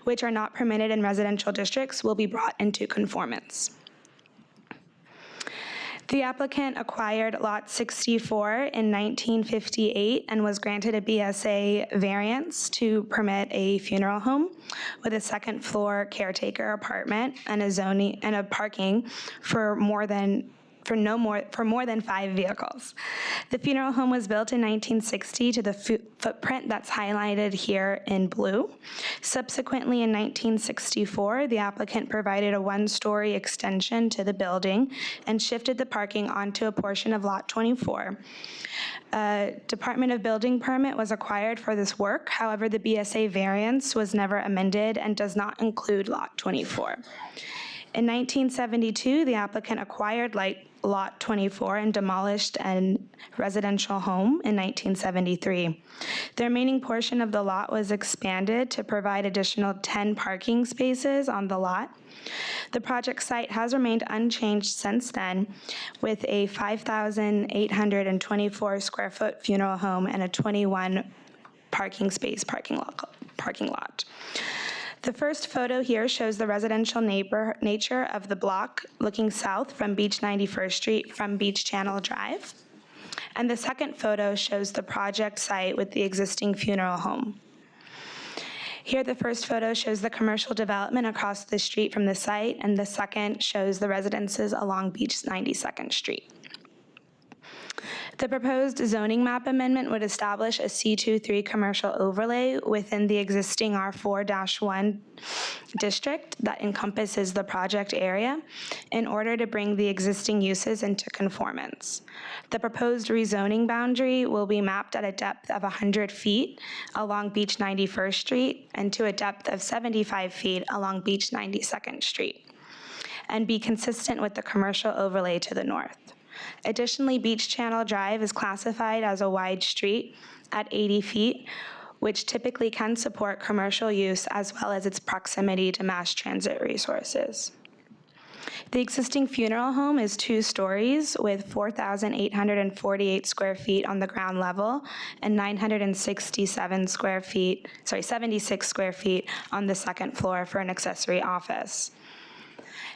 which are not permitted in residential districts, will be brought into conformance. The applicant acquired Lot 64 in 1958 and was granted a BSA variance to permit a funeral home with a second-floor caretaker apartment and a parking for more than 5 vehicles. The funeral home was built in 1960 to the footprint that's highlighted here in blue. Subsequently, in 1964, the applicant provided a 1-story extension to the building and shifted the parking onto a portion of Lot 24. A Department of Building permit was acquired for this work. However, the BSA variance was never amended and does not include Lot 24. In 1972, the applicant acquired Lot 24 and demolished a residential home in 1973. The remaining portion of the lot was expanded to provide additional 10 parking spaces on the lot. The project site has remained unchanged since then, with a 5,824 square foot funeral home and a 21 parking space parking lot. The first photo here shows the residential nature of the block looking south from Beach 91st Street from Beach Channel Drive. And the second photo shows the project site with the existing funeral home. Here, the first photo shows the commercial development across the street from the site, and the second shows the residences along Beach 92nd Street. The proposed zoning map amendment would establish a C23 commercial overlay within the existing R4-1 district that encompasses the project area in order to bring the existing uses into conformance. The proposed rezoning boundary will be mapped at a depth of 100 feet along Beach 91st Street and to a depth of 75 feet along Beach 92nd Street, and be consistent with the commercial overlay to the north. Additionally, Beach Channel Drive is classified as a wide street at 80 feet, which typically can support commercial use as well as its proximity to mass transit resources. The existing funeral home is 2 stories with 4,848 square feet on the ground level and 76 square feet on the second floor for an accessory office.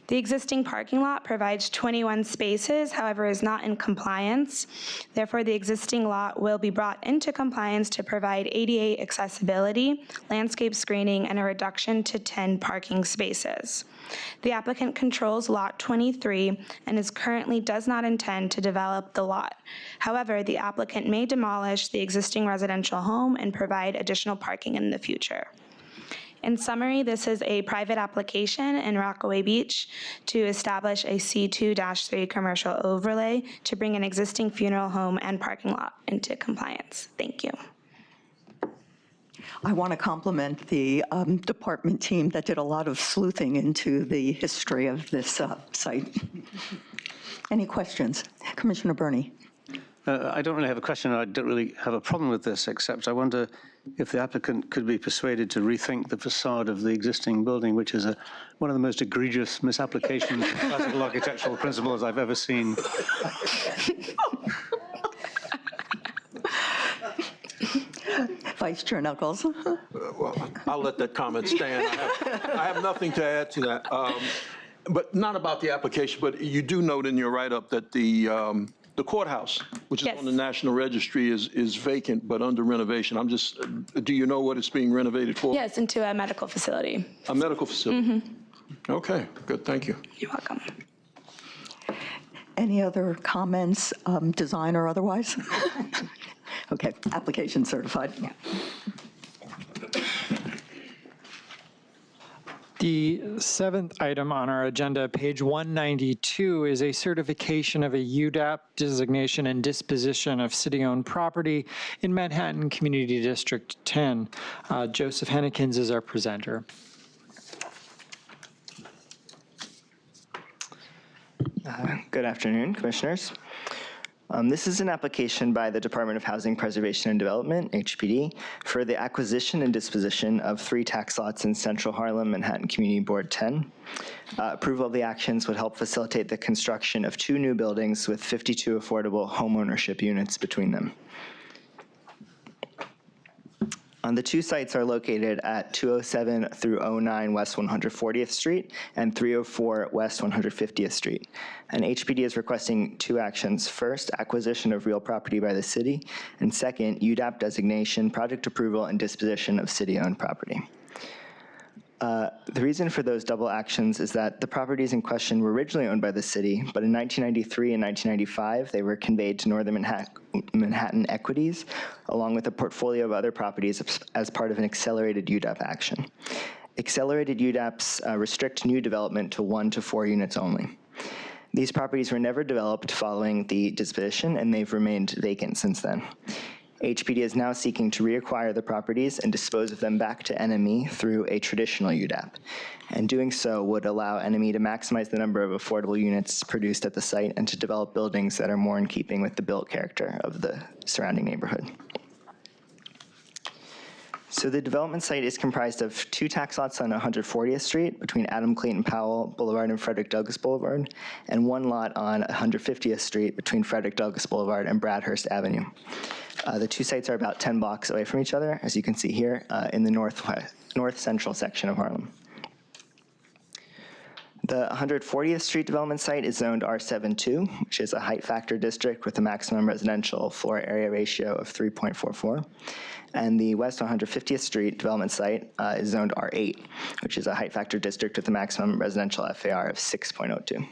The existing parking lot provides 21 spaces, however, is not in compliance. Therefore, the existing lot will be brought into compliance to provide ADA accessibility, landscape screening, and a reduction to 10 parking spaces. The applicant controls Lot 23 and currently does not intend to develop the lot. However, the applicant may demolish the existing residential home and provide additional parking in the future. In summary, this is a private application in Rockaway Beach to establish a C2-3 commercial overlay to bring an existing funeral home and parking lot into compliance. Thank you. I want to compliment the department team that did a lot of sleuthing into the history of this site. Any questions? Commissioner Burney. I don't really have a question. I don't really have a problem with this, except I wonder if the applicant could be persuaded to rethink the facade of the existing building, which is one of the most egregious misapplications of classical architectural principles I've ever seen. Vice Chair Knuckles. Well, I'll let that comment stand. I have nothing to add to that. But not about the application, but you do note in your write-up that the courthouse, which is on the National Registry, is vacant but under renovation. Do you know what it's being renovated for? Yes, into a medical facility. A medical facility? Okay, good, thank you. You're welcome. Any other comments, design or otherwise? Okay, application certified. Yeah. The seventh item on our agenda, page 192, is a certification of a UDAAP designation and disposition of city-owned property in Manhattan Community District 10. Joseph Hennekins is our presenter. Good afternoon, Commissioners. This is an application by the Department of Housing Preservation and Development, HPD, for the acquisition and disposition of 3 tax lots in Central Harlem, Manhattan Community Board 10. Approval of the actions would help facilitate the construction of 2 new buildings with 52 affordable homeownership units between them. The 2 sites are located at 207 through 09 West 140th Street and 304 West 150th Street. And HPD is requesting 2 actions. First, acquisition of real property by the city, and second, UDAAP designation, project approval, and disposition of city-owned property. The reason for those double actions is that the properties in question were originally owned by the city, but in 1993 and 1995, they were conveyed to Northern Manhattan Equities, along with a portfolio of other properties as part of an accelerated UDAAP action. Accelerated UDAAPs restrict new development to 1 to 4 units only. These properties were never developed following the disposition, and they've remained vacant since then. HPD is now seeking to reacquire the properties and dispose of them back to NME through a traditional UDAAP. And doing so would allow NME to maximize the number of affordable units produced at the site and to develop buildings that are more in keeping with the built character of the surrounding neighborhood. So the development site is comprised of 2 tax lots on 140th Street between Adam Clayton Powell Boulevard and Frederick Douglass Boulevard, and 1 lot on 150th Street between Frederick Douglass Boulevard and Bradhurst Avenue. The 2 sites are about 10 blocks away from each other, as you can see here, in the north central section of Harlem. The 140th Street development site is zoned R72, which is a height factor district with a maximum residential floor area ratio of 3.44. And the West 150th Street development site is zoned R8, which is a height factor district with a maximum residential FAR of 6.02.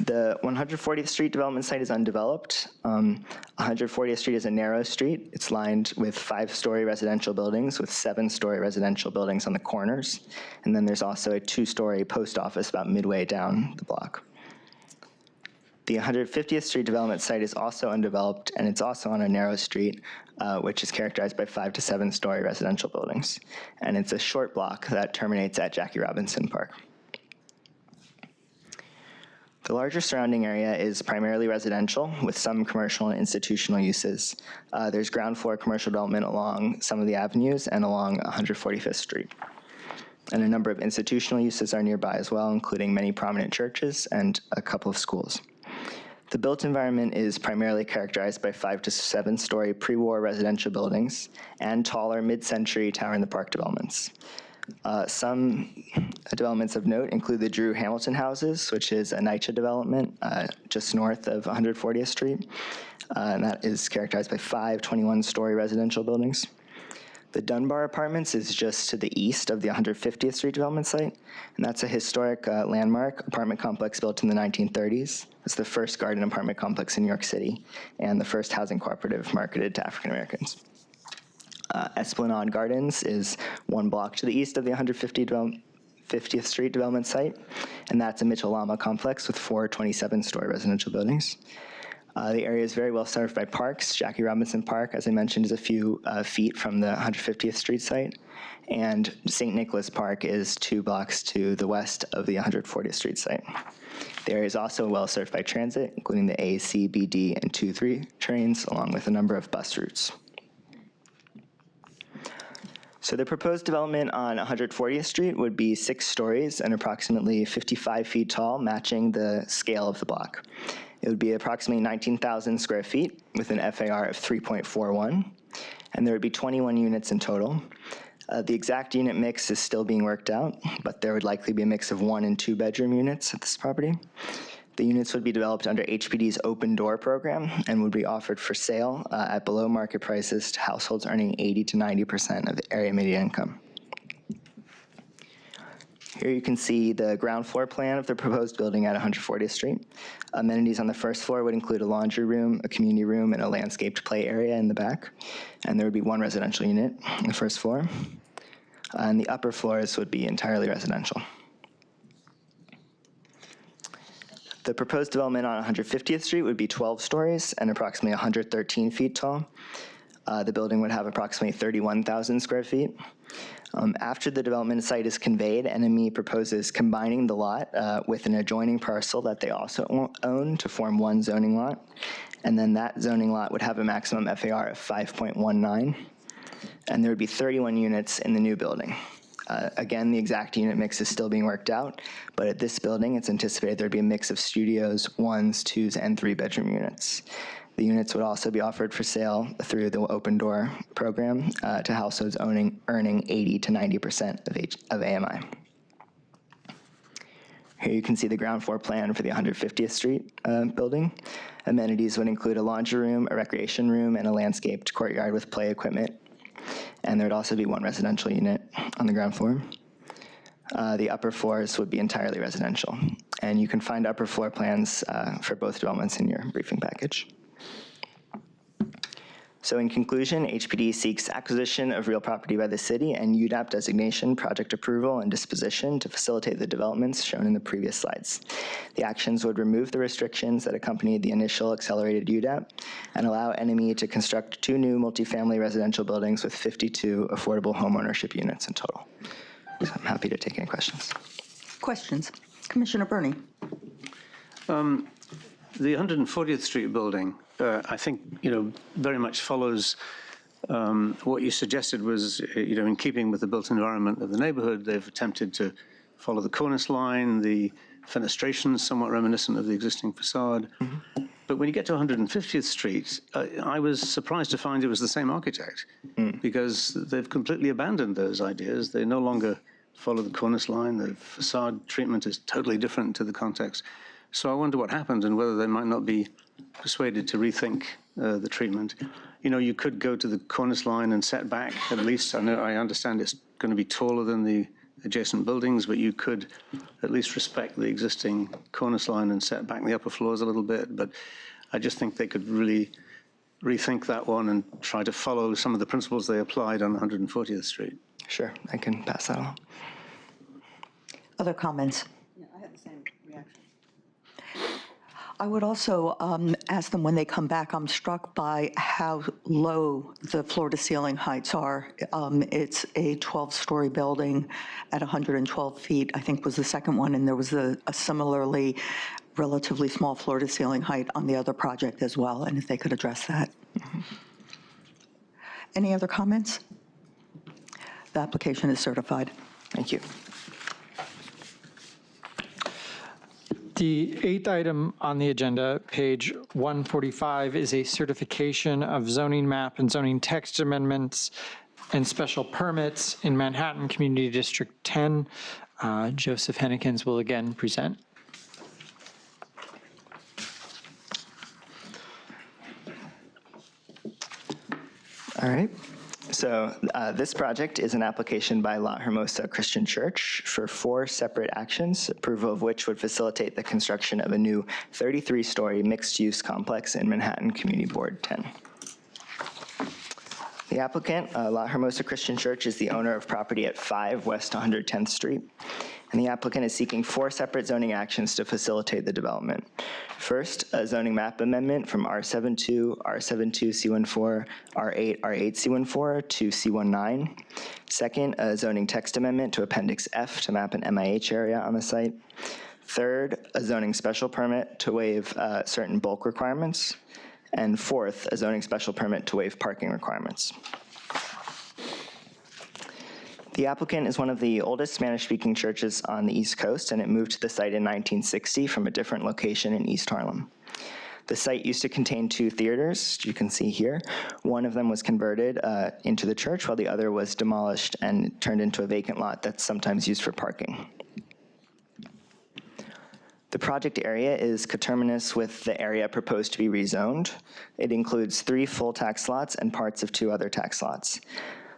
The 140th Street development site is undeveloped. 140th Street is a narrow street. It's lined with 5-story residential buildings with 7-story residential buildings on the corners. And then there's also a 2-story post office about midway down the block. The 150th Street development site is also undeveloped, and it's also on a narrow street, which is characterized by 5 to 7-story residential buildings. And it's a short block that terminates at Jackie Robinson Park. The larger surrounding area is primarily residential with some commercial and institutional uses. There's ground floor commercial development along some of the avenues and along 145th Street. And a number of institutional uses are nearby as well, including many prominent churches and a couple of schools. The built environment is primarily characterized by 5 to 7-story pre-war residential buildings and taller mid-century tower in the park developments. Some developments of note include the Drew Hamilton Houses, which is a NYCHA development just north of 140th Street, and that is characterized by 5 21-story residential buildings. The Dunbar Apartments is just to the east of the 150th Street development site, and that's a historic landmark apartment complex built in the 1930s. It's the first garden apartment complex in New York City and the first housing cooperative marketed to African Americans. Esplanade Gardens is 1 block to the east of the 150th Street development site, and that's a Mitchell-Lama complex with 4 27-story residential buildings. The area is very well served by parks. Jackie Robinson Park, as I mentioned, is a few feet from the 150th Street site, and St. Nicholas Park is 2 blocks to the west of the 140th Street site. The area is also well served by transit, including the A, C, B, D, and 2-3 trains, along with a number of bus routes. So the proposed development on 140th Street would be 6 stories and approximately 55 feet tall, matching the scale of the block. It would be approximately 19,000 square feet with an FAR of 3.41, and there would be 21 units in total. The exact unit mix is still being worked out, but there would likely be a mix of 1 and 2 bedroom units at this property. The units would be developed under HPD's open door program and would be offered for sale at below market prices to households earning 80 to 90% of the area median income. Here you can see the ground floor plan of the proposed building at 140th Street. Amenities on the first floor would include a laundry room, a community room, and a landscaped play area in the back. And there would be 1 residential unit on the first floor. And the upper floors would be entirely residential. The proposed development on 150th Street would be 12 stories and approximately 113 feet tall. The building would have approximately 31,000 square feet. After the development site is conveyed, NME proposes combining the lot with an adjoining parcel that they also own to form 1 zoning lot. And then that zoning lot would have a maximum FAR of 5.19. And there would be 31 units in the new building. Again, the exact unit mix is still being worked out, but at this building, it's anticipated there'd be a mix of studios, 1s, 2s, and 3-bedroom units. The units would also be offered for sale through the open door program to households earning 80 to 90% of AMI. Here you can see the ground floor plan for the 150th Street building. Amenities would include a laundry room, a recreation room, and a landscaped courtyard with play equipment. And there would also be 1 residential unit on the ground floor. The upper floors would be entirely residential. And you can find upper floor plans for both developments in your briefing package. So in conclusion, HPD seeks acquisition of real property by the city and UDAAP designation, project approval, and disposition to facilitate the developments shown in the previous slides. The actions would remove the restrictions that accompanied the initial accelerated UDAAP and allow NME to construct 2 new multifamily residential buildings with 52 affordable homeownership units in total. So I'm happy to take any questions. Questions? Commissioner Burney. The 140th Street building, I think, very much follows what you suggested was, in keeping with the built environment of the neighborhood. They've attempted to follow the cornice line, the fenestrations somewhat reminiscent of the existing facade. Mm-hmm. But when you get to 150th Street, I was surprised to find it was the same architect because they've completely abandoned those ideas. They no longer follow the cornice line. The facade treatment is totally different to the context. So I wonder what happened and whether they might not be persuaded to rethink the treatment. You could go to the cornice line and set back at least. I understand it's going to be taller than the adjacent buildings, but you could at least respect the existing cornice line and set back the upper floors a little bit. But I just think they could really rethink that one and try to follow some of the principles they applied on 140th Street. Sure, I can pass that along. Other comments? I had the same reaction. I would also ask them when they come back, I'm struck by how low the floor-to-ceiling heights are. It's a 12-story building at 112 feet, I think was the second one, and there was a similarly relatively small floor-to-ceiling height on the other project as well, and if they could address that. Mm-hmm. Any other comments? The application is certified. Thank you. The 8th item on the agenda, page 145, is a certification of zoning map and zoning text amendments and special permits in Manhattan Community District 10. Joseph Hennekins will again present. All right. So this project is an application by La Hermosa Christian Church for 4 separate actions, approval of which would facilitate the construction of a new 33-story mixed-use complex in Manhattan Community Board 10. The applicant, La Hermosa Christian Church, is the owner of property at 5 West 110th Street, and the applicant is seeking 4 separate zoning actions to facilitate the development. First, a zoning map amendment from R72, R72C14, R8, R8C14 to C19. Second, a zoning text amendment to Appendix F to map an MIH area on the site. Third, a zoning special permit to waive certain bulk requirements. And fourth, a zoning special permit to waive parking requirements. The applicant is one of the oldest Spanish-speaking churches on the East Coast, and it moved to the site in 1960 from a different location in East Harlem. The site used to contain 2 theaters, you can see here. One of them was converted into the church, while the other was demolished and turned into a vacant lot that's sometimes used for parking. The project area is coterminous with the area proposed to be rezoned. It includes 3 full tax lots and parts of 2 other tax lots.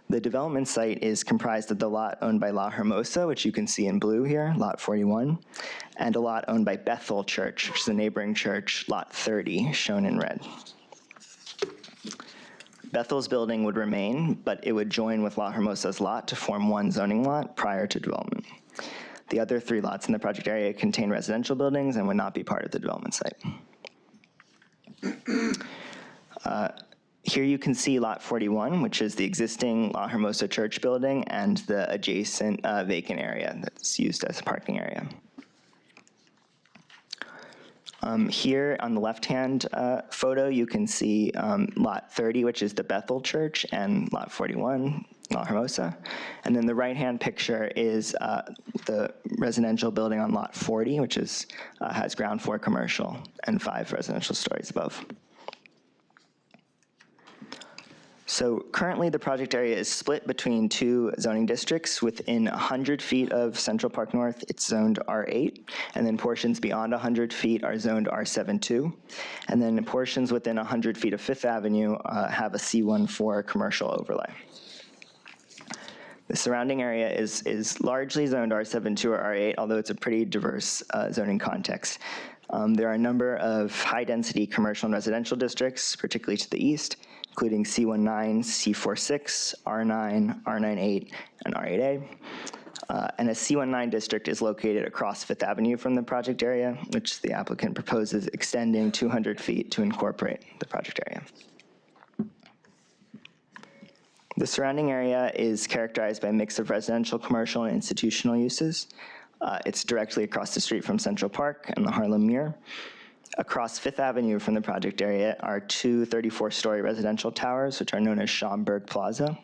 The development site is comprised of the lot owned by La Hermosa, which you can see in blue here, lot 41, and a lot owned by Bethel Church, which is a neighboring church, lot 30, shown in red. Bethel's building would remain, but it would join with La Hermosa's lot to form one zoning lot prior to development. The other 3 lots in the project area contain residential buildings and would not be part of the development site. Here you can see lot 41, which is the existing La Hermosa Church building and the adjacent vacant area that's used as a parking area. Here on the left-hand photo, you can see lot 30, which is the Bethel Church, and lot 41, La Hermosa. And then the right-hand picture is the residential building on lot 40, which is, has ground floor commercial and 5 residential stories above. So currently the project area is split between 2 zoning districts. Within 100 feet of Central Park North, it's zoned R8, and then portions beyond 100 feet are zoned R72. And then portions within 100 feet of Fifth Avenue have a C14 commercial overlay. The surrounding area is largely zoned R72 or R8, although it's a pretty diverse zoning context. There are a number of high-density commercial and residential districts, particularly to the east, including C19, C46, R9, R98, and R8A. And a C19 district is located across Fifth Avenue from the project area, which the applicant proposes extending 200 feet to incorporate the project area. The surrounding area is characterized by a mix of residential, commercial, and institutional uses. It's directly across the street from Central Park and the Harlem Mirror. Across Fifth Avenue from the project area are 2 34-story residential towers, which are known as Schaumburg Plaza.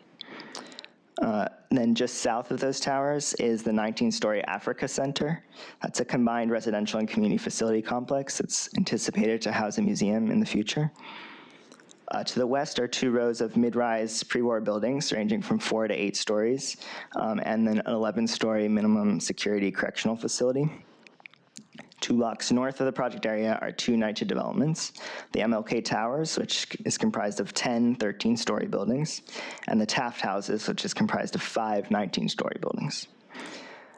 Then just south of those towers is the 19-story Africa Center. That's a combined residential and community facility complex. It's anticipated to house a museum in the future. To the west are 2 rows of mid-rise pre-war buildings ranging from 4 to 8 stories, and then an 11-story minimum security correctional facility. 2 blocks north of the project area are 2 NYCHA developments, the MLK Towers, which is comprised of 10 13-story buildings, and the Taft Houses, which is comprised of 5 19-story buildings.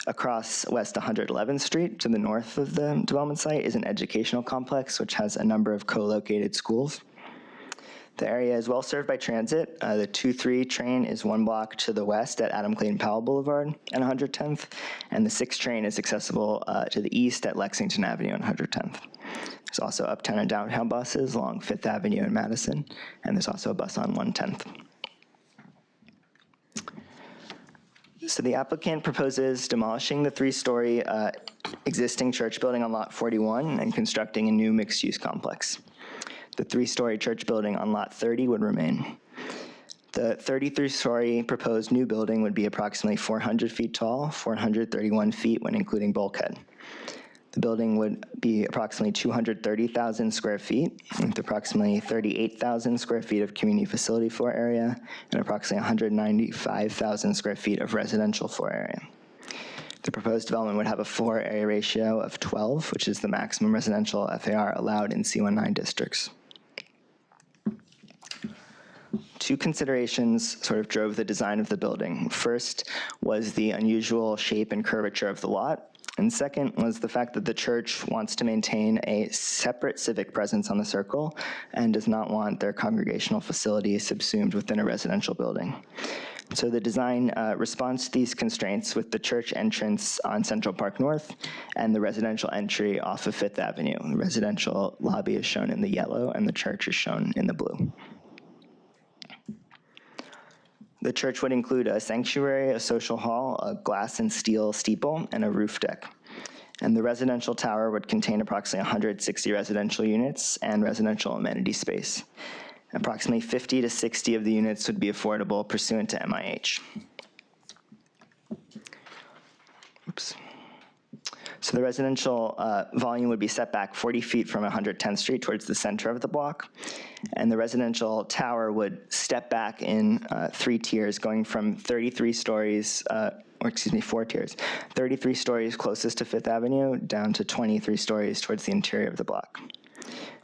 Across West 111th Street to the north of the development site is an educational complex, which has a number of co-located schools. The area is well served by transit. The 2-3 train is 1 block to the west at Adam Clayton Powell Boulevard and 110th, and the 6 train is accessible to the east at Lexington Avenue and 110th. There's also uptown and downtown buses along 5th Avenue and Madison, and there's also a bus on 110th. So the applicant proposes demolishing the 3-story existing church building on lot 41 and constructing a new mixed-use complex. The 3-story church building on lot 30 would remain. The 33-story proposed new building would be approximately 400 feet tall, 431 feet when including bulkhead. The building would be approximately 230,000 square feet, with approximately 38,000 square feet of community facility floor area and approximately 195,000 square feet of residential floor area. The proposed development would have a floor area ratio of 12, which is the maximum residential FAR allowed in C19 districts. Two considerations sort of drove the design of the building. First was the unusual shape and curvature of the lot. And second was the fact that the church wants to maintain a separate civic presence on the circle and does not want their congregational facility subsumed within a residential building. So the design responds to these constraints with the church entrance on Central Park North and the residential entry off of Fifth Avenue. The residential lobby is shown in the yellow and the church is shown in the blue. The church would include a sanctuary, a social hall, a glass and steel steeple, and a roof deck. And the residential tower would contain approximately 160 residential units and residential amenity space. Approximately 50 to 60 of the units would be affordable pursuant to MIH. Oops. So the residential volume would be set back 40 feet from 110th Street towards the center of the block. And the residential tower would step back in 3 tiers, going from 33 stories, 4 tiers, 33 stories closest to Fifth Avenue down to 23 stories towards the interior of the block.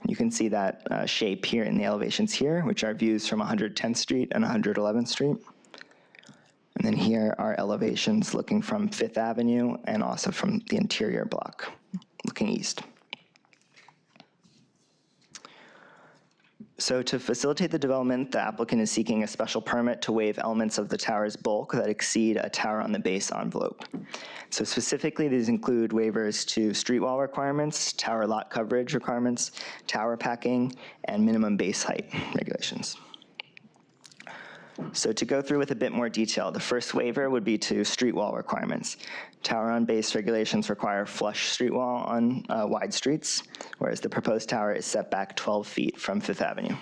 You can see that shape here in the elevations here, which are views from 110th Street and 111th Street. And then here are elevations looking from Fifth Avenue and also from the interior block, looking east. So to facilitate the development, the applicant is seeking a special permit to waive elements of the tower's bulk that exceed a tower on the base envelope. So specifically, these include waivers to street wall requirements, tower lot coverage requirements, tower packing, and minimum base height regulations. So to go through with a bit more detail, the first waiver would be to street wall requirements. Tower on base regulations require flush street wall on wide streets, whereas the proposed tower is set back 12 feet from Fifth Avenue.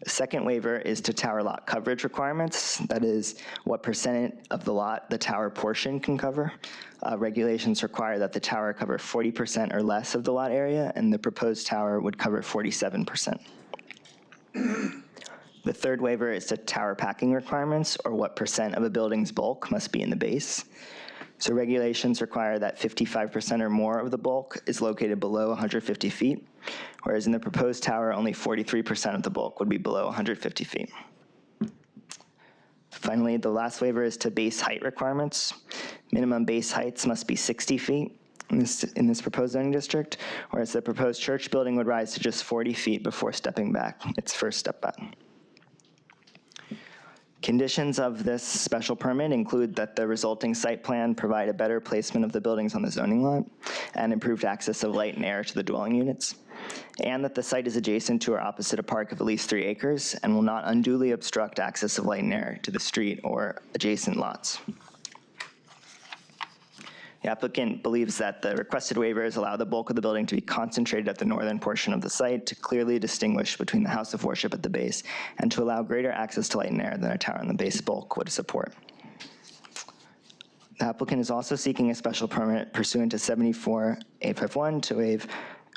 The second waiver is to tower lot coverage requirements. That is, what percent of the lot the tower portion can cover. Regulations require that the tower cover 40% or less of the lot area, and the proposed tower would cover 47%. The third waiver is to tower packing requirements, or what percent of a building's bulk must be in the base. So regulations require that 55% or more of the bulk is located below 150 feet, whereas in the proposed tower, only 43% of the bulk would be below 150 feet. Finally, the last waiver is to base height requirements. Minimum base heights must be 60 feet in this proposed zoning district, whereas the proposed church building would rise to just 40 feet before stepping back, its first step back. Conditions of this special permit include that the resulting site plan provide a better placement of the buildings on the zoning lot and improved access of light and air to the dwelling units, and that the site is adjacent to or opposite a park of at least 3 acres and will not unduly obstruct access of light and air to the street or adjacent lots. The applicant believes that the requested waivers allow the bulk of the building to be concentrated at the northern portion of the site to clearly distinguish between the house of worship at the base and to allow greater access to light and air than a tower on the base bulk would support. The applicant is also seeking a special permit pursuant to 74851 to waive,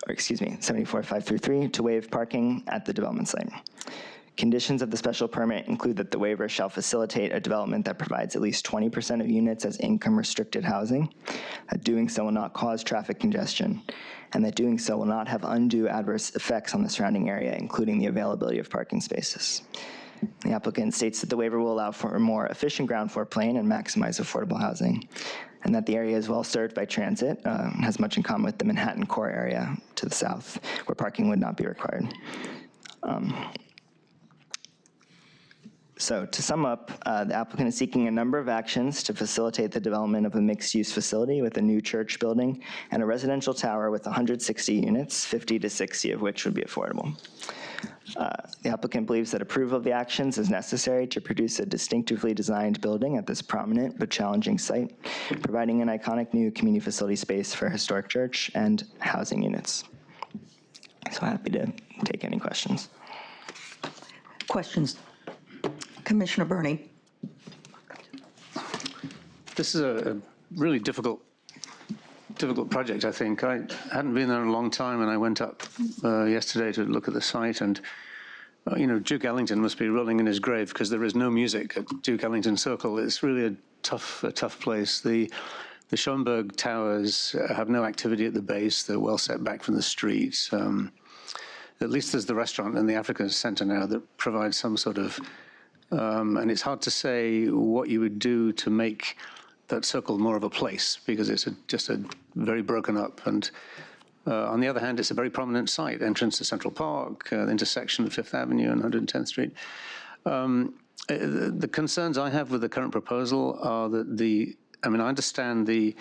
74533 to waive parking at the development site. Conditions of the special permit include that the waiver shall facilitate a development that provides at least 20% of units as income-restricted housing, that doing so will not cause traffic congestion, and that doing so will not have undue adverse effects on the surrounding area, including the availability of parking spaces. The applicant states that the waiver will allow for a more efficient ground floor plan and maximize affordable housing, and that the area is well served by transit, has much in common with the Manhattan core area to the south, where parking would not be required. So to sum up, the applicant is seeking a number of actions to facilitate the development of a mixed-use facility with a new church building and a residential tower with 160 units, 50 to 60 of which would be affordable. The applicant believes that approval of the actions is necessary to produce a distinctively designed building at this prominent but challenging site, providing an iconic new community facility space for a historic church and housing units. So happy to take any questions. Questions? Commissioner Burney. This is a really difficult difficult project, I think. I hadn't been there in a long time, and I went up yesterday to look at the site, and Duke Ellington must be rolling in his grave because there is no music at Duke Ellington Circle. It's really a tough place. The Schomburg Towers have no activity at the base. They're well set back from the street. At least there's the restaurant and the African Center now that provides some sort of, and it's hard to say what you would do to make that circle more of a place because it's just a very broken up. And on the other hand, it's a very prominent site, entrance to Central Park, the intersection of Fifth Avenue and 110th Street. The concerns I have with the current proposal are that I understand the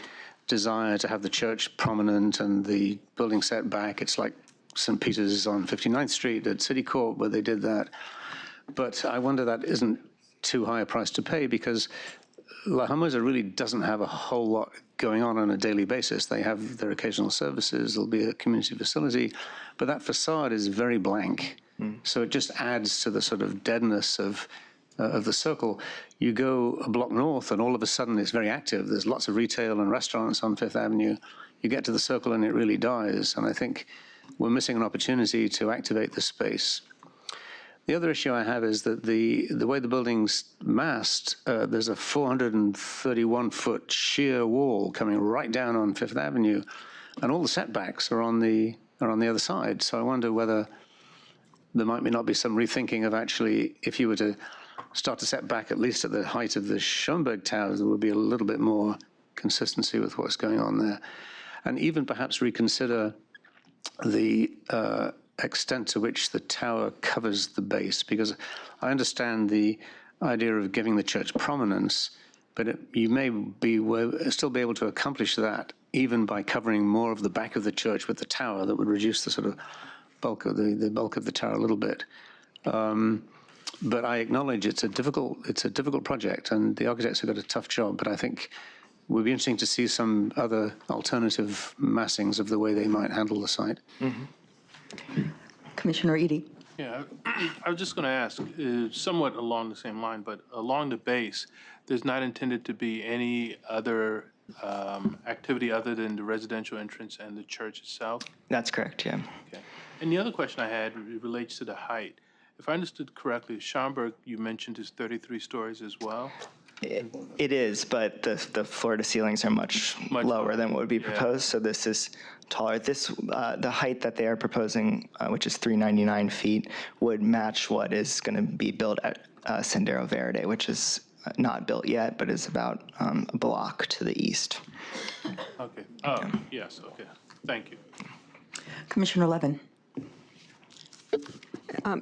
desire to have the church prominent and the building set back. It's like St. Peter's on 59th Street at City Court where they did that. But I wonder that isn't too high a price to pay because La Hermosa really doesn't have a whole lot going on a daily basis. They have their occasional services, there'll be a community facility, but that facade is very blank. So it just adds to the sort of deadness of the circle. You go a block north and all of a sudden it's very active. There's lots of retail and restaurants on Fifth Avenue. You get to the circle and it really dies. And I think we're missing an opportunity to activate the space. The other issue I have is that the way the building's massed, there's a 431-foot sheer wall coming right down on Fifth Avenue, and all the setbacks are on the other side. So I wonder whether there might not be some rethinking of actually, if you were to start to set back at least at the height of the Schomburg Towers, there would be a little bit more consistency with what's going on there, and even perhaps reconsider the extent to which the tower covers the base, because I understand the idea of giving the church prominence, but you may still be able to accomplish that even by covering more of the back of the church with the tower. That would reduce the sort of bulk of the bulk of the tower a little bit. But I acknowledge it's a difficult project, and the architects have got a tough job. But I think it would be interesting to see some other alternative massings of the way they might handle the site. Commissioner Edie. Yeah, I was just going to ask, somewhat along the same line, but along the base, there's not intended to be any other activity other than the residential entrance and the church itself? That's correct, yeah. Okay. And the other question I had relates to the height. If I understood correctly, Schomburg, you mentioned, is 33 stories as well? It is, but the floor to ceilings are much lower than what would be proposed, so this is taller. The height that they are proposing, which is 399 feet, would match what is going to be built at Sendero Verde, which is not built yet, but is about a block to the east. Okay. Oh, yes, okay. Thank you. Commissioner Levin.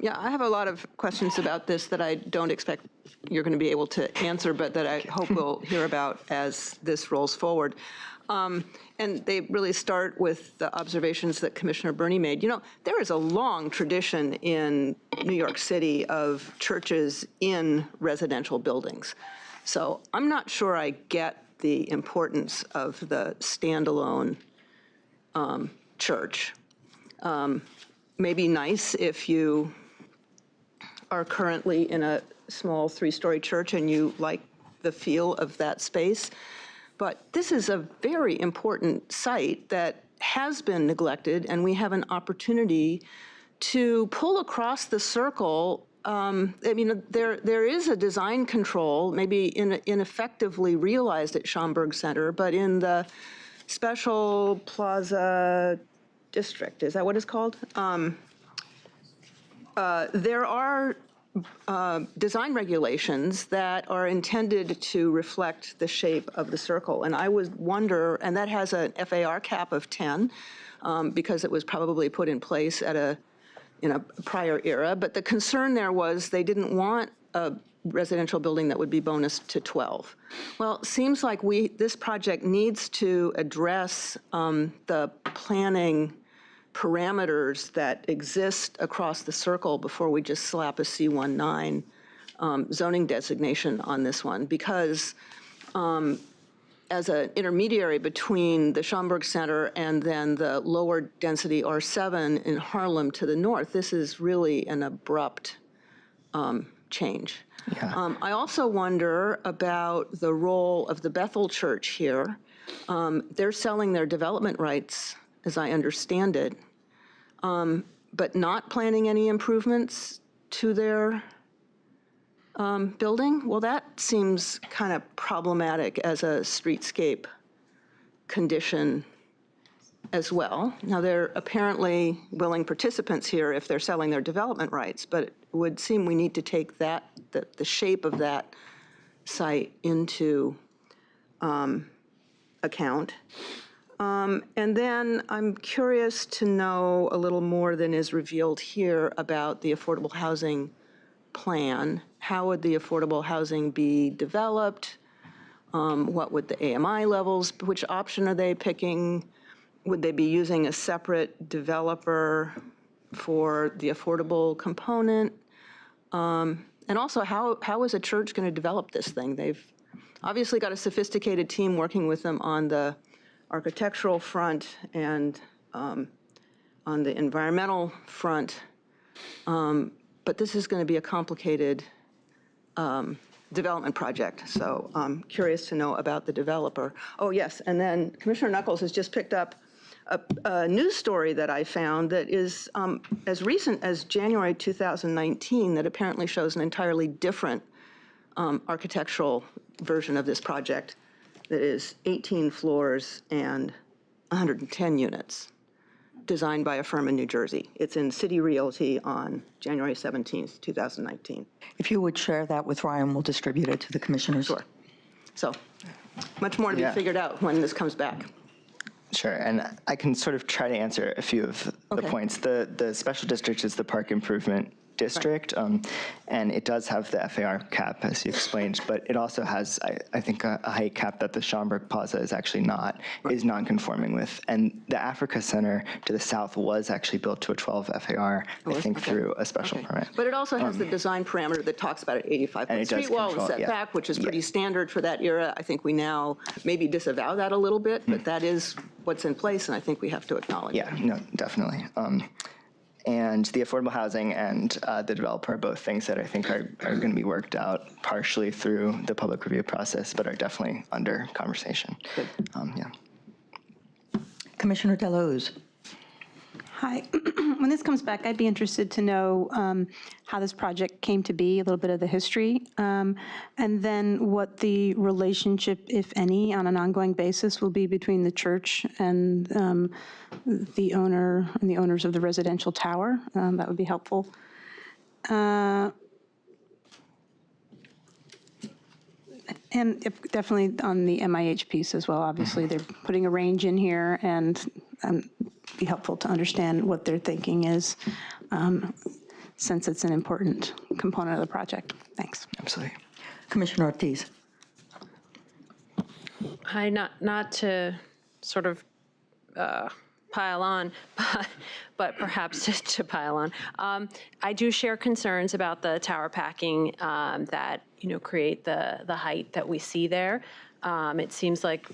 Yeah, I have a lot of questions about this that I don't expect you're going to be able to answer, but that I hope we'll hear about as this rolls forward. And they really start with the observations that Commissioner Burney made. You know, there is a long tradition in New York City of churches in residential buildings. So I'm not sure I get the importance of the standalone church. Maybe nice if you are currently in a small 3-story church and you like the feel of that space. But this is a very important site that has been neglected, and we have an opportunity to pull across the circle. I mean, there is a design control, maybe ineffectively realized at Schomburg Center, but in the Special Plaza District, is that what it's called? There are design regulations that are intended to reflect the shape of the circle. And I would wonder, and that has an FAR cap of 10 because it was probably put in place in a prior era. But the concern there was they didn't want a residential building that would be bonused to 12. Well, it seems like this project needs to address the planning parameters that exist across the circle before we just slap a C19 zoning designation on this one, because as an intermediary between the Schomburg Center and then the lower density R7 in Harlem to the north, this is really an abrupt change. Yeah. I also wonder about the role of the Bethel Church here. They're selling their development rights, as I understand it, but not planning any improvements to their building. Well, that seems kind of problematic as a streetscape condition as well. Now, they're apparently willing participants here if they're selling their development rights, but it would seem we need to take that, the shape of that site into account. And then I'm curious to know a little more than is revealed here about the affordable housing plan. How would the affordable housing be developed? What would the AMI levels, which option are they picking? Would they be using a separate developer for the affordable component? And also, how is a church going to develop this thing? They've obviously got a sophisticated team working with them on the architectural front and on the environmental front. But this is going to be a complicated development project. So I'm curious to know about the developer. Oh, yes. And then Commissioner Knuckles has just picked up a news story that I found that is as recent as January 2019 that apparently shows an entirely different architectural version of this project that is 18 floors and 110 units, designed by a firm in New Jersey. It's in City Realty on January 17th, 2019. If you would share that with Ryan, we'll distribute it to the commissioners. Sure. So much more to be figured out when this comes back. Sure, and I can sort of try to answer a few of the points. The special district is the park improvement district, and it does have the FAR cap, as you explained, but it also has, I think, a height cap that the Schaumburg Plaza is actually not, is non-conforming with. And the Africa Center to the south was actually built to a 12 FAR, I think, through a special permit. But it also has the design parameter that talks about an 85-foot street wall and setback, which is pretty standard for that era. I think we now maybe disavow that a little bit, but that is what's in place, and I think we have to acknowledge it. No, definitely. And the affordable housing and the developer are both things that I think are going to be worked out partially through the public review process, but are definitely under conversation. Commissioner Delahoo's. Hi. When this comes back, I'd be interested to know how this project came to be, a little bit of the history, and then what the relationship, if any, on an ongoing basis will be between the church and the owner and the owners of the residential tower. That would be helpful. And definitely on the MIH piece as well. Obviously, they're putting a range in here, and be helpful to understand what their thinking is, since it's an important component of the project. Thanks. Absolutely. Commissioner Ortiz. Hi, not to sort of pile on, but perhaps just to pile on. I do share concerns about the tower packing that create the height that we see there. It seems like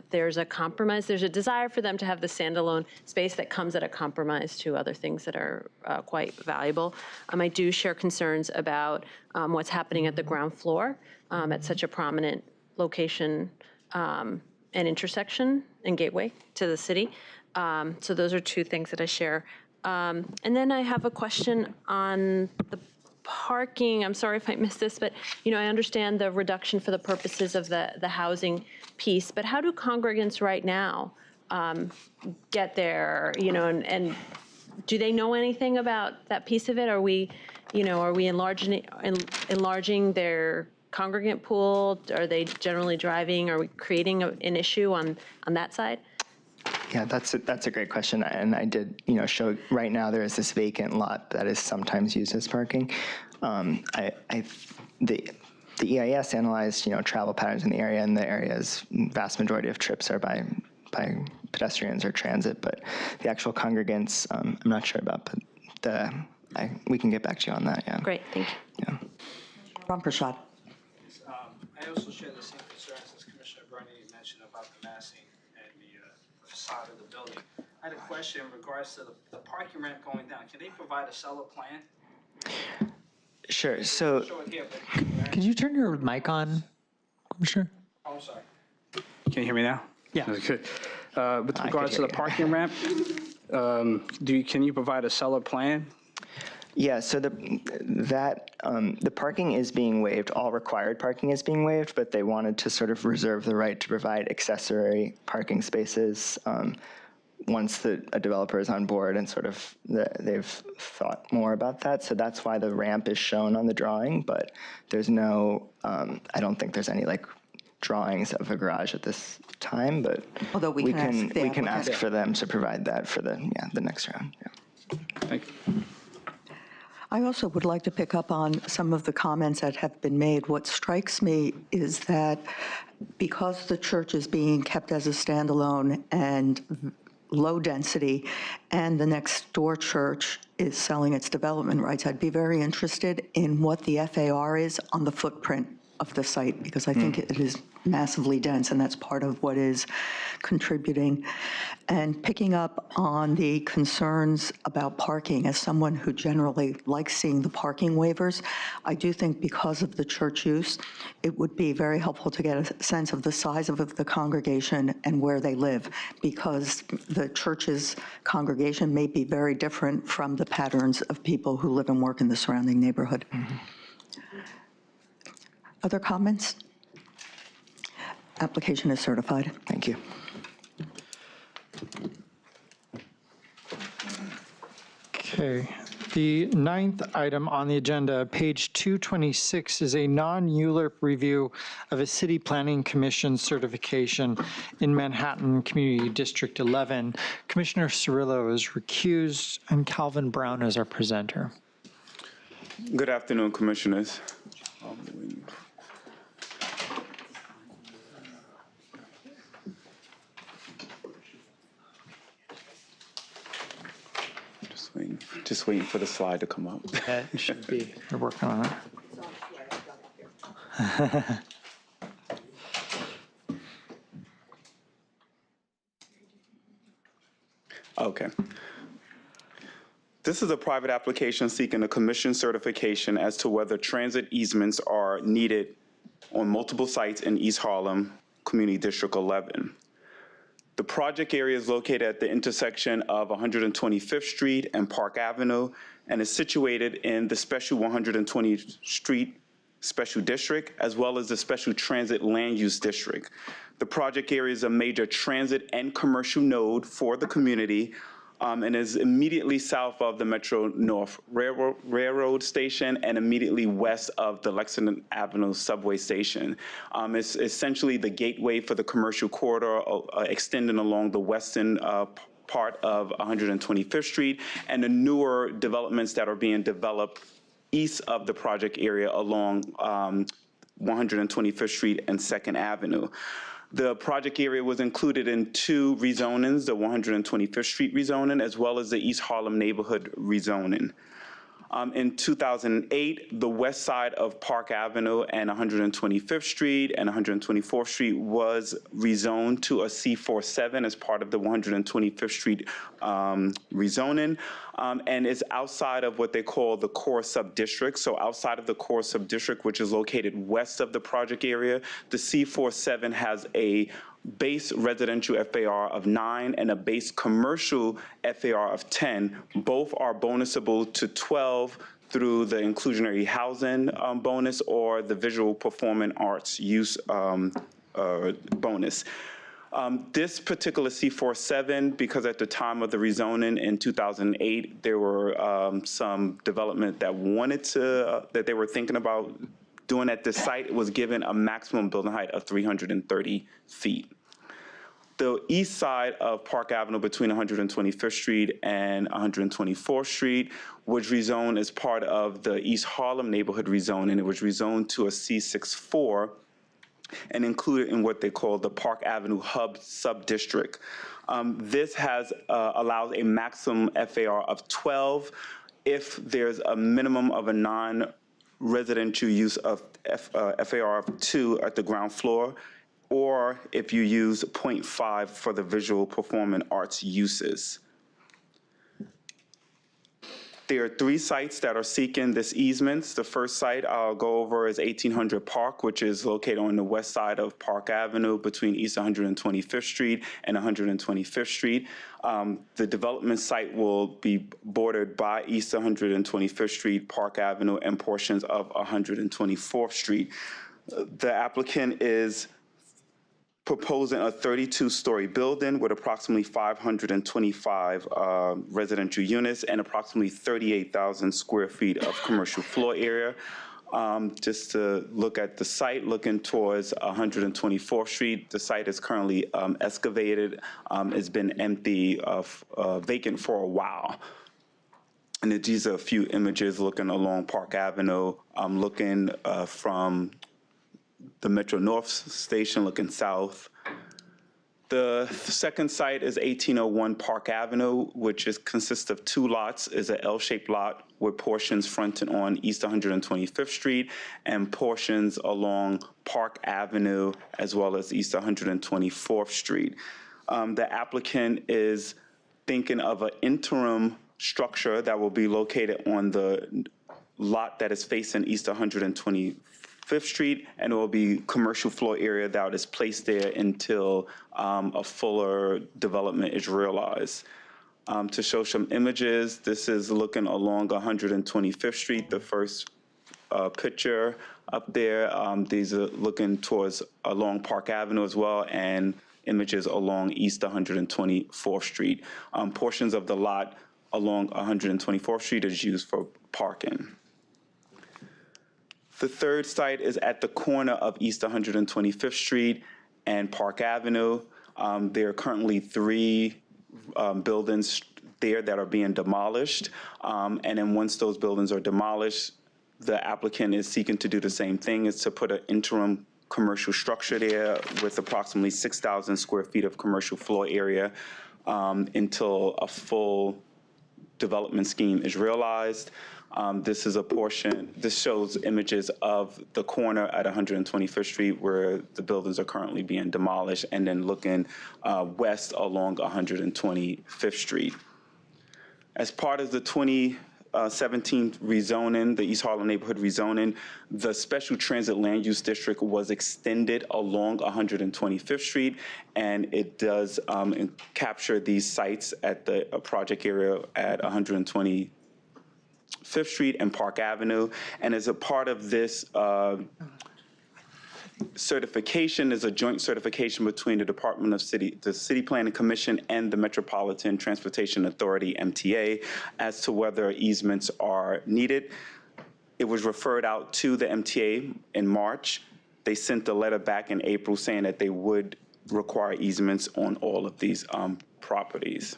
there's a compromise. There's a desire for them to have the standalone space that comes at a compromise to other things that are quite valuable. I do share concerns about what's happening at the ground floor at such a prominent location and intersection and gateway to the city. So those are two things that I share. And then I have a question on the parking. I'm sorry if I missed this, but I understand the reduction for the purposes of the housing piece, but how do congregants right now get there, and do they know anything about that piece of it? Are we enlarging their congregant pool? Are they generally driving? Are we creating an issue on that side? Yeah, that's a great question, and I did show right now there is this vacant lot that is sometimes used as parking. The EIS analyzed travel patterns in the area, and the area's vast majority of trips are by pedestrians or transit, but the actual congregants I'm not sure about, but we can get back to you on that. Yeah. Great, thank you. Yeah. Ron Prashad. I also share the same concerns as Commissioner Bernie mentioned about the massing and the facade of the building. I had a question in regards to the parking ramp going down. Can they provide a seller plan? Sure. So, could you turn your mic on, Commissioner? Oh, I'm sorry. Can you hear me now? Yeah. Okay. With regards to the parking ramp, can you provide a seller plan? Yeah, so the parking is being waived. All required parking is being waived, but they wanted to sort of reserve the right to provide accessory parking spaces once a developer is on board and sort of they've thought more about that. So that's why the ramp is shown on the drawing, but there's no, I don't think there's any like drawings of a garage at this time, but although we can ask for them to provide that for the next round. Yeah. Thank you. I also would like to pick up on some of the comments that have been made. What strikes me is that because the church is being kept as a standalone and low density, and the next door church is selling its development rights, I'd be very interested in what the FAR is on the footprint of the site, because I think it is massively dense, and that's part of what is contributing. And picking up on the concerns about parking, as someone who generally likes seeing the parking waivers, I do think because of the church use, it would be very helpful to get a sense of the size of the congregation and where they live, because the church's congregation may be very different from the patterns of people who live and work in the surrounding neighborhood. Other comments? Application is certified. Thank you. Okay. The 9th item on the agenda, page 226, is a non-ULURP review of a City Planning Commission certification in Manhattan Community District 11. Commissioner Cirillo is recused, and Calvin Brown is our presenter. Good afternoon, Commissioners. Just waiting for the slide to come up. It should be. We're working on it. Okay. This is a private application seeking a commission certification as to whether transit easements are needed on multiple sites in East Harlem, Community District 11. The project area is located at the intersection of 125th Street and Park Avenue and is situated in the Special 120th Street Special District, as well as the Special Transit Land Use District. The project area is a major transit and commercial node for the community and is immediately south of the Metro North Railroad Station and immediately west of the Lexington Avenue subway station. It's essentially the gateway for the commercial corridor extending along the western part of 125th Street and the newer developments that are being developed east of the project area along 125th Street and 2nd Avenue. The project area was included in 2 rezonings, the 125th Street rezoning, as well as the East Harlem neighborhood rezoning. In 2008, the west side of Park Avenue and 125th Street and 124th Street was rezoned to a C47 as part of the 125th Street rezoning, and is outside of what they call the core subdistrict. So outside of the core subdistrict, which is located west of the project area, the C47 has a base residential FAR of 9 and a base commercial FAR of 10. Both are bonusable to 12 through the inclusionary housing bonus or the visual performing arts use bonus. This particular C47, because at the time of the rezoning in 2008, there were some development that wanted to, that they were thinking about doing at this site, it was given a maximum building height of 330 feet. The east side of Park Avenue between 125th Street and 124th Street was rezoned as part of the East Harlem neighborhood rezoning. It was rezoned to a C64 and included in what they call the Park Avenue Hub Subdistrict. This has allows a maximum FAR of 12 if there's a minimum of a non-residential use of FAR of 2 at the ground floor, or if you use 0.5 for the visual performing arts uses. There are 3 sites that are seeking this easements. The first site I'll go over is 1800 Park, which is located on the west side of Park Avenue between East 125th Street and 125th Street. The development site will be bordered by East 125th Street, Park Avenue, and portions of 124th Street. The applicant is proposing a 32-story building with approximately 525 residential units and approximately 38,000 square feet of commercial floor area. Just to look at the site, looking towards 124th Street, the site is currently excavated. It's been empty, vacant for a while. And these are a few images looking along Park Avenue. Looking from the Metro North station, looking south. The second site is 1801 Park Avenue, which consists of 2 lots. Is an L-shaped lot with portions fronting on East 125th Street and portions along Park Avenue as well as East 124th Street. The applicant is thinking of an interim structure that will be located on the lot that is facing East 125th Street, and it will be commercial floor area that is placed there until a fuller development is realized. To show some images, this is looking along 125th Street, the first picture up there. These are looking towards along Park Avenue as well, and images along East 124th Street. Portions of the lot along 124th Street is used for parking. The third site is at the corner of East 125th Street and Park Avenue. There are currently 3 buildings there that are being demolished. And then once those buildings are demolished, the applicant is seeking to do the same thing, is to put an interim commercial structure there with approximately 6,000 square feet of commercial floor area until a full development scheme is realized. This is a portion, this shows images of the corner at 125th Street where the buildings are currently being demolished, and then looking west along 125th Street. As part of the 2017 rezoning, the East Harlem neighborhood rezoning, the special transit land use district was extended along 125th Street, and it does capture these sites at the project area at 125th Street and Park Avenue. And as a part of this certification, is a joint certification between the Department of the City Planning Commission and the Metropolitan Transportation Authority, MTA, as to whether easements are needed. It was referred out to the MTA in March. They sent a letter back in April saying that they would require easements on all of these properties.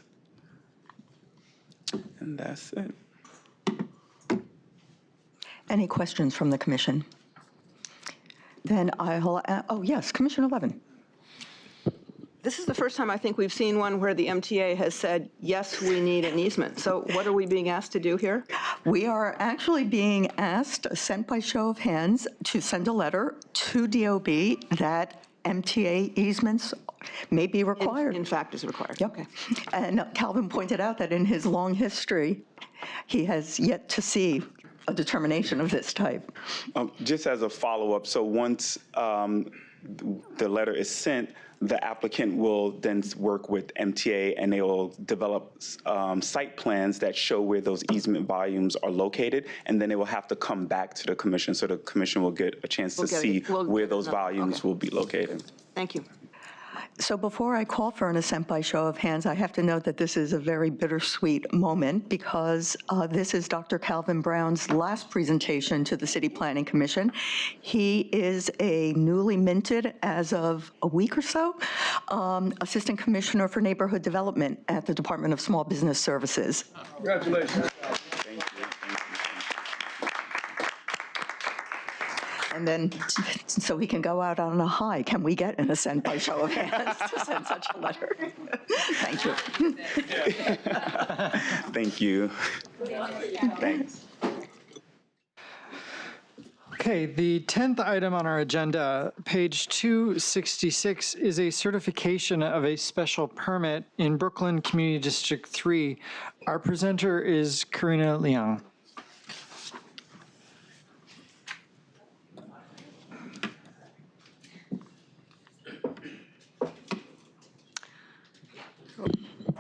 And that's it. Any questions from the commission? Then I'll, oh yes, Commissioner Levin. This is the first time I think we've seen one where the MTA has said, yes, we need an easement. So what are we being asked to do here? We are actually being asked, sent by show of hands, to send a letter to DOB that MTA easements may be required. In fact, is required. Yep. Okay. And Calvin pointed out that in his long history, he has yet to see a determination of this type. Just as a follow-up, so once the letter is sent, the applicant will then work with MTA, and they will develop site plans that show where those easement volumes are located, and then they will have to come back to the commission, so the commission will get a chance to see where those volumes will be located. Thank you. So before I call for an assent by show of hands, I have to note that this is a very bittersweet moment, because this is Dr. Calvin Brown's last presentation to the City Planning Commission. He is a newly minted, as of a week or so, Assistant Commissioner for Neighborhood Development at the Department of Small Business Services. Congratulations. And then, so he can go out on a high, can we get an assent by show of hands to send such a letter? Thank you. Thank you. Thanks. Okay, the 10th item on our agenda, page 266, is a certification of a special permit in Brooklyn Community District 3. Our presenter is Karina Leung.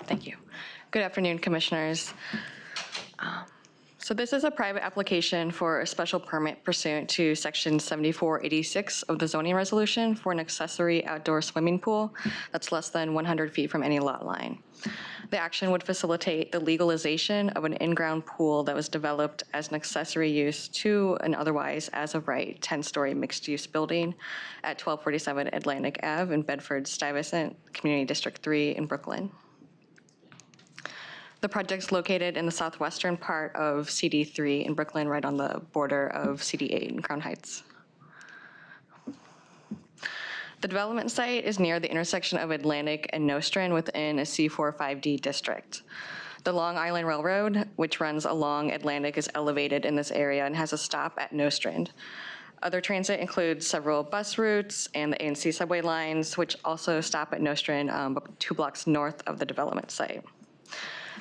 Thank you. Good afternoon, commissioners. So this is a private application for a special permit pursuant to section 7486 of the zoning resolution for an accessory outdoor swimming pool that's less than 100 feet from any lot line. The action would facilitate the legalization of an in-ground pool that was developed as an accessory use to an otherwise as of right 10-story mixed-use building at 1247 Atlantic Ave in Bedford-Stuyvesant, Community District 3 in Brooklyn. The project's located in the southwestern part of CD3 in Brooklyn, right on the border of CD8 in Crown Heights. The development site is near the intersection of Atlantic and Nostrand within a C45D district. The Long Island Railroad, which runs along Atlantic, is elevated in this area and has a stop at Nostrand. Other transit includes several bus routes and the A&C subway lines, which also stop at Nostrand 2 blocks north of the development site.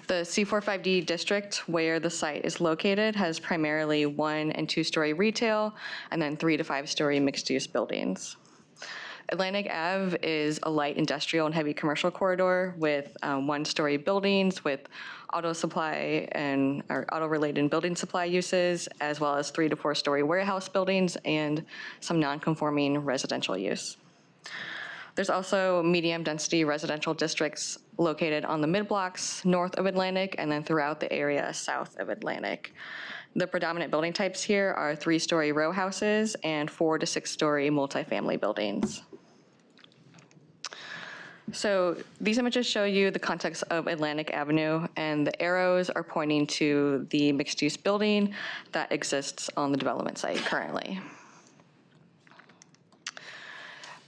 The C45D district, where the site is located, has primarily 1- and 2-story retail and then 3- to 5-story mixed-use buildings. Atlantic Ave is a light industrial and heavy commercial corridor with 1-story buildings with auto supply and auto-related building supply uses, as well as 3- to 4-story warehouse buildings and some non-conforming residential use. There's also medium-density residential districts located on the mid-blocks north of Atlantic and then throughout the area south of Atlantic. The predominant building types here are 3-story row houses and 4- to 6-story multifamily buildings. So these images show you the context of Atlantic Avenue, and the arrows are pointing to the mixed-use building that exists on the development site currently.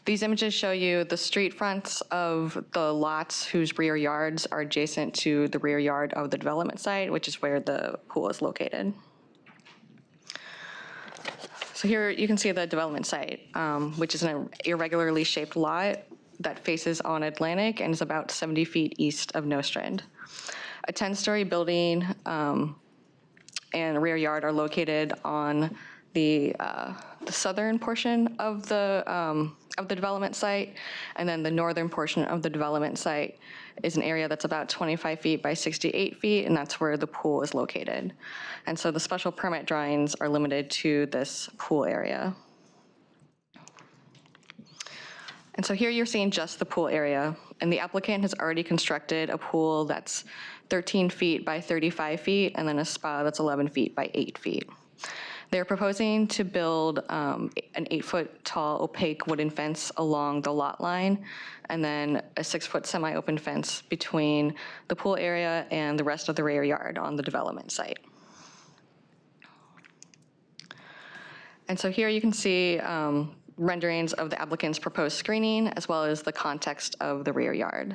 These images show you the street fronts of the lots whose rear yards are adjacent to the rear yard of the development site, which is where the pool is located. So here you can see the development site, which is an irregularly shaped lot that faces on Atlantic and is about 70 feet east of Nostrand. A 10-story building and rear yard are located on the southern portion of the development site, and then the northern portion of the development site is an area that's about 25 feet by 68 feet, and that's where the pool is located. And so the special permit drawings are limited to this pool area. And so here you're seeing just the pool area, and the applicant has already constructed a pool that's 13 feet by 35 feet, and then a spa that's 11 feet by 8 feet. They're proposing to build an 8-foot tall opaque wooden fence along the lot line, and then a 6-foot semi-open fence between the pool area and the rest of the rear yard on the development site. And so here you can see renderings of the applicant's proposed screening, as well as the context of the rear yard.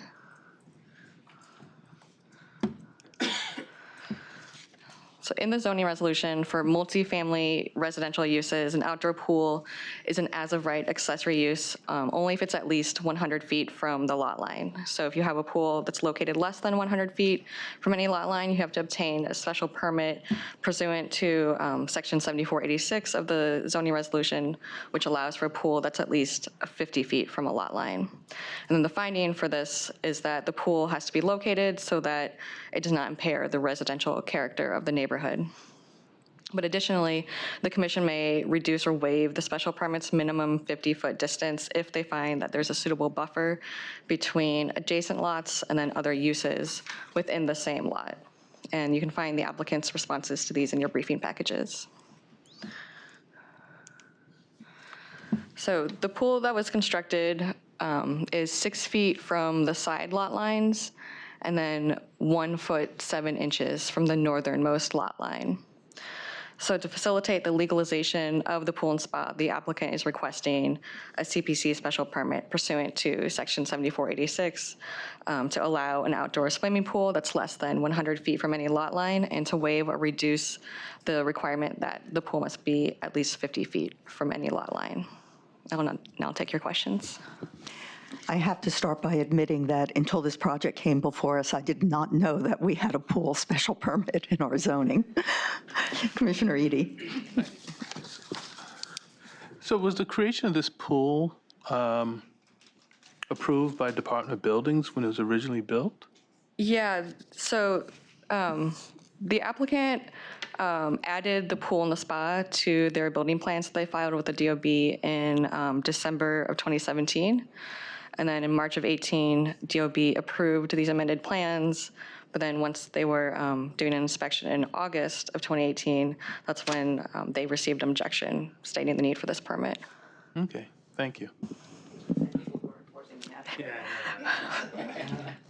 So in the zoning resolution for multifamily residential uses, an outdoor pool is an as-of-right accessory use only if it's at least 100 feet from the lot line. So if you have a pool that's located less than 100 feet from any lot line, you have to obtain a special permit pursuant to section 7486 of the zoning resolution, which allows for a pool that's at least 50 feet from a lot line. And then the finding for this is that the pool has to be located so that it does not impair the residential character of the neighborhood. But additionally, the commission may reduce or waive the special permit's minimum 50-foot distance if they find that there's a suitable buffer between adjacent lots and then other uses within the same lot. And you can find the applicant's responses to these in your briefing packages. So the pool that was constructed is 6 feet from the side lot lines, and then 1 foot 7 inches from the northernmost lot line. So to facilitate the legalization of the pool and spa, the applicant is requesting a CPC special permit pursuant to Section 7486 to allow an outdoor swimming pool that's less than 100 feet from any lot line and to waive or reduce the requirement that the pool must be at least 50 feet from any lot line. I will now take your questions. I have to start by admitting that until this project came before us, I did not know that we had a pool special permit in our zoning. Commissioner Edie. So was the creation of this pool approved by Department of Buildings when it was originally built? Yeah, so the applicant added the pool and the spa to their building plans that they filed with the DOB in December of 2017. And then in March of 18, DOB approved these amended plans. But then once they were doing an inspection in August of 2018, that's when they received an objection stating the need for this permit. Okay, thank you.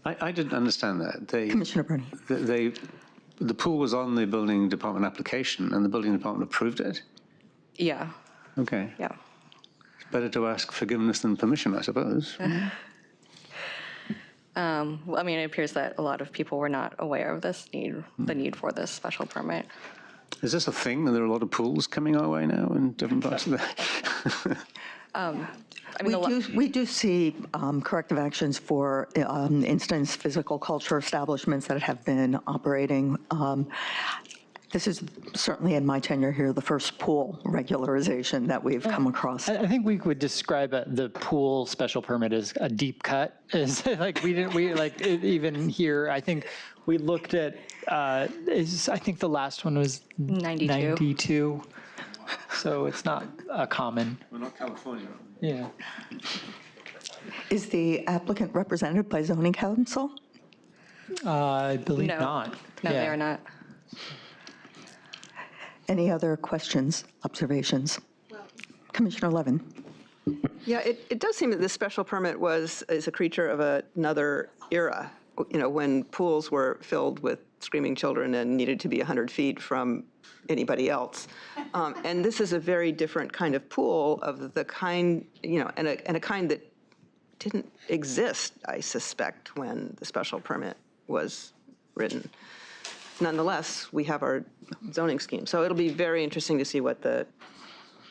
I didn't understand that. Commissioner Burney. The pool was on the building department application and the building department approved it? Yeah. Okay. Yeah. It's better to ask forgiveness than permission, I suppose. Well, I mean, it appears that a lot of people were not aware of this need, the need for this special permit. Is this a thing? Are there a lot of pools coming our way now in different parts of the... I mean, we do see corrective actions for instance, physical culture establishments that have been operating. This is certainly in my tenure here, the first pool regularization that we've come across. I think we would describe the pool special permit as a deep cut. Is like even here, I think we looked at, I think the last one was 92. So it's not a common. We're not California. Yeah. Is the applicant represented by zoning council? I believe not. No, they are not. Any other questions, observations? Commissioner Levin. Yeah, it does seem that this special permit is a creature of another era, when pools were filled with screaming children and needed to be 100 feet from anybody else. And this is a very different kind of pool of the kind, and a kind that didn't exist, I suspect, when the special permit was written. Nonetheless, we have our zoning scheme. So it'll be very interesting to see what the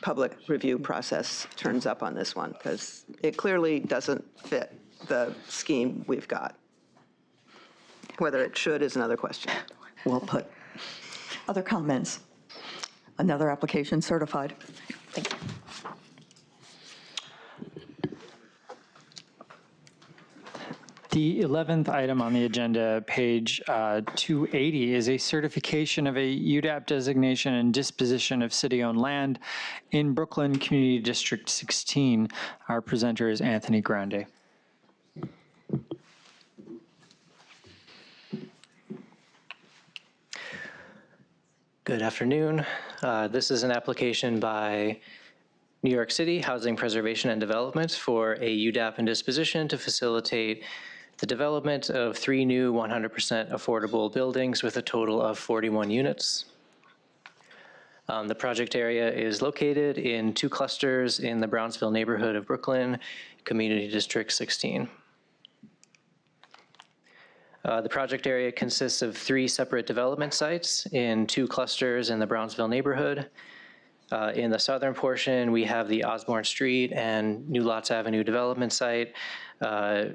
public review process turns up on this one, because it clearly doesn't fit the scheme we've got. Whether it should is another question. Well put. Other comments? Another application certified. Thank you. The 11th item on the agenda, page 280, is a certification of a UDAAP designation and disposition of city-owned land in Brooklyn Community District 16. Our presenter is Anthony Grande. Good afternoon. This is an application by New York City Housing Preservation and Development for a UDAAP and disposition to facilitate the development of 3 new 100% affordable buildings with a total of 41 units. The project area is located in 2 clusters in the Brownsville neighborhood of Brooklyn, Community District 16. The project area consists of 3 separate development sites in 2 clusters in the Brownsville neighborhood. In the southern portion, we have the Osborne Street and New Lots Avenue development site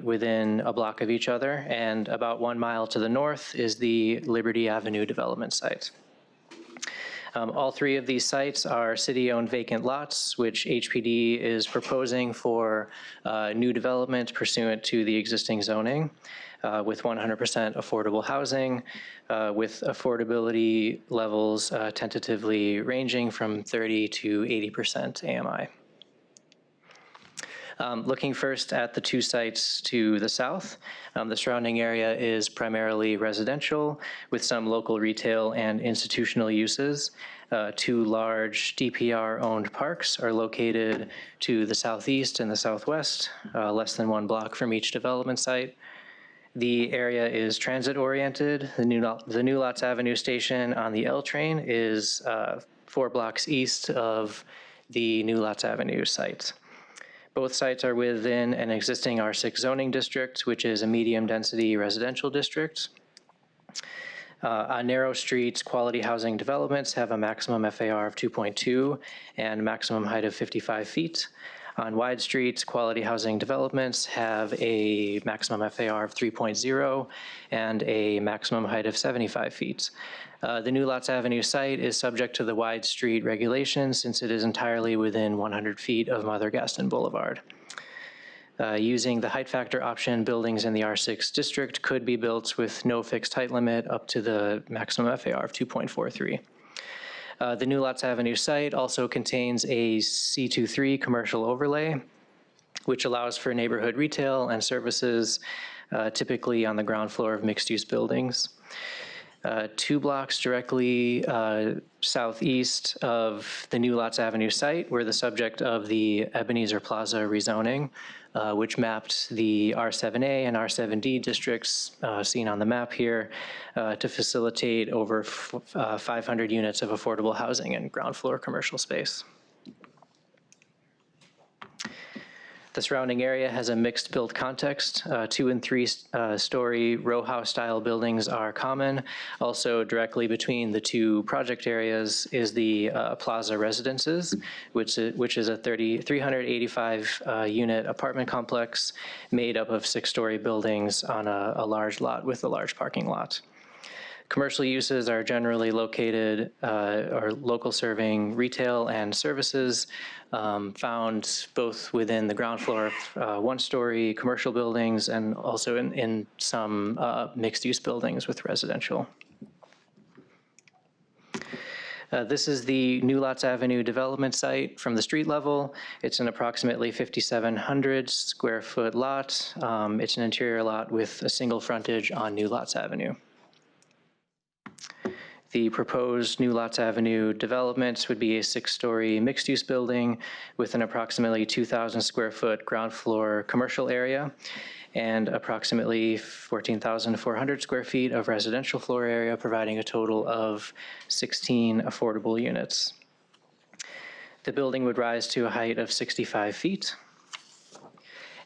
within a block of each other, and about 1 mile to the north is the Liberty Avenue development site. All 3 of these sites are city-owned vacant lots, which HPD is proposing for new development pursuant to the existing zoning with 100% affordable housing, with affordability levels tentatively ranging from 30 to 80% AMI. Looking first at the 2 sites to the south, the surrounding area is primarily residential with some local retail and institutional uses. 2 large DPR-owned parks are located to the southeast and the southwest, less than 1 block from each development site. The area is transit-oriented. The New Lots Avenue station on the L train is 4 blocks east of the New Lots Avenue site. Both sites are within an existing R6 zoning district, which is a medium-density residential district. On narrow streets, quality housing developments have a maximum FAR of 2.2 and maximum height of 55 feet. On wide streets, quality housing developments have a maximum FAR of 3.0 and a maximum height of 75 feet. The New Lots Avenue site is subject to the wide street regulations since it is entirely within 100 feet of Mother Gaston Boulevard. Using the height factor option, buildings in the R6 district could be built with no fixed height limit up to the maximum FAR of 2.43. The New Lots Avenue site also contains a C23 commercial overlay, which allows for neighborhood retail and services, typically on the ground floor of mixed-use buildings. 2 blocks directly southeast of the New Lots Avenue site were the subject of the Ebenezer Plaza rezoning, which mapped the R7A and R7D districts seen on the map here to facilitate over 500 units of affordable housing and ground floor commercial space. The surrounding area has a mixed built context. 2 and 3 story row house style buildings are common. Also directly between the 2 project areas is the Plaza Residences, which is a 385 unit apartment complex made up of 6 story buildings on a large lot with a large parking lot. Commercial uses are generally located or local serving retail and services found both within the ground floor of 1-story commercial buildings and also in some mixed-use buildings with residential. This is the New Lots Avenue development site from the street level. It's an approximately 5,700 square foot lot. It's an interior lot with a single frontage on New Lots Avenue. The proposed New Lots Avenue developments would be a 6-story mixed-use building with an approximately 2,000 square foot ground floor commercial area and approximately 14,400 square feet of residential floor area, providing a total of 16 affordable units. The building would rise to a height of 65 feet.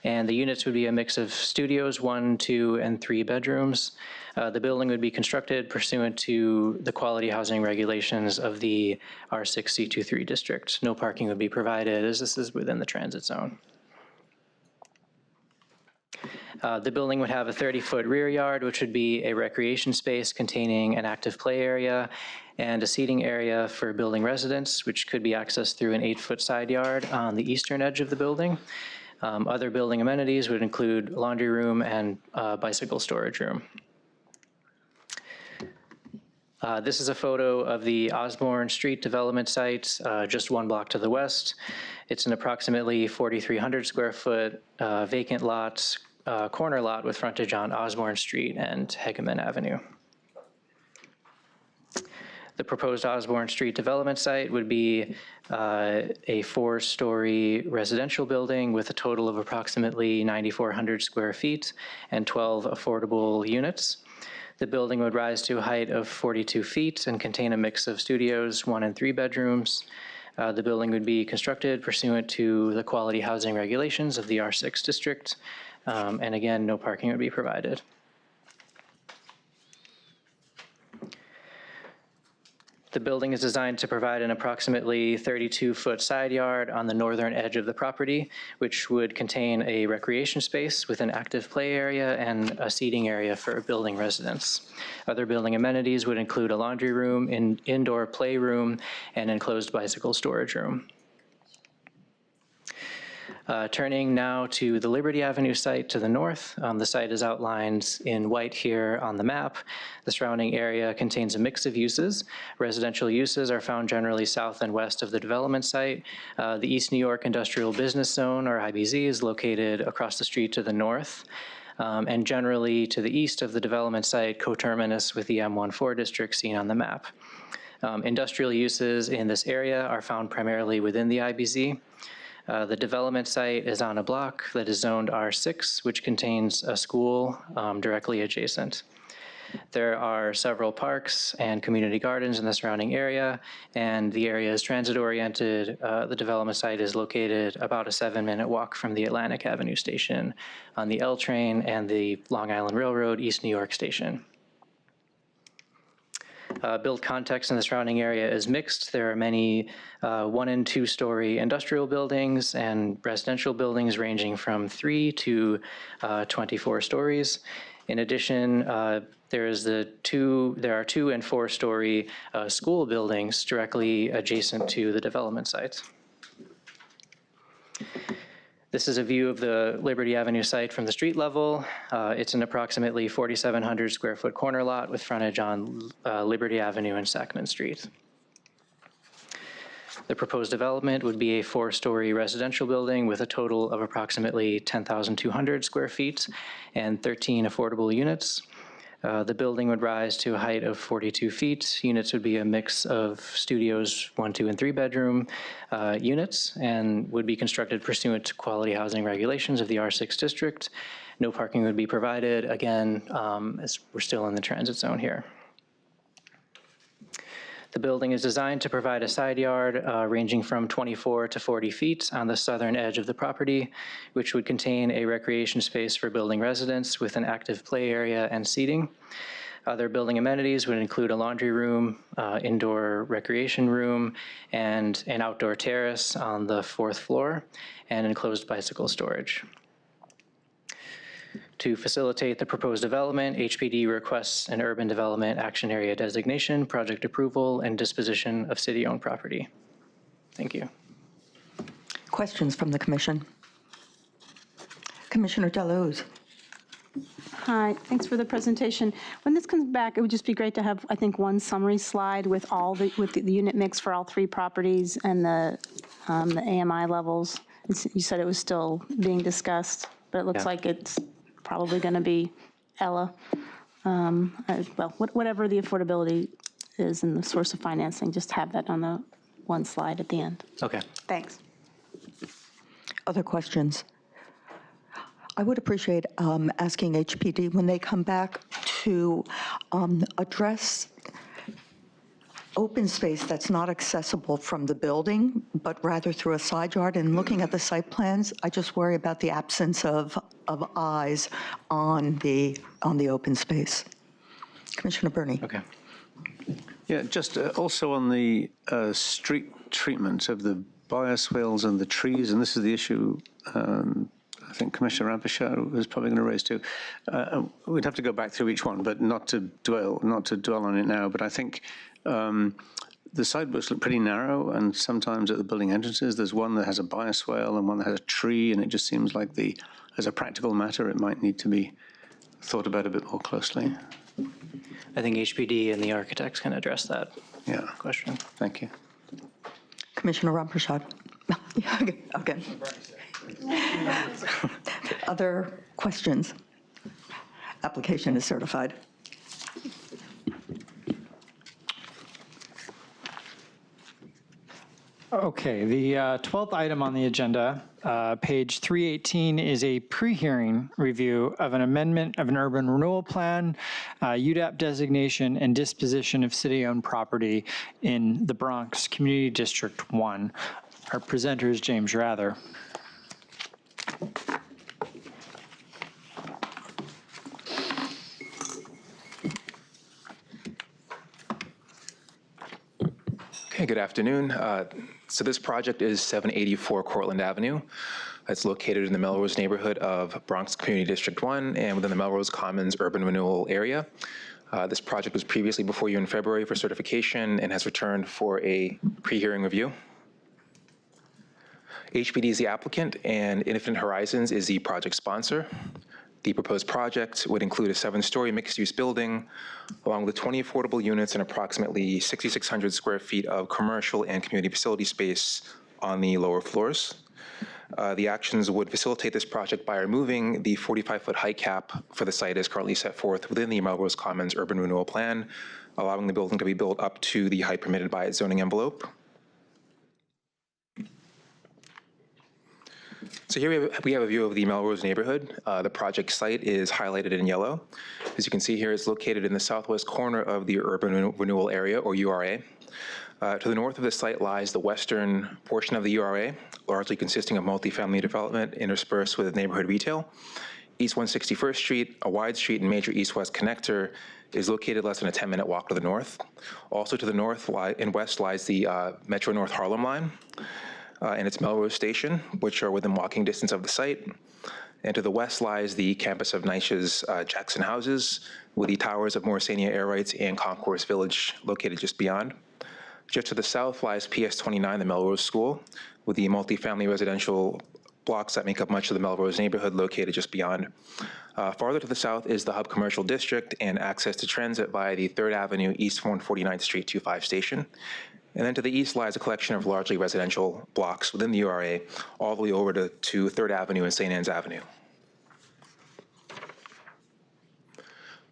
And the units would be a mix of studios, 1, 2, and 3 bedrooms. The building would be constructed pursuant to the quality housing regulations of the R6 C23 district. No parking would be provided as this is within the transit zone. The building would have a 30-foot rear yard, which would be a recreation space containing an active play area and a seating area for building residents, which could be accessed through an 8-foot side yard on the eastern edge of the building. Other building amenities would include laundry room and bicycle storage room. This is a photo of the Osborne Street development site, just 1 block to the west. It's an approximately 4,300 square foot vacant lot, corner lot with frontage on Osborne Street and Hegeman Avenue. The proposed Osborne Street development site would be a 4-story residential building with a total of approximately 9,400 square feet and 12 affordable units. The building would rise to a height of 42 feet and contain a mix of studios, 1 and 3 bedrooms. The building would be constructed pursuant to the quality housing regulations of the R6 district. And again, no parking would be provided. The building is designed to provide an approximately 32-foot side yard on the northern edge of the property, which would contain a recreation space with an active play area and a seating area for building residents. Other building amenities would include a laundry room, indoor play room, and enclosed bicycle storage room. Turning now to the Liberty Avenue site to the north. The site is outlined in white here on the map. The surrounding area contains a mix of uses. Residential uses are found generally south and west of the development site. The East New York Industrial Business Zone, or IBZ, is located across the street to the north. And generally to the east of the development site, coterminous with the M14 district seen on the map. Industrial uses in this area are found primarily within the IBZ. The development site is on a block that is zoned R6, which contains a school directly adjacent. There are several parks and community gardens in the surrounding area, and the area is transit-oriented. The development site is located about a 7-minute walk from the Atlantic Avenue Station on the L train and the Long Island Railroad East New York Station. Built context in the surrounding area is mixed. There are many 1- and 2-story industrial buildings and residential buildings ranging from 3 to 24 stories. In addition, there are 2- and 4-story school buildings directly adjacent to the development sites. This is a view of the Liberty Avenue site from the street level. It's an approximately 4,700 square foot corner lot with frontage on Liberty Avenue and Sacman Street. The proposed development would be a 4-story residential building with a total of approximately 10,200 square feet and 13 affordable units. The building would rise to a height of 42 feet. Units would be a mix of studios, 1-, 2-, and 3-bedroom units, and would be constructed pursuant to quality housing regulations of the R6 district. No parking would be provided, again, as we're still in the transit zone here. The building is designed to provide a side yard ranging from 24 to 40 feet on the southern edge of the property, which would contain a recreation space for building residents with an active play area and seating. Other building amenities would include a laundry room, indoor recreation room, and an outdoor terrace on the 4th floor, and enclosed bicycle storage. To facilitate the proposed development, HPD requests an urban development action area designation, project approval, and disposition of city-owned property. Thank you. Questions from the commission? Commissioner Deleuze. Hi, thanks for the presentation. When this comes back, it would just be great to have, I think, one summary slide with the unit mix for all 3 properties and the AMI levels. You said it was still being discussed, but it looks like it's probably going to be Ella. Well, whatever the affordability is and the source of financing, just have that on the one slide at the end. Okay. Thanks. Other questions? I would appreciate asking HPD when they come back to address open space that's not accessible from the building, but rather through a side yard. And looking at the site plans, I just worry about the absence of eyes on the open space. Commissioner Burney. Okay. Yeah, just also on the street treatment of the bioswales and the trees, and this is the issue I think Commissioner Rampershaw was probably going to raise too. We'd have to go back through each one, but not to dwell on it now. But I think the sidewalks look pretty narrow, and sometimes at the building entrances, there's one that has a bioswale and one that has a tree, and it just seems like as a practical matter, it might need to be thought about a bit more closely. I think HPD and the architects can address that question. Thank you. Commissioner Rampershaw. Okay. Other questions? Application is certified. Okay, the 12th item on the agenda, page 318, is a pre-hearing review of an amendment of an urban renewal plan, UDAAP designation, and disposition of city-owned property in the Bronx Community District 1. Our presenter is James Rather. Okay, good afternoon. So this project is 784 Courtlandt Avenue. It's located in the Melrose neighborhood of Bronx Community District 1 and within the Melrose Commons urban renewal area. This project was previously before you in February for certification and has returned for a pre-hearing review. HPD is the applicant and Infinite Horizons is the project sponsor. The proposed project would include a 7-story mixed-use building, along with 20 affordable units and approximately 6,600 square feet of commercial and community facility space on the lower floors. The actions would facilitate this project by removing the 45-foot height cap for the site as currently set forth within the Melrose Commons urban renewal plan, allowing the building to be built up to the height permitted by its zoning envelope. So here we have a view of the Melrose neighborhood. The project site is highlighted in yellow. As you can see here, it's located in the southwest corner of the Urban Renewal Area, or URA. To the north of the site lies the western portion of the URA, largely consisting of multifamily development interspersed with neighborhood retail. East 161st Street, a wide street and major east-west connector, is located less than a 10-minute walk to the north. Also to the north and west lies the Metro North Harlem line and its Melrose Station, which are within walking distance of the site. And to the west lies the campus of NYCHA's Jackson Houses, with the towers of Morrisania Air Rights and Concourse Village located just beyond. Just to the south lies PS 29, the Melrose School, with the multifamily residential blocks that make up much of the Melrose neighborhood located just beyond. Farther to the south is the Hub Commercial District and access to transit via the 3rd Avenue East 149th Street 25 station. And then to the east lies a collection of largely residential blocks within the URA, all the way over to 3rd Avenue and St. Anne's Avenue.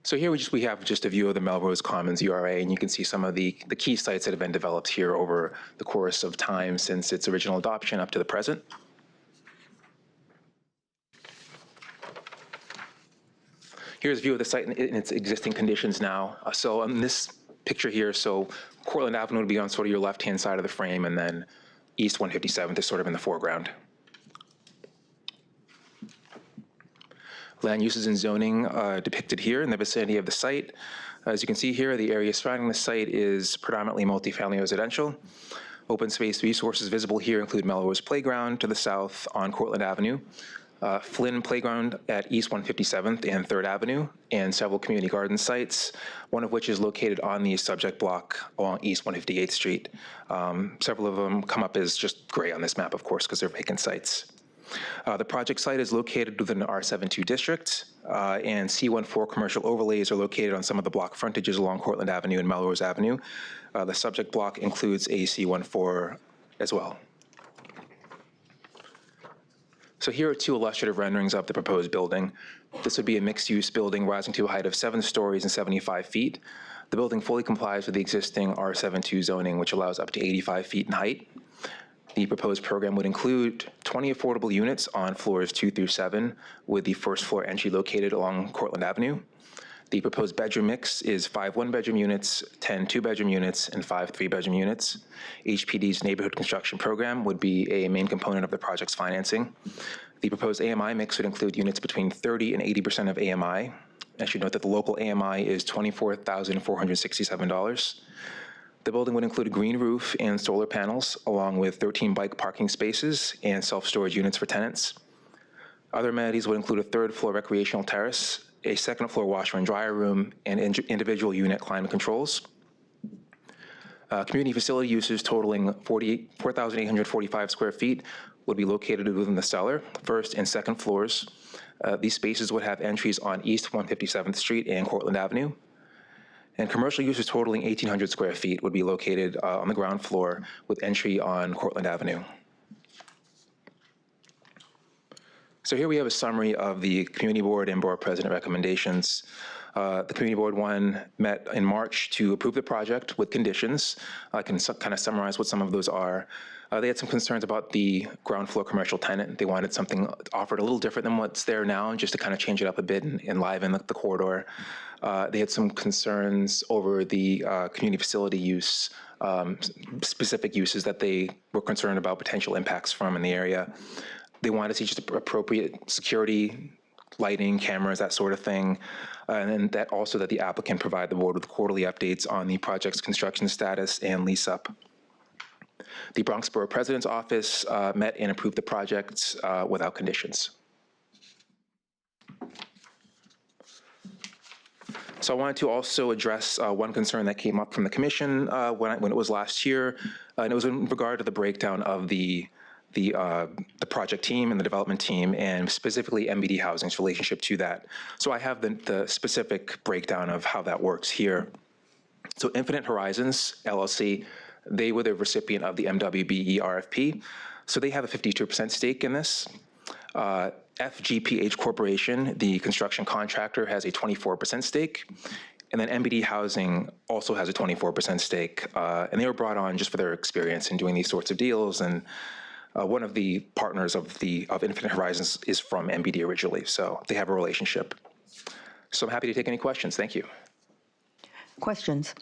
So here we have just a view of the Melrose Commons URA, and you can see some of the key sites that have been developed here over the course of time since its original adoption up to the present. Here's a view of the site in its existing conditions now. So on this picture here, so Courtlandt Avenue would be on sort of your left-hand side of the frame, and then East 157th is sort of in the foreground. Land uses and zoning depicted here in the vicinity of the site. As you can see here, the area surrounding the site is predominantly multifamily residential. Open space resources visible here include Melrose Playground to the south on Courtlandt Avenue, Flynn Playground at East 157th and 3rd Avenue, and several community garden sites, one of which is located on the subject block along East 158th Street. Several of them come up as just gray on this map, of course, because they're vacant sites. The project site is located within the R72 district, and C14 commercial overlays are located on some of the block frontages along Courtlandt Avenue and Melrose Avenue. The subject block includes a C14 as well. So here are two illustrative renderings of the proposed building. This would be a mixed-use building rising to a height of 7 stories and 75 feet. The building fully complies with the existing R72 zoning, which allows up to 85 feet in height. The proposed program would include 20 affordable units on floors 2 through 7, with the first floor entry located along Courtlandt Avenue. The proposed bedroom mix is 5 one-bedroom units, 10 two-bedroom units, and 5 three-bedroom units. HPD's neighborhood construction program would be a main component of the project's financing. The proposed AMI mix would include units between 30 and 80% of AMI. I should note that the local AMI is $24,467. The building would include a green roof and solar panels, along with 13 bike parking spaces and self-storage units for tenants. Other amenities would include a 3rd floor recreational terrace, a 2nd floor washer and dryer room, and individual unit climate controls. Community facility uses totaling 4,845 square feet would be located within the cellar, 1st and 2nd floors. These spaces would have entries on East 157th Street and Courtlandt Avenue. And commercial uses totaling 1,800 square feet would be located on the ground floor with entry on Courtlandt Avenue. So here we have a summary of the Community Board and Board President recommendations. The Community Board 1 met in March to approve the project with conditions. I can kind of summarize what some of those are. They had some concerns about the ground floor commercial tenant. They wanted something offered a little different than what's there now, just to kind of change it up a bit and enliven the corridor. They had some concerns over the community facility use, specific uses that they were concerned about potential impacts from in the area. They wanted to see just appropriate security, lighting, cameras, that sort of thing. And then that also that the applicant provide the board with quarterly updates on the project's construction status and lease up. The Bronx Borough President's Office met and approved the projects without conditions. So I wanted to also address one concern that came up from the commission when it was last year, and it was in regard to the breakdown of the project team and the development team, and specifically MBD Housing's relationship to that. So I have the specific breakdown of how that works here. So Infinite Horizons, LLC, they were the recipient of the MWBE RFP. So they have a 52% stake in this. FGPH Corporation, the construction contractor, has a 24% stake. And then MBD Housing also has a 24% stake. And they were brought on just for their experience in doing these sorts of deals. And one of the partners of Infinite Horizons is from MBD originally, so they have a relationship. So I'm happy to take any questions. Thank you. Questions?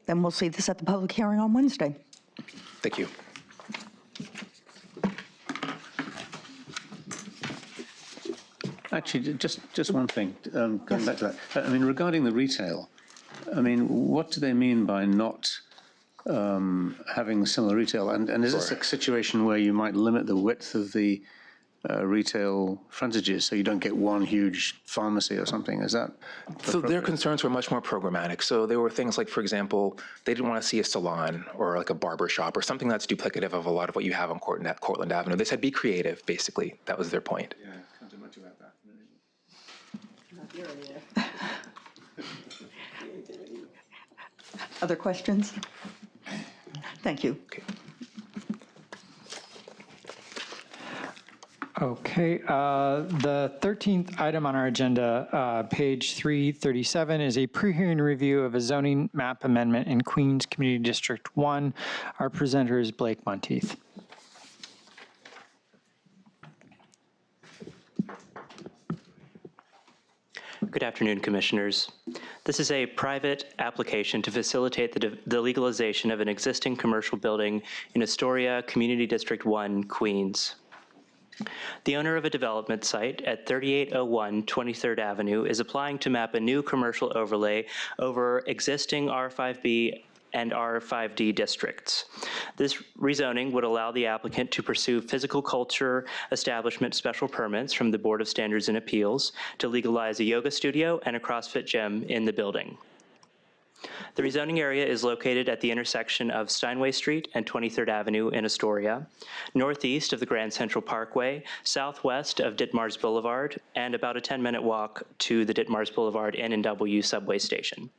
Then we'll see this at the public hearing on Wednesday. Thank you. Actually, just one thing, going back to that. I mean, regarding the retail, I mean, what do they mean by not having similar retail? And is this a situation where you might limit the width of the retail frontages so you don't get one huge pharmacy or something? Is that So their concerns were much more programmatic. So there were things like, for example, they didn't want to see a salon or like a barber shop or something that's duplicative of a lot of what you have on Courtlandt Avenue. They said be creative, basically. That was their point. Yeah, can't do much about that. Other questions? Thank you. Okay, the 13th item on our agenda, page 337, is a pre-hearing review of a zoning map amendment in Queens Community District 1. Our presenter is Blake Monteith. Good afternoon, Commissioners. This is a private application to facilitate the legalization of an existing commercial building in Astoria, Community District 1, Queens. The owner of a development site at 3801 23rd Avenue is applying to map a new commercial overlay over existing R5B and R5D districts. This rezoning would allow the applicant to pursue physical culture establishment special permits from the Board of Standards and Appeals to legalize a yoga studio and a CrossFit gym in the building. The rezoning area is located at the intersection of Steinway Street and 23rd Avenue in Astoria, northeast of the Grand Central Parkway, southwest of Ditmars Boulevard, and about a 10-minute walk to the Ditmars Boulevard N&W subway station.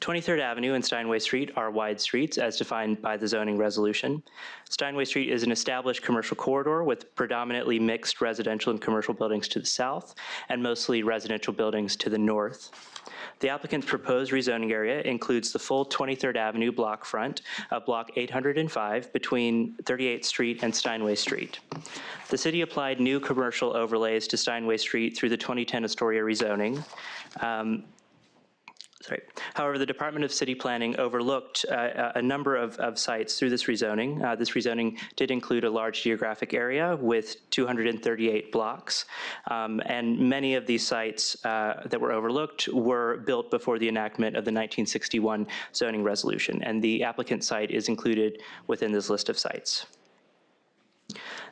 23rd Avenue and Steinway Street are wide streets as defined by the zoning resolution. Steinway Street is an established commercial corridor with predominantly mixed residential and commercial buildings to the south and mostly residential buildings to the north. The applicant's proposed rezoning area includes the full 23rd Avenue block front of block 805 between 38th Street and Steinway Street. The city applied new commercial overlays to Steinway Street through the 2010 Astoria rezoning. However, the Department of City Planning overlooked a number of sites through this rezoning. This rezoning did include a large geographic area with 238 blocks, and many of these sites that were overlooked were built before the enactment of the 1961 zoning resolution, and the applicant site is included within this list of sites.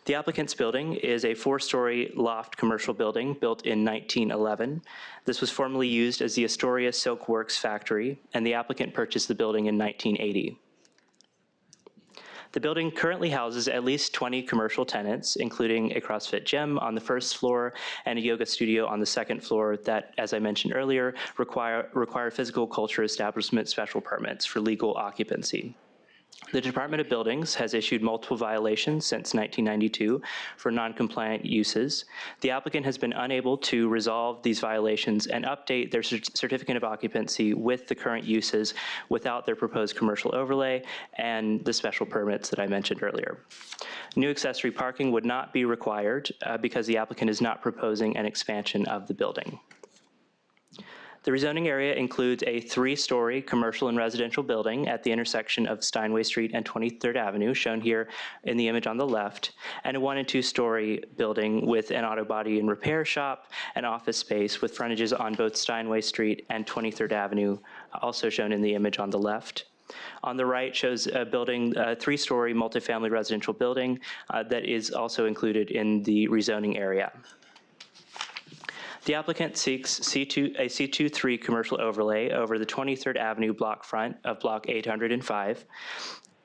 The applicant's building is a 4-story loft commercial building built in 1911. This was formerly used as the Astoria Silk Works factory, and the applicant purchased the building in 1980. The building currently houses at least 20 commercial tenants, including a CrossFit gym on the first floor and a yoga studio on the second floor that, as I mentioned earlier, require physical culture establishment special permits for legal occupancy. The Department of Buildings has issued multiple violations since 1992 for non-compliant uses. The applicant has been unable to resolve these violations and update their certificate of occupancy with the current uses without their proposed commercial overlay and the special permits that I mentioned earlier. New accessory parking would not be required because the applicant is not proposing an expansion of the building. The rezoning area includes a 3-story commercial and residential building at the intersection of Steinway Street and 23rd Avenue, shown here in the image on the left, and a 1- and 2-story building with an auto body and repair shop and office space with frontages on both Steinway Street and 23rd Avenue, also shown in the image on the left. On the right shows a building, a 3-story multifamily residential building that is also included in the rezoning area. The applicant seeks a C23 commercial overlay over the 23rd Avenue block front of block 805.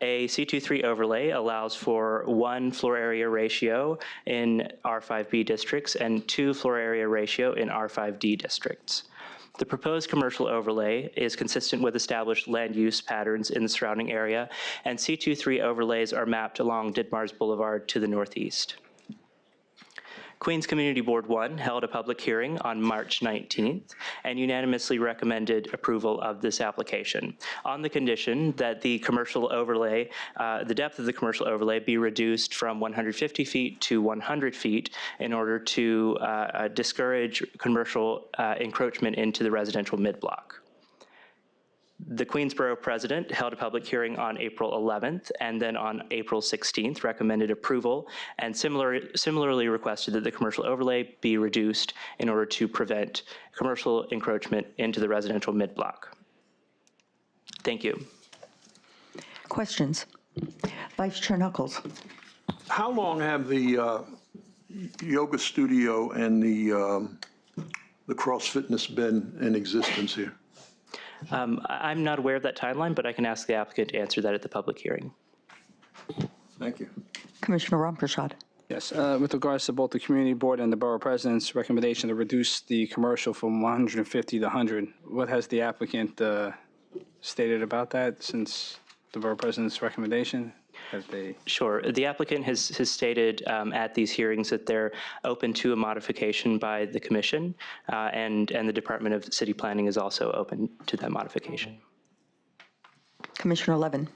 A C23 overlay allows for 1 floor area ratio in R5B districts and 2 floor area ratio in R5D districts. The proposed commercial overlay is consistent with established land use patterns in the surrounding area, and C23 overlays are mapped along Ditmars Boulevard to the northeast. Queens Community Board 1 held a public hearing on March 19th and unanimously recommended approval of this application on the condition that the commercial overlay, the depth of the commercial overlay be reduced from 150 feet to 100 feet in order to discourage commercial encroachment into the residential mid-block. The Queensborough president held a public hearing on April 11th and then on April 16th recommended approval and similarly requested that the commercial overlay be reduced in order to prevent commercial encroachment into the residential mid-block. Thank you. Questions? Vice Chair Knuckles. How long have the yoga studio and the cross fitness been in existence here? I'm not aware of that timeline, but I can ask the applicant to answer that at the public hearing. Thank you. Commissioner Ramprashad. Yes, with regards to both the community board and the borough president's recommendation to reduce the commercial from 150 to 100, what has the applicant stated about that since the borough president's recommendation? Sure. The applicant has stated at these hearings that they're open to a modification by the commission, and the Department of City Planning is also open to that modification. Commissioner Levin.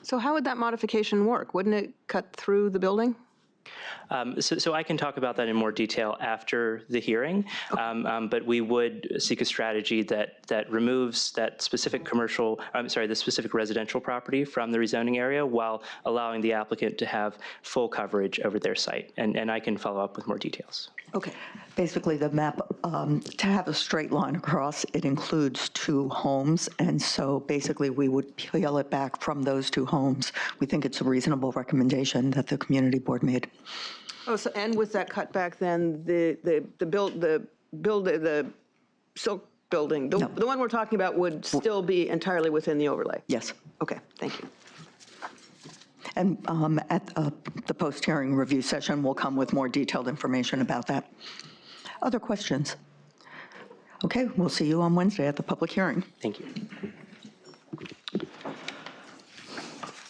So how would that modification work? Wouldn't it cut through the building? So I can talk about that in more detail after the hearing, but we would seek a strategy that removes that specific the specific residential property from the rezoning area while allowing the applicant to have full coverage over their site. And I can follow up with more details. Okay. Basically, the map, to have a straight line across, it includes 2 homes, and so basically we would peel it back from those 2 homes. We think it's a reasonable recommendation that the community board made. Oh, so and with that cutback, then the Silk building, the one we're talking about would still be entirely within the overlay? Yes. Okay, thank you. And at the post-hearing review session, we'll come with more detailed information about that. Other questions? Okay, we'll see you on Wednesday at the public hearing. Thank you.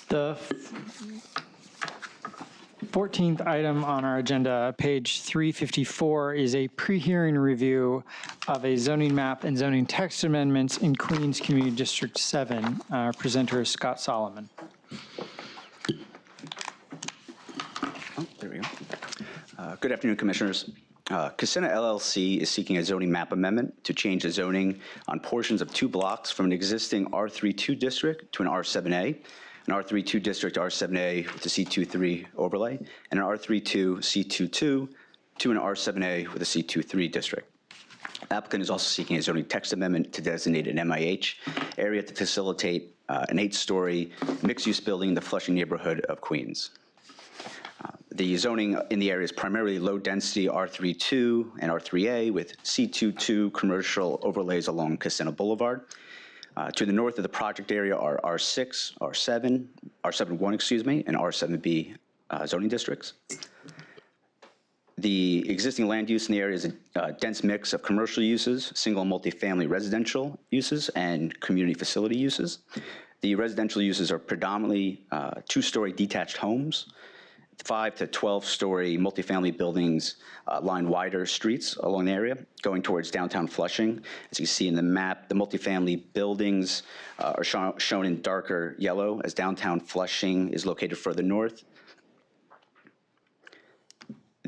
The 14th item on our agenda, page 354, is a pre-hearing review of a zoning map and zoning text amendments in Queens Community District 7. Our presenter is Scott Solomon. There we go. Good afternoon, Commissioners. Kissena LLC is seeking a zoning map amendment to change the zoning on portions of 2 blocks from an existing R32 district to an R7A, an R32 district R7A with a C23 overlay, and an R32 C22 to an R7A with a C23 district. The applicant is also seeking a zoning text amendment to designate an MIH area to facilitate an 8-story mixed-use building in the Flushing neighborhood of Queens. The zoning in the area is primarily low-density R32 and R3A with C22 commercial overlays along Kissena Boulevard. To the north of the project area are R6, R7-1, and R7B zoning districts. The existing land use in the area is a dense mix of commercial uses, single and multifamily residential uses, and community facility uses. The residential uses are predominantly 2-story detached homes. 5 to 12-story multifamily buildings line wider streets along the area, going towards downtown Flushing. As you see in the map, the multifamily buildings are shown in darker yellow, as downtown Flushing is located further north.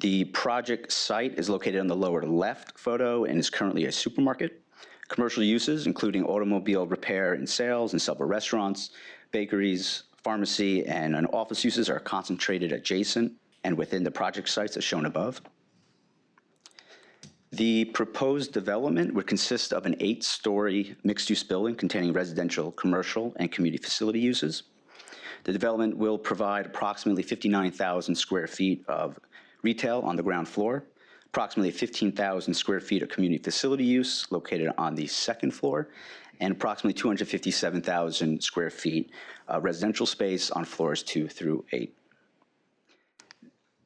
The project site is located on the lower left photo and is currently a supermarket. Commercial uses, including automobile repair and sales and several restaurants, bakeries, pharmacy, and office uses are concentrated adjacent and within the project sites as shown above. The proposed development would consist of an 8-story mixed-use building containing residential, commercial, and community facility uses. The development will provide approximately 59,000 square feet of retail on the ground floor, approximately 15,000 square feet of community facility use located on the 2nd floor, and approximately 257,000 square feet residential space on floors 2 through 8.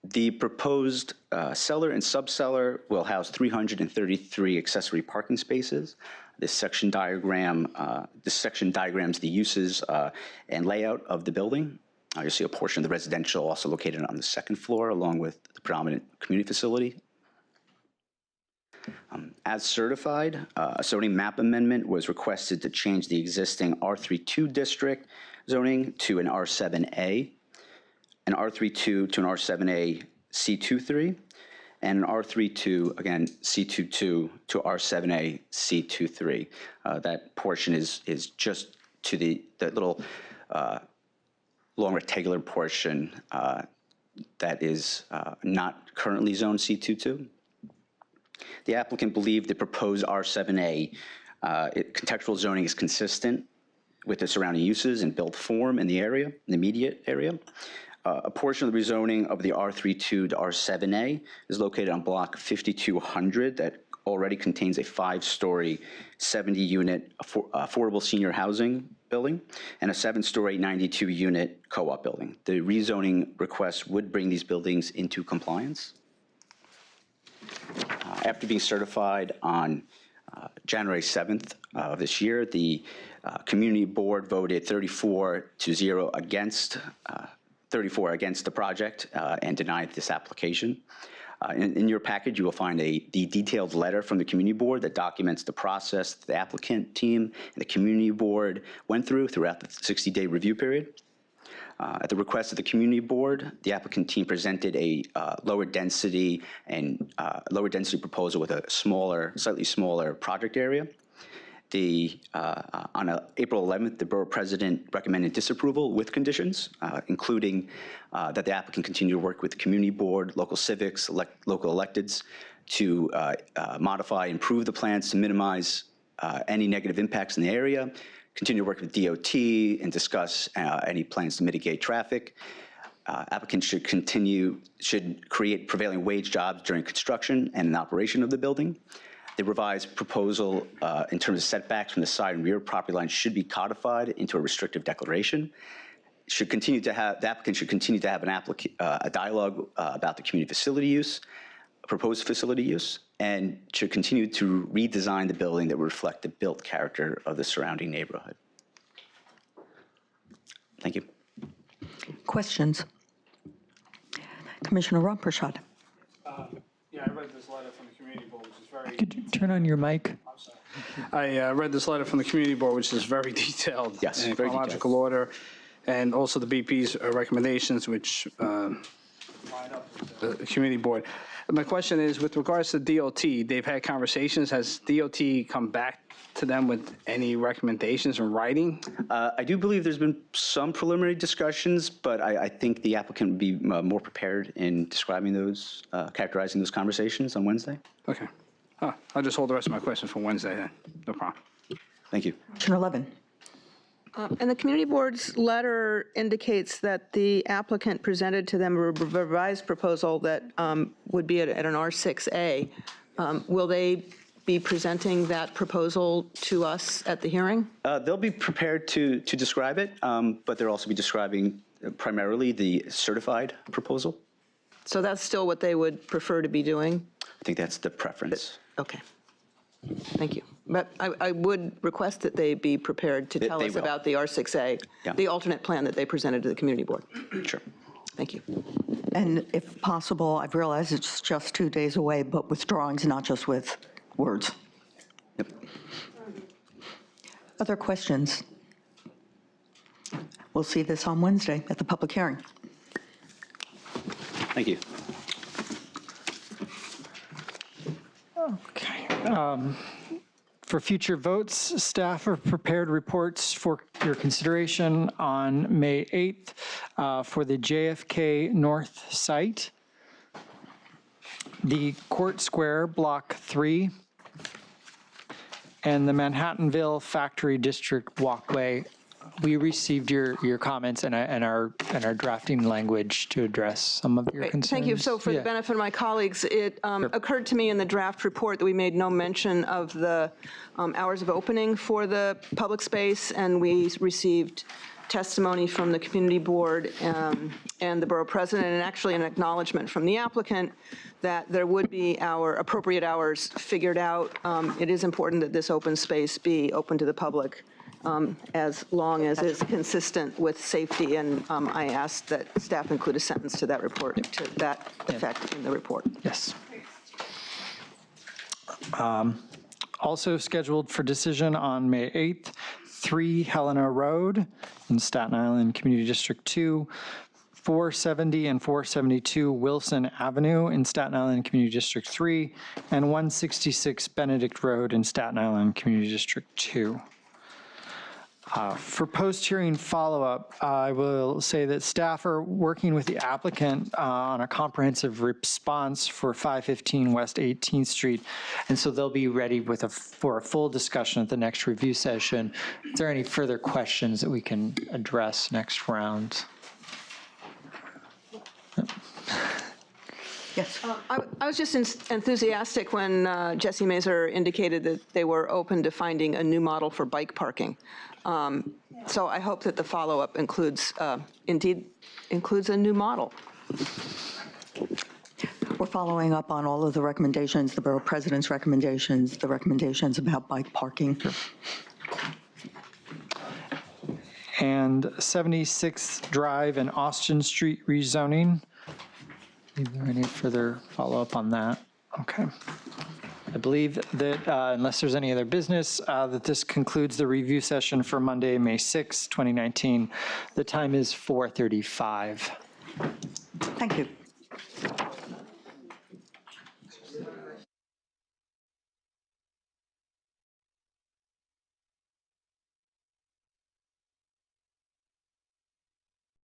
The proposed cellar and subcellar will house 333 accessory parking spaces. This section diagrams the uses and layout of the building. You'll see a portion of the residential also located on the second floor, along with the predominant community facility. As certified, a zoning map amendment was requested to change the existing R32 district zoning to an R7A, an R32 to an R7A C23, and an R32, again, C22 to R7A C23. That portion is just to the little long rectangular portion that is not currently zoned C22. The applicant believed the proposed R7A contextual zoning is consistent with the surrounding uses and built form in the area, in the immediate area. A portion of the rezoning of the R32 to R7A is located on block 5200 that already contains a 5-story, 70-unit affordable senior housing building and a 7-story, 92-unit co-op building. The rezoning request would bring these buildings into compliance. After being certified on January 7th of this year, the community board voted 34-0 against 34 against the project and denied this application. In your package, you will find the detailed letter from the community board that documents the process the applicant team and the community board went throughout the 60-day review period. At the request of the community board, the applicant team presented a lower density proposal with a slightly smaller project area. On April 11th, the borough president recommended disapproval with conditions, including that the applicant continue to work with the community board, local civics, local electeds to modify, improve the plans to minimize any negative impacts in the area, continue to work with DOT and discuss any plans to mitigate traffic. Applicants should create prevailing wage jobs during construction and operation of the building. The revised proposal in terms of setbacks from the side and rear property lines should be codified into a restrictive declaration. The applicant should continue to have a dialogue about the community facility use, proposed facility use, and should continue to redesign the building that would reflect the built character of the surrounding neighborhood. Thank you. Questions? Commissioner Rumpershad. Yeah, I read this letter from the community board, which is very... Could you turn on your mic? I read this letter from the community board, which is very detailed. Yes, in very chronological order, and also the BP's recommendations, which line up with the community board. My question is, with regards to DOT, they've had conversations. Has DOT come back to them with any recommendations in writing? I do believe there's been some preliminary discussions, but I think the applicant would be more prepared in describing those, characterizing those conversations on Wednesday. Okay. I'll just hold the rest of my questions for Wednesday then. No problem. Thank you. Commissioner Levin. And the community board's letter indicates that the applicant presented to them a revised proposal that would be at an R6A. Will they be presenting that proposal to us at the hearing? They'll be prepared to describe it, but they'll also be describing primarily the certified proposal. So that's still what they would prefer to be doing? I think that's the preference. Okay. Thank you. But I would request that they be prepared to tell us about the R6A, the alternate plan that they presented to the community board. Sure. Thank you. And if possible, I've realized it's just 2 days away, but with drawings, not just with words. Yep. Other questions? We'll see this on Wednesday at the public hearing. Thank you. Okay. For future votes, staff have prepared reports for your consideration on May 8th for the JFK North site, the Court Square Block 3, and the Manhattanville Factory District Walkway. We received your comments and our drafting language to address some of your concerns. Thank you. So for the benefit of my colleagues, it occurred to me in the draft report that we made no mention of the hours of opening for the public space, and we received testimony from the community board and the borough president, and actually an acknowledgement from the applicant that there would be our appropriate hours figured out. It is important that this open space be open to the public as long as it's consistent with safety. And I asked that staff include a sentence to that report, to that effect in the report. Yes. Also scheduled for decision on May 8th, 3 Helena Road in Staten Island Community District 2, 470 and 472 Wilson Avenue in Staten Island Community District 3, and 166 Benedict Road in Staten Island Community District 2. For post-hearing follow-up, I will say that staff are working with the applicant on a comprehensive response for 515 West 18th Street, and so they'll be ready for a full discussion at the next review session. Is there any further questions that we can address next round? Yes. I was just enthusiastic when Jesse Mazur indicated that they were open to finding a new model for bike parking. So I hope that the follow-up indeed includes a new model. We're following up on all of the recommendations, the borough president's recommendations, the recommendations about bike parking. And 76th Drive and Austin Street rezoning. Is there any further follow-up on that? Okay. I believe that unless there's any other business, that this concludes the review session for Monday, May 6, 2019. The time is 4:35. Thank you.